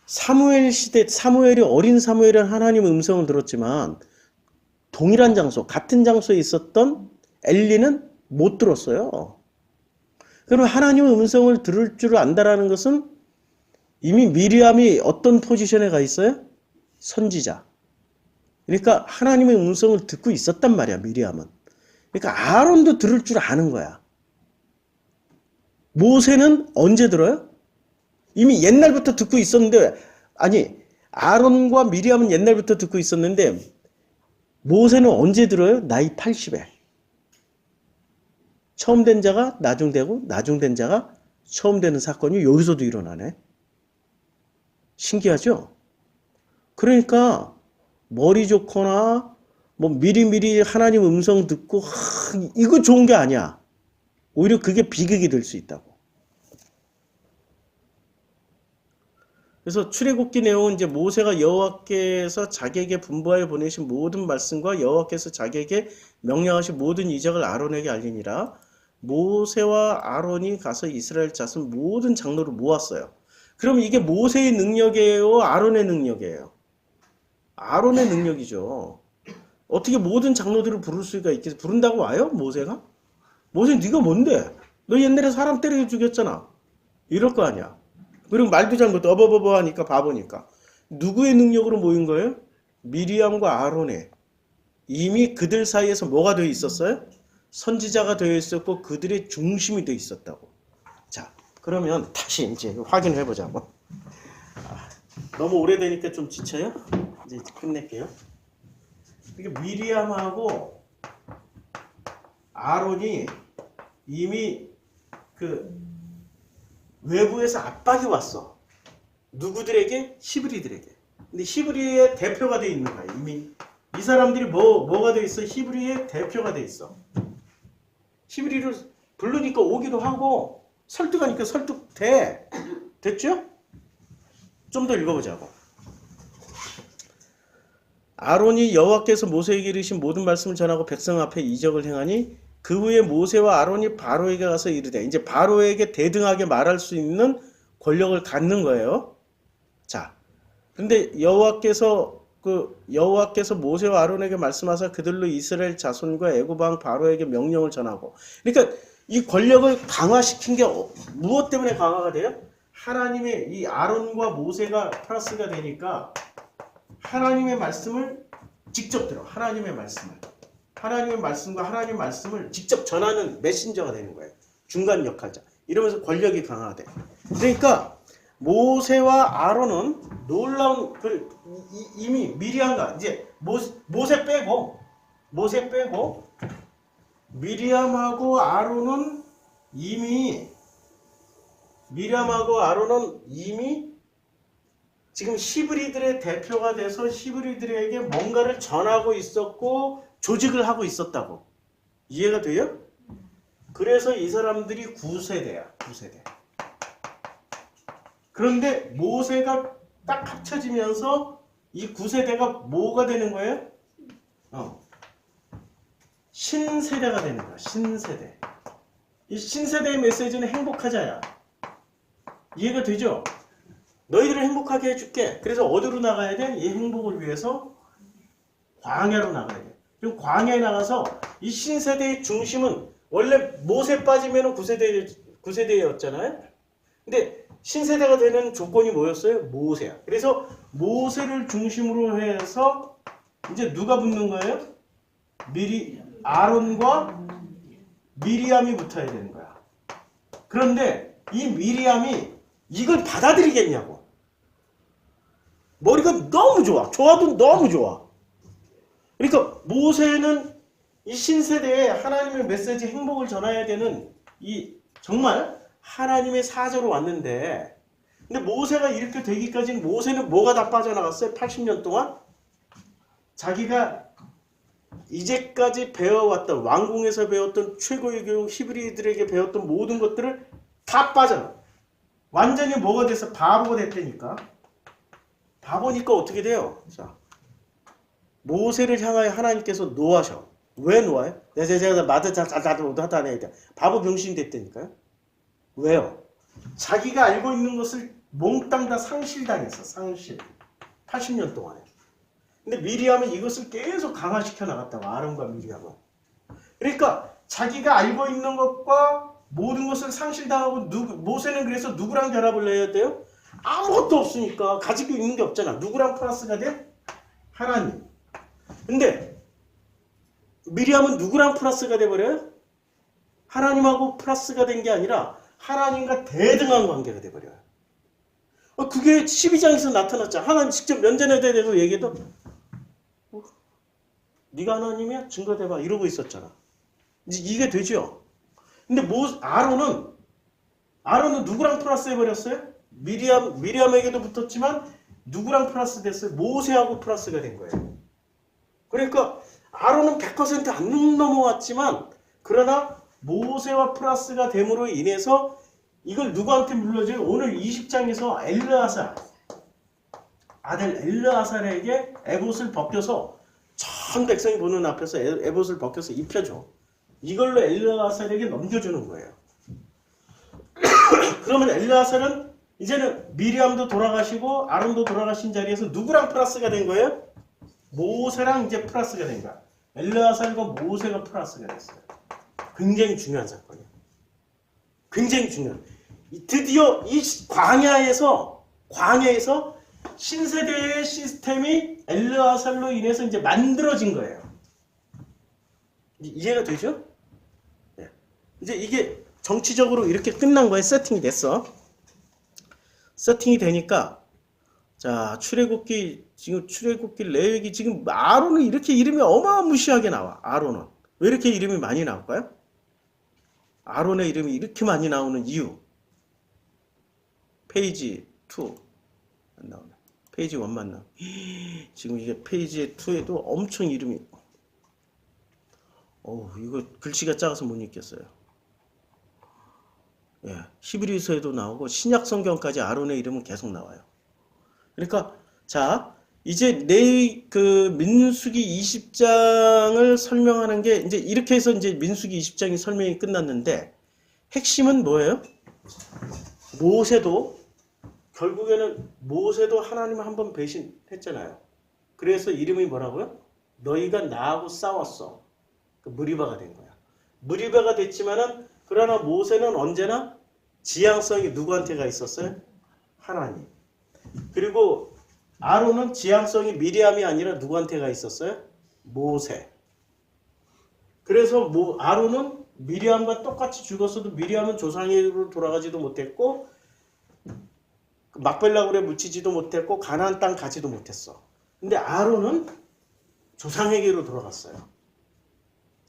사무엘이 어린 사무엘은 하나님의 음성을 들었지만 동일한 장소, 같은 장소에 있었던 엘리는 못 들었어요. 그럼 하나님의 음성을 들을 줄 안다라는 것은 이미 미리암이 어떤 포지션에 가 있어요? 선지자. 그러니까 하나님의 음성을 듣고 있었단 말이야, 미리암은. 그러니까 아론도 들을 줄 아는 거야. 모세는 언제 들어요? 이미 옛날부터 듣고 있었는데, 아니, 아론과 미리암은 옛날부터 듣고 있었는데, 모세는 언제 들어요? 나이 80에. 처음 된 자가 나중되고, 나중된 자가 처음 되는 사건이 여기서도 일어나네. 신기하죠? 그러니까, 머리 좋거나, 미리미리 하나님 음성 듣고, 이거 좋은 게 아니야. 오히려 그게 비극이 될 수 있다고. 그래서 출애굽기 내용은 이제 모세가 여호와께서 자기에게 분부하여 보내신 모든 말씀과 여호와께서 자기에게 명령하신 모든 이적을 아론에게 알리니라. 모세와 아론이 가서 이스라엘 자손 모든 장로를 모았어요. 그럼 이게 모세의 능력이에요? 아론의 능력이에요? 아론의 능력이죠. 어떻게 모든 장로들을 부를 수가 있겠어? 부른다고 와요? 모세가? 모세 네가 뭔데? 너 옛날에 사람 때려 죽였잖아. 이럴 거 아니야. 그리고 말도 잘못 어버버버 하니까 바보니까. 누구의 능력으로 모인 거예요? 미리암과 아론에 이미 그들 사이에서 뭐가 되어 있었어요? 선지자가 되어 있었고 그들의 중심이 되어 있었다고. 자, 그러면 다시 이제 확인을 해보자고. 너무 오래되니까 좀 지쳐요? 이제 끝낼게요. 그러니까 미리암하고 아론이 이미 그 외부에서 압박이 왔어. 누구들에게? 히브리들에게. 근데 히브리의 대표가 돼 있는 거야. 이미 이 사람들이 뭐가 돼 있어? 히브리의 대표가 돼 있어. 히브리를 부르니까 오기도 하고 설득하니까 설득돼. 됐죠? 좀 더 읽어보자고. 아론이 여호와께서 모세에게 이르신 모든 말씀을 전하고 백성 앞에 이적을 행하니 그 후에 모세와 아론이 바로에게 가서 이르되, 이제 바로에게 대등하게 말할 수 있는 권력을 갖는 거예요. 자, 근데 여호와께서 모세와 아론에게 말씀하사 그들로 이스라엘 자손과 애굽 왕 바로에게 명령을 전하고, 그러니까 이 권력을 강화시킨 게 무엇 때문에 강화가 돼요? 하나님의 이 아론과 모세가 플러스가 되니까 하나님의 말씀을 직접 들어. 하나님의 말씀과 하나님의 말씀을 직접 전하는 메신저가 되는 거예요. 중간 역할자. 이러면서 권력이 강화돼. 그러니까 모세와 아론은 놀라운 이미 미리암과 이제 모세 빼고 미리암하고 아론은 이미 지금 히브리들의 대표가 돼서 히브리들에게 뭔가를 전하고 있었고 조직을 하고 있었다고. 이해가 돼요? 그래서 이 사람들이 9세대야. 9세대. 그런데 모세가 딱 합쳐지면서 이 9세대가 뭐가 되는 거예요? 신세대가 되는 거야. 신세대. 이 신세대의 메시지는 행복하자야. 이해가 되죠? 너희들을 행복하게 해줄게. 그래서 어디로 나가야 돼? 이 행복을 위해서 광야로 나가야 돼. 그럼 광야에 나가서 이 신세대의 중심은 원래 모세 빠지면 9세대였잖아요. 근데 신세대가 되는 조건이 뭐였어요? 모세야. 그래서 모세를 중심으로 해서 이제 누가 붙는 거예요? 아론과 미리암이 붙어야 되는 거야. 그런데 이 미리암이 이걸 받아들이겠냐고. 머리가 너무 좋아. 좋아도 너무 좋아. 그러니까 모세는 이 신세대에 하나님의 메시지 행복을 전해야 되는 이 정말 하나님의 사자로 왔는데, 근데 모세가 이렇게 되기까지는 모세는 뭐가 다 빠져나갔어요? 80년 동안? 자기가 이제까지 배워왔던, 왕궁에서 배웠던 최고의 교육, 히브리들에게 배웠던 모든 것들을 다 빠져나. 완전히 뭐가 돼서 바보가 됐다니까. 바보니까 어떻게 돼요? 자, 모세를 향하여 하나님께서 노하셔. 왜 노아요? 내 제자가 마드 하다 내야 돼. 바보 병신이 됐다니까요. 왜요? 자기가 알고 있는 것을 몽땅 다 상실당했어. 상실. 80년 동안에. 근데 미리암은 이것을 계속 강화시켜 나갔다고. 아론과 미리암은. 그러니까 자기가 알고 있는 것과 모든 것을 상실당하고 모세는 그래서 누구랑 결합을 해야 돼요? 아무것도 없으니까 가지고 있는 게 없잖아. 누구랑 플러스가 돼? 하나님. 근데 미리암은 누구랑 플러스가 돼버려요? 하나님하고 플러스가 된 게 아니라 하나님과 대등한 관계가 돼버려요. 그게 12장에서 나타났잖아. 하나님 직접 면전에 대해서 얘기해도 네가 하나님이야? 증거대봐 이러고 있었잖아. 이게 되죠. 근데 아론은 누구랑 플러스 해버렸어요? 미리암에게도 붙었지만 누구랑 플러스 됐어요? 모세하고 플러스가 된 거예요. 그러니까 아론은 100% 안 넘어왔지만 그러나 모세와 플러스가 됨으로 인해서 이걸 누구한테 물려줘요? 오늘 20장에서 아들 엘르아살에게 에봇을 벗겨서 전 백성이 보는 앞에서 에봇을 벗겨서 입혀줘. 이걸로 엘르아살에게 넘겨주는 거예요. 그러면 엘르아살은 이제는 미리암도 돌아가시고 아론도 돌아가신 자리에서 누구랑 플러스가 된 거예요? 모세랑 이제 플러스가 된 거야. 엘르아살과 모세가 플러스가 됐어요. 굉장히 중요한 사건이에요. 굉장히 중요한. 드디어 이 광야에서 신세대의 시스템이 엘르아살로 인해서 이제 만들어진 거예요. 이해가 되죠? 네. 이제 이게 정치적으로 이렇게 끝난 거에 세팅이 됐어. 세팅이 되니까 자 출애굽기 지금 출애굽기 레위기 지금 아론은 이렇게 이름이 어마무시하게 나와. 아론은 왜 이렇게 이름이 많이 나올까요? 아론의 이름이 이렇게 많이 나오는 이유. 페이지 2 안 나오네. 페이지 1만 나와. 지금 이게 페이지 2에도 엄청 이름이 이거 글씨가 작아서 못 읽겠어요. 예, 히브리서에도 나오고 신약 성경까지 아론의 이름은 계속 나와요. 그러니까 자 이제 그 민수기 20장을 설명하는 게 이제 이렇게 해서 이제 민수기 20장이 설명이 끝났는데 핵심은 뭐예요? 모세도 결국에는 모세도 하나님을 한번 배신했잖아요. 그래서 이름이 뭐라고요? 너희가 나하고 싸웠어. 그 무리바가 된 거야. 무리바가 됐지만은 그러나 모세는 언제나 지향성이 누구한테가 있었어요? 하나님. 그리고 아론은 지향성이 미리암이 아니라 누구한테가 있었어요? 모세. 그래서 아론은 미리암과 똑같이 죽었어도 미리암은 조상에게로 돌아가지도 못했고 막벨라굴에 묻히지도 못했고 가나안 땅 가지도 못했어. 근데 아론은 조상에게로 돌아갔어요.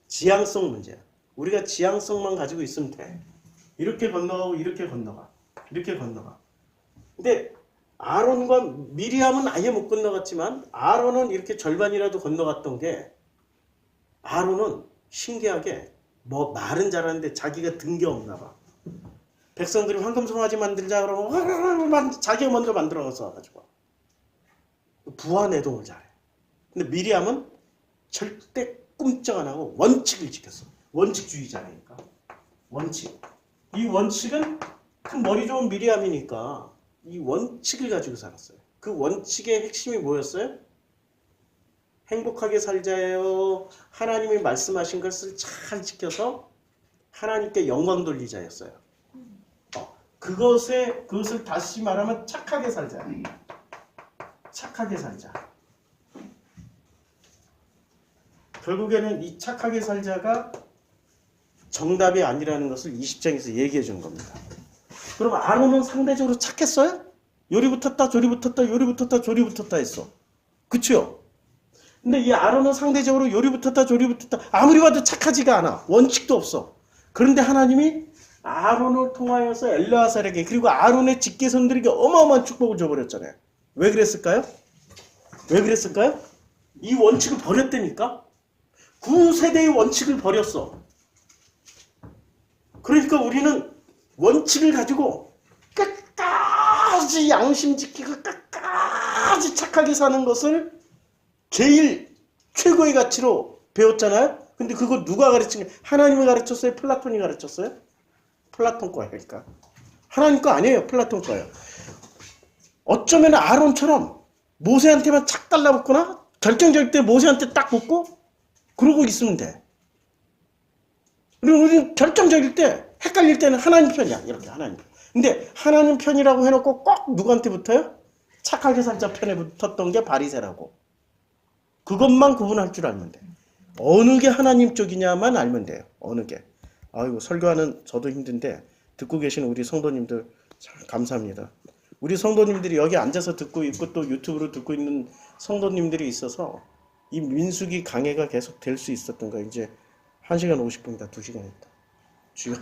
지향성 문제야. 우리가 지향성만 가지고 있으면 돼. 이렇게 건너가고 이렇게 건너가. 이렇게 건너가. 근데 아론과 미리암은 아예 못 건너갔지만 아론은 이렇게 절반이라도 건너갔던 게 아론은 신기하게 뭐 말은 잘하는데 자기가 든 게 없나 봐. 백성들이 황금송아지 만들자 그러고 자기가 먼저 만들어서 와가지고 부하내동을 잘해. 근데 미리암은 절대 꼼짝 안 하고 원칙을 지켰어. 원칙주의자니까. 원칙. 이 원칙은 큰 머리 좋은 미리암이니까 이 원칙을 가지고 살았어요. 그 원칙의 핵심이 뭐였어요? 행복하게 살자예요. 하나님이 말씀하신 것을 잘 지켜서 하나님께 영광 돌리자였어요. 그것을 다시 말하면 착하게 살자. 착하게 살자. 결국에는 이 착하게 살자가 정답이 아니라는 것을 20장에서 얘기해 준 겁니다. 그럼 아론은 상대적으로 착했어요? 요리 붙었다 조리 붙었다 요리 붙었다 조리 붙었다 했어. 그쵸? 근데 이 아론은 상대적으로 요리 붙었다 조리 붙었다 아무리 봐도 착하지가 않아. 원칙도 없어. 그런데 하나님이 아론을 통하여서 엘르아살에게 그리고 아론의 직계손들에게 어마어마한 축복을 줘버렸잖아요. 왜 그랬을까요? 왜 그랬을까요? 이 원칙을 버렸다니까? 9세대의 원칙을 버렸어. 그러니까 우리는 원칙을 가지고 끝까지 양심 지키고 끝까지 착하게 사는 것을 제일 최고의 가치로 배웠잖아요. 근데 그거 누가 가르친 거예요? 하나님이 가르쳤어요? 플라톤이 가르쳤어요? 플라톤 거예요. 그러니까 하나님 거 아니에요. 플라톤 거예요. 어쩌면 아론처럼 모세한테만 착 달라붙거나 결정적 때 모세한테 딱 붙고 그러고 있으면 돼. 그리고 우리는 결정적일 때 헷갈릴 때는 하나님 편이야. 이렇게 하나님 편. 근데 하나님 편이라고 해놓고 꼭 누구한테 붙어요? 착하게 살자 편에 붙었던 게 바리새라고. 그것만 구분할 줄 알면 돼. 어느 게 하나님 쪽이냐만 알면 돼요. 어느 게. 아이고 설교하는 저도 힘든데 듣고 계시는 우리 성도님들 참 감사합니다. 우리 성도님들이 여기 앉아서 듣고 있고 또 유튜브로 듣고 있는 성도님들이 있어서 이 민수기 강해가 계속 될 수 있었던 거예요. 이제 1시간 50분이다. 2시간 했다. 주여.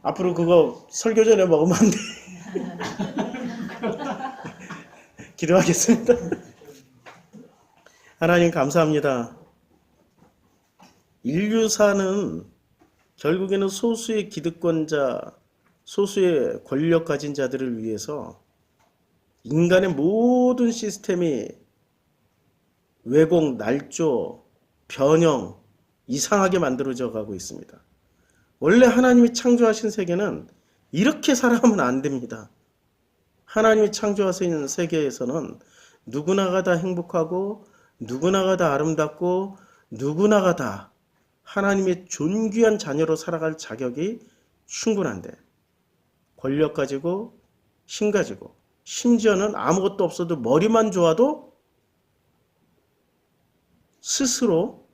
앞으로 그거 설교 전에 먹으면 안 돼. 기도하겠습니다. 하나님 감사합니다. 인류사는 결국에는 소수의 기득권자, 소수의 권력 가진 자들을 위해서 인간의 모든 시스템이 왜곡, 날조, 변형, 이상하게 만들어져 가고 있습니다. 원래 하나님이 창조하신 세계는 이렇게 살아가면 안 됩니다. 하나님이 창조하신 세계에서는 누구나가 다 행복하고 누구나가 다 아름답고 누구나가 다 하나님의 존귀한 자녀로 살아갈 자격이 충분한데 권력 가지고 힘 가지고 심지어는 아무것도 없어도 머리만 좋아도 스스로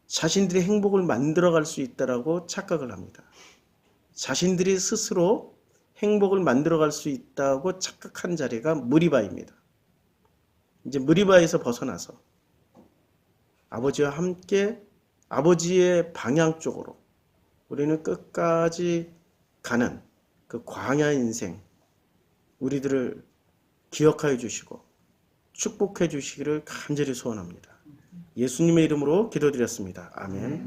자신들의 행복을 만들어갈 수 있다라고 착각을 합니다. 자신들이 스스로 행복을 만들어갈 수 있다고 착각한 자리가 무리바입니다. 이제 무리바에서 벗어나서 아버지와 함께 아버지의 방향 쪽으로 우리는 끝까지 가는 그 광야 인생, 우리들을 기억하여 주시고 축복해 주시기를 간절히 소원합니다. 예수님의 이름으로 기도드렸습니다. 아멘.